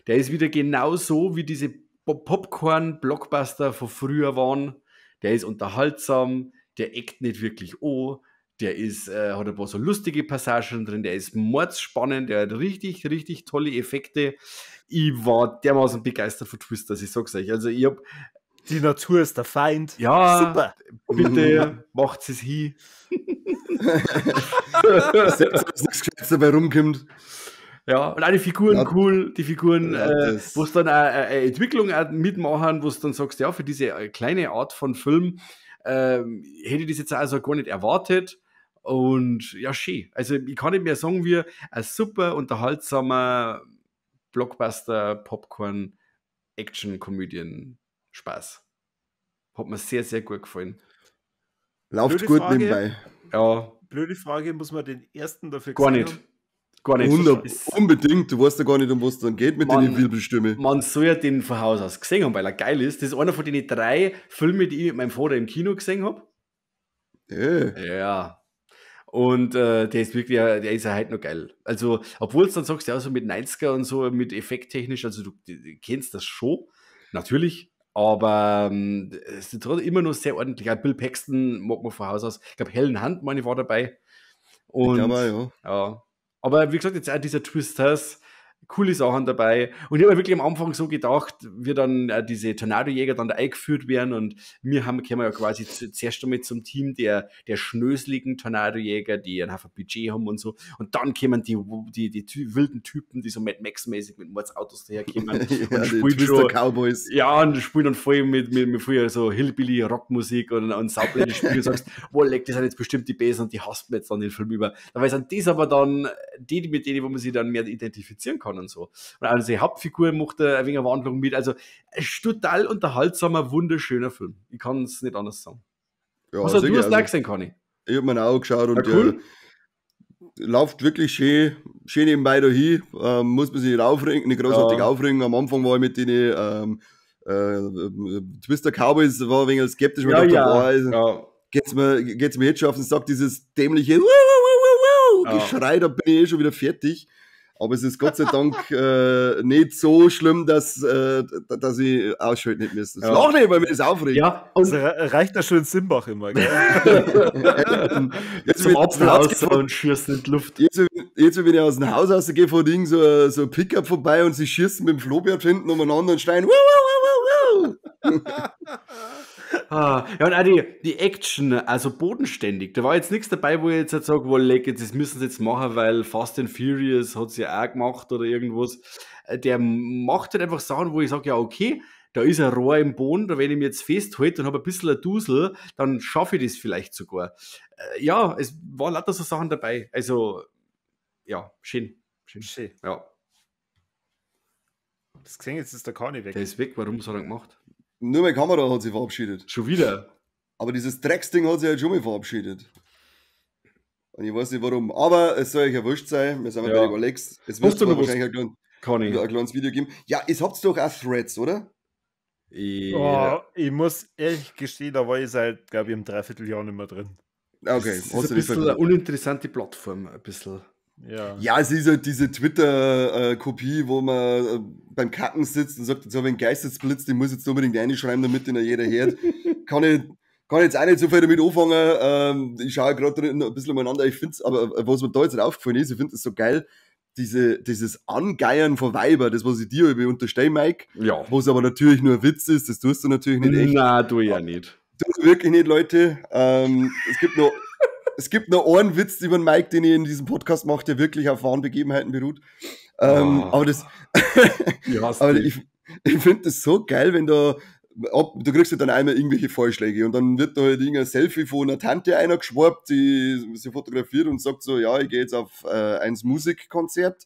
[SPEAKER 2] Der ist wieder genauso wie diese Popcorn-Blockbuster von früher waren. Der ist unterhaltsam, der eckt nicht wirklich an. Der hat ein paar so lustige Passagen drin, der ist mordsspannend, der hat richtig, richtig tolle Effekte. Ich war dermaßen begeistert von Twisters, ich sag's euch. Also ich hab,
[SPEAKER 3] Die Natur ist der Feind.
[SPEAKER 2] ja,
[SPEAKER 3] Super.
[SPEAKER 2] bitte macht es hin.
[SPEAKER 1] Selbst wenn nichts Gescheites dabei rumkommt.
[SPEAKER 2] Ja, und auch die Figuren
[SPEAKER 1] Ja.
[SPEAKER 2] cool, die Figuren,
[SPEAKER 1] Ja, das-
[SPEAKER 2] wo es dann auch eine Entwicklung auch mitmachen, wo es dann sagst, ja, für diese kleine Art von Film hätte ich das jetzt also gar nicht erwartet. Und ja, schön. Also ich kann nicht mehr sagen, wie ein super unterhaltsamer Blockbuster, Popcorn, Action-Komödien Spaß. Hat mir sehr, sehr gut gefallen.
[SPEAKER 1] Läuft
[SPEAKER 3] Blöde
[SPEAKER 1] gut
[SPEAKER 3] Frage.
[SPEAKER 1] nebenbei.
[SPEAKER 2] Ja,
[SPEAKER 3] Blöde Frage, muss man den ersten dafür
[SPEAKER 2] gar
[SPEAKER 3] gesehen
[SPEAKER 2] nicht.
[SPEAKER 3] haben?
[SPEAKER 2] Gar nicht.
[SPEAKER 1] 100,
[SPEAKER 2] Es-
[SPEAKER 1] unbedingt. Du weißt ja gar nicht, um was es dann geht mit
[SPEAKER 2] Mann.
[SPEAKER 1] den Wirbelstürmen.
[SPEAKER 2] Man soll ja den von Haus aus gesehen haben, weil er geil ist. Das ist einer von den 3 Filmen, die ich mit meinem Vater im Kino gesehen habe. Ja. Und der ist wirklich, der ist ja halt noch geil. Also, obwohl es dann sagst, ja, so mit 90er und so, mit effekttechnisch, also du kennst das schon, natürlich, aber es ist trotzdem immer noch sehr ordentlich. Auch Bill Paxton mag man von Haus aus. Ich glaube, Helen Hunt, meine ich, war dabei.
[SPEAKER 1] Ich glaube
[SPEAKER 2] Und
[SPEAKER 1] auch, ja.
[SPEAKER 2] ja. Aber wie gesagt, jetzt auch dieser Twisters, coole Sachen dabei. Und ich habe mir wirklich am Anfang so gedacht, wie dann diese Tornadojäger dann da eingeführt werden und kommen ja quasi zuerst einmal zum Team der schnöseligen Tornadojäger, die ein Haufen Budget haben und so. Und dann kommen die wilden Typen, die so Mad Max-mäßig mit Mordsautos daherkommen
[SPEAKER 1] Ja,
[SPEAKER 2] und
[SPEAKER 1] die
[SPEAKER 2] spielen
[SPEAKER 1] Twister
[SPEAKER 2] schon.
[SPEAKER 1] Cowboys.
[SPEAKER 2] Ja, und spielen dann voll mit früher so Hillbilly-Rockmusik und Saublende spielen und sagst, boah, leck, das sind jetzt bestimmt die Besen und die hasst mir jetzt dann den Film über. Dabei sind das aber dann die mit denen, wo man sich dann mehr identifizieren kann und so. Und auch die Hauptfigur macht ein wenig eine Wandlung mit. Also, es ist total unterhaltsamer, wunderschöner Film. Ich kann es nicht anders sagen.
[SPEAKER 1] Ja,
[SPEAKER 2] Was hast
[SPEAKER 1] sicher,
[SPEAKER 2] du
[SPEAKER 1] also,
[SPEAKER 2] auch gesehen, Conny?
[SPEAKER 1] ich habe mir auch geschaut und
[SPEAKER 2] cool.
[SPEAKER 1] läuft wirklich schön nebenbei dahin. Muss man sich nicht großartig aufregen. Am Anfang war ich mit den Twister Cowboys war ein wenig skeptisch, weil ich dachte, geht's mir jetzt schon auf den Sack, dieses dämliche Geschrei, da bin ich schon wieder fertig. Aber es ist Gott sei Dank nicht so schlimm, dass ich ausschalten nicht müsste. Das lach nicht, weil mir das aufregt.
[SPEAKER 3] Ja, und reicht da schön Simbach immer, gell?
[SPEAKER 2] Jetzt zum Apfelhaus und schießt in die Luft.
[SPEAKER 1] Jetzt, wenn ich aus dem Haus rausgehe, von Ding so ein Pickup vorbei und sie schießen mit dem Flohbert hinten umeinander und schreien.
[SPEAKER 2] Ja, und auch die Action, also bodenständig. Da war jetzt nichts dabei, wo ich jetzt sage, das müssen sie jetzt machen, weil Fast and Furious hat es ja auch gemacht oder irgendwas. Der macht halt einfach Sachen, wo ich sage, ja, okay, da ist ein Rohr im Boden, da wenn ich mich jetzt festhalte und habe ein bisschen ein Dusel, dann schaffe ich das vielleicht sogar. Ja, es waren lauter so Sachen dabei. Also, ja, schön. Ja.
[SPEAKER 3] Das gesehen, jetzt ist der Kani weg.
[SPEAKER 2] Der ist weg, warum hat er gemacht?
[SPEAKER 1] Nur meine Kamera hat sich verabschiedet.
[SPEAKER 2] Schon wieder?
[SPEAKER 1] Aber dieses Drecksding hat sich halt schon mal verabschiedet. Und ich weiß nicht warum. Aber es soll euch ja wurscht sein. Wir sind ja bei dem Alex. Es wird wahrscheinlich ein kleines Video geben. Ja, ihr habt doch auch Threads, oder?
[SPEAKER 3] Ja. Oh, ich muss ehrlich gestehen, da war ich seit, glaube ich, im Dreivierteljahr nicht mehr drin.
[SPEAKER 2] Okay. Das ist ein bisschen eine uninteressante Plattform. Ein bisschen.
[SPEAKER 1] Ja, es ist halt diese Twitter-Kopie, wo man beim Kacken sitzt und sagt, jetzt habe ich einen Geistesblitz, den muss ich jetzt unbedingt reinschreiben, damit den jeder hört. Kann ich jetzt auch nicht so viel damit anfangen. Ich schaue gerade ein bisschen umeinander. Ich finde es, aber was mir da jetzt aufgefallen ist, ich finde es so geil, dieses Angeiern von Weiber, das, was ich dir unterstehe, Mike, was aber natürlich nur ein Witz ist, das tust du natürlich nicht echt.
[SPEAKER 2] Nein, tu ich ja nicht.
[SPEAKER 1] Tust du wirklich nicht, Leute. Es gibt noch einen Witz über den Mike, den ich in diesem Podcast mache, der wirklich auf wahren Begebenheiten beruht. Aber ich finde das so geil, wenn du kriegst ja dann einmal irgendwelche Vorschläge und dann wird da halt ein Selfie von einer Tante einer geschwappt, die sie fotografiert und sagt so, ja, ich gehe jetzt auf ein Musikkonzert.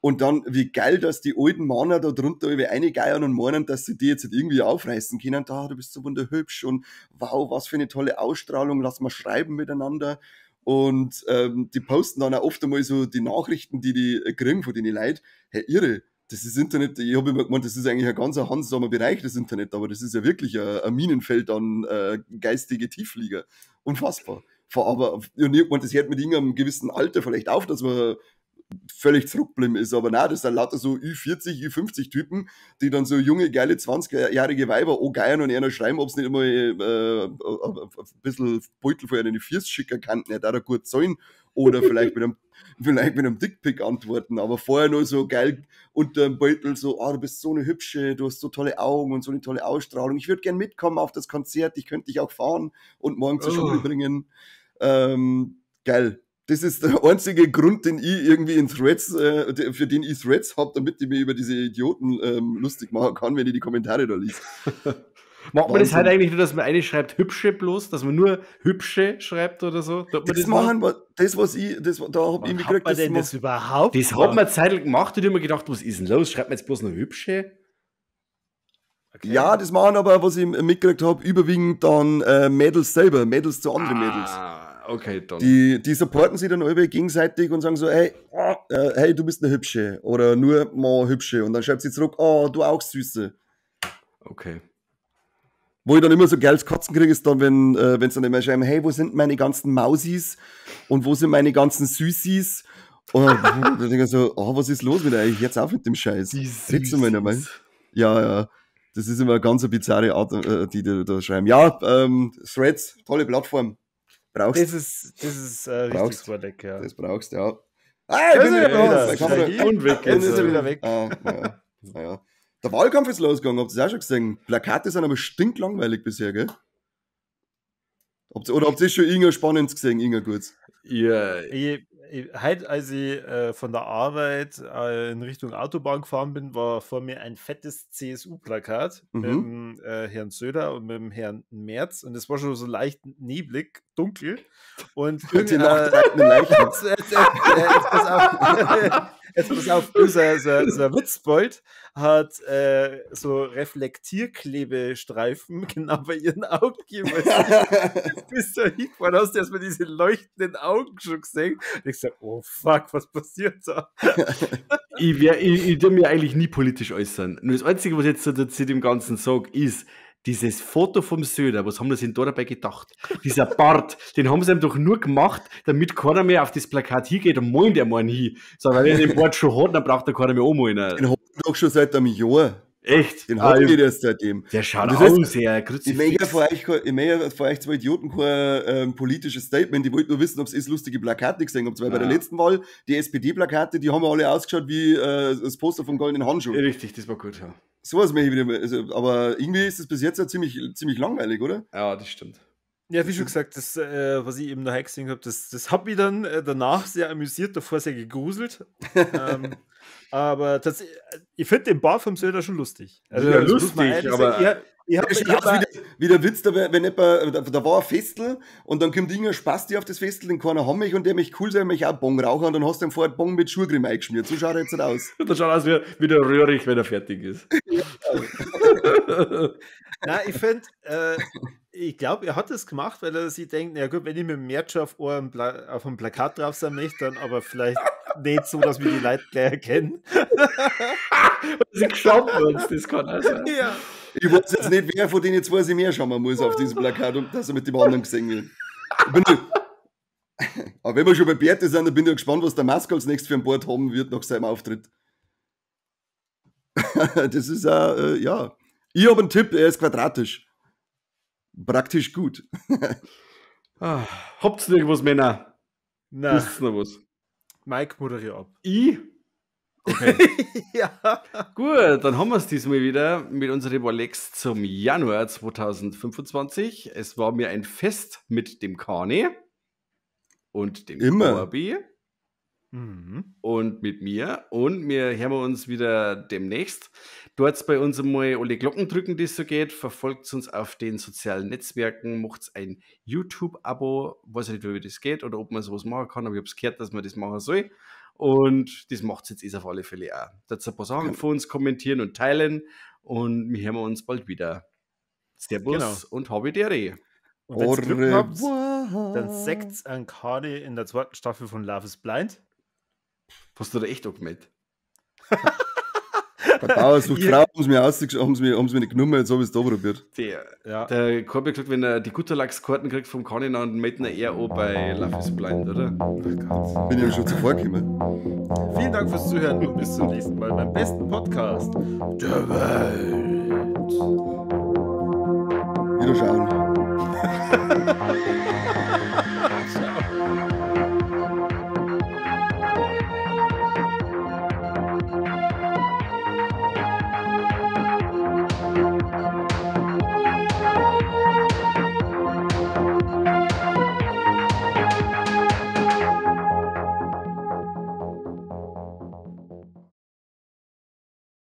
[SPEAKER 1] Und dann, wie geil, dass die alten Männer da drunter über eine geiern und meinen, dass sie die jetzt irgendwie aufreißen können. Da, du bist so wunderhübsch und wow, was für eine tolle Ausstrahlung, lass mal schreiben miteinander. Und die posten dann auch oft einmal so die Nachrichten, die kriegen von den Leuten. Hey, irre, das ist Internet, ich habe immer gemeint, das ist eigentlich ein ganz handsamer Bereich, das Internet, aber das ist ja wirklich ein Minenfeld an geistige Tiefflieger. Unfassbar. Aber ich habe gemeint, das hört mit irgendeinem gewissen Alter vielleicht auf, dass man völlig zurückgeblieben ist, aber nein, das sind lauter so Ü40, Ü50 Typen, die dann so junge, geile 20-jährige Weiber angeiern und einer schreiben, ob es nicht immer ein bisschen Beutel von einer First schicken kann, nicht da gut sein oder vielleicht mit einem Dickpick antworten, aber vorher nur so geil unter dem Beutel so, du bist so eine hübsche, du hast so tolle Augen und so eine tolle Ausstrahlung, ich würde gern mitkommen auf das Konzert, ich könnte dich auch fahren und morgen zur Schule bringen. Geil. Das ist der einzige Grund, den ich irgendwie in Threads, für den ich Threads habe, damit ich mir über diese Idioten lustig machen kann, wenn ich die Kommentare da lese.
[SPEAKER 2] Macht man das halt eigentlich nur, dass man eine schreibt hübsche bloß, dass man nur hübsche schreibt oder so?
[SPEAKER 1] Da habe ich mitgekriegt.
[SPEAKER 3] Das überhaupt?
[SPEAKER 2] Das hat man eine Zeit lang gemacht und ich habe mir gedacht, was ist denn los? Schreibt man jetzt bloß noch hübsche?
[SPEAKER 1] Okay. Ja, das machen aber, was ich mitgekriegt habe, überwiegend dann Mädels selber, Mädels zu anderen Mädels.
[SPEAKER 2] Okay, dann.
[SPEAKER 1] Die supporten sich dann alle gegenseitig und sagen so, hey, du bist eine Hübsche oder nur mal Hübsche und dann schreibt sie zurück, du auch Süße.
[SPEAKER 2] Okay.
[SPEAKER 1] Wo ich dann immer so geiles Kotzen kriege, ist dann, wenn es dann immer schreiben, hey, wo sind meine ganzen Mausis und wo sind meine ganzen Süßis? Und dann denke ich so, was ist los mit euch? Jetzt auf mit dem Scheiß. Sitzen wir mal. Ja. Das ist immer eine ganz bizarre Art, die da schreiben. Ja, Threads, tolle Plattform. Brauchst.
[SPEAKER 3] Das ist richtig Vordeck, ja.
[SPEAKER 1] Das brauchst, ja.
[SPEAKER 3] Ich bin
[SPEAKER 2] Und weg.
[SPEAKER 3] Jetzt ist er wieder weg.
[SPEAKER 1] Ja. Der Wahlkampf ist losgegangen, habt ihr das auch schon gesehen? Plakate sind aber stinklangweilig bisher, gell? Oder habt ihr schon irgendwas Spannendes gesehen, irgendwas Gutes?
[SPEAKER 2] Ja,
[SPEAKER 3] Heute, als ich von der Arbeit in Richtung Autobahn gefahren bin, war vor mir ein fettes CSU-Plakat mit dem Herrn Söder und mit dem Herrn Merz und es war schon so leicht neblig, dunkel und
[SPEAKER 1] Die Nacht reibt eine Leiche.
[SPEAKER 3] Jetzt pass auf, so ein Witzbold hat so Reflektierklebestreifen genau bei ihren Augen gegeben. Jetzt bist du hingefahren, hast du erstmal diese leuchtenden Augen schon gesehen. Und ich sag, oh fuck, was passiert da?
[SPEAKER 2] ich tue mir eigentlich nie politisch äußern. Nur das Einzige, was ich jetzt so zu dem Ganzen sage, ist, dieses Foto vom Söder, was haben sie denn da dabei gedacht? Dieser Bart, den haben sie ihm doch nur gemacht, damit keiner mehr auf das Plakat hingeht und malen der mal hin. So, weil er den Bart schon hat, dann braucht er keiner mehr anmalen.
[SPEAKER 1] Den hat er doch schon seit einem Jahr.
[SPEAKER 2] Echt?
[SPEAKER 1] Den hat er erst seitdem.
[SPEAKER 2] Der schaut
[SPEAKER 1] Und das
[SPEAKER 2] aus, ja,
[SPEAKER 1] Ich möchte vor euch zwei Idioten kein politisches Statement. Ich wollte nur wissen, ob ihr lustige Plakate gesehen habt. Weil bei der letzten Wahl, die SPD-Plakate, die haben alle ausgeschaut wie das Poster vom Goldenen Handschuh.
[SPEAKER 2] Richtig, das war gut, ja.
[SPEAKER 1] Sowas möchte ich wieder. Also, aber irgendwie ist es bis jetzt ja ziemlich langweilig, oder?
[SPEAKER 2] Ja, das stimmt.
[SPEAKER 3] Ja, wie schon gesagt, das, was ich eben noch gesehen habe, das hat mich dann danach sehr amüsiert, davor sehr gegruselt. Aber ich finde den Bart vom Söder schon lustig. Also,
[SPEAKER 2] Ja,
[SPEAKER 3] das muss
[SPEAKER 2] lustig,
[SPEAKER 3] man ehrlich
[SPEAKER 2] aber-
[SPEAKER 3] sagen. Ich hab
[SPEAKER 1] Wie der Witz, da war ein Festel und dann kommt irgendein Spasti auf das Festel, den keiner haben mich und der mich cool sein, mich auch Bong rauchen und dann hast du ihm vorher Bong mit Schurgrim eingeschmiert. So schaut er jetzt nicht aus.
[SPEAKER 2] Das schaut aus wie der Röhrig, wenn er fertig ist.
[SPEAKER 3] Nein, ich finde, ich glaube, er hat das gemacht, weil er sich denkt, ja gut, wenn ich mit dem Merch auf einem Plakat drauf sein möchte, dann aber vielleicht nicht so, dass wir die Leute gleich erkennen.
[SPEAKER 2] Sie geschaut uns, das kann auch sein.
[SPEAKER 3] Ja.
[SPEAKER 1] Ich weiß jetzt nicht, wer von denen zwei sich mehr schauen muss auf diesem Plakat, und dass er mit dem anderen gesehen wird. Aber wenn wir schon bei Bärte sind, dann bin ich gespannt, was der Musk als nächstes für ein Board haben wird nach seinem Auftritt. Das ist ja. Ich habe einen Tipp, er ist quadratisch. Praktisch gut.
[SPEAKER 2] Habt's noch irgendwas, Männer?
[SPEAKER 3] Na,
[SPEAKER 2] Wisst's noch was?
[SPEAKER 3] Mike, moderier ab.
[SPEAKER 2] Ich? Okay.
[SPEAKER 3] Ja.
[SPEAKER 2] Gut, dann haben wir es diesmal wieder mit unseren Rolex zum Januar 2025. Es war mir ein Fest mit dem Kane und dem
[SPEAKER 1] Immer.
[SPEAKER 2] Corby
[SPEAKER 3] Mhm.
[SPEAKER 2] und mit mir. Und wir hören uns wieder demnächst. Dort bei uns einmal alle Glocken drücken, die es so geht. Verfolgt uns auf den sozialen Netzwerken. Macht ein YouTube-Abo. Weiß nicht, wie das geht oder ob man sowas machen kann, aber ich habe es gehört, dass man das machen soll. Und das macht es jetzt auf alle Fälle auch. Dazu ein paar Sachen von uns kommentieren und teilen. Und wir hören uns bald wieder. Servus
[SPEAKER 3] Genau.
[SPEAKER 2] und habe Dere.
[SPEAKER 3] Und wenn ihr Glück habt,
[SPEAKER 1] revoir.
[SPEAKER 3] dann sekt's an Kane in der zweiten Staffel von Love is Blind.
[SPEAKER 2] Hast du da echt angemeldet?
[SPEAKER 1] Der Bauer sucht Frau, haben sie mir nicht genommen, jetzt habe ich es da probiert.
[SPEAKER 3] Ja.
[SPEAKER 2] Der Corby hat gesagt, wenn er die Gutterlachs-Karten kriegt vom Kane, dann melden er eher an bei Love is Blind, oder?
[SPEAKER 1] Bin ja schon zuvor gekommen.
[SPEAKER 3] Vielen Dank fürs Zuhören und bis zum nächsten Mal beim besten Podcast der Welt.
[SPEAKER 1] Wiederschauen.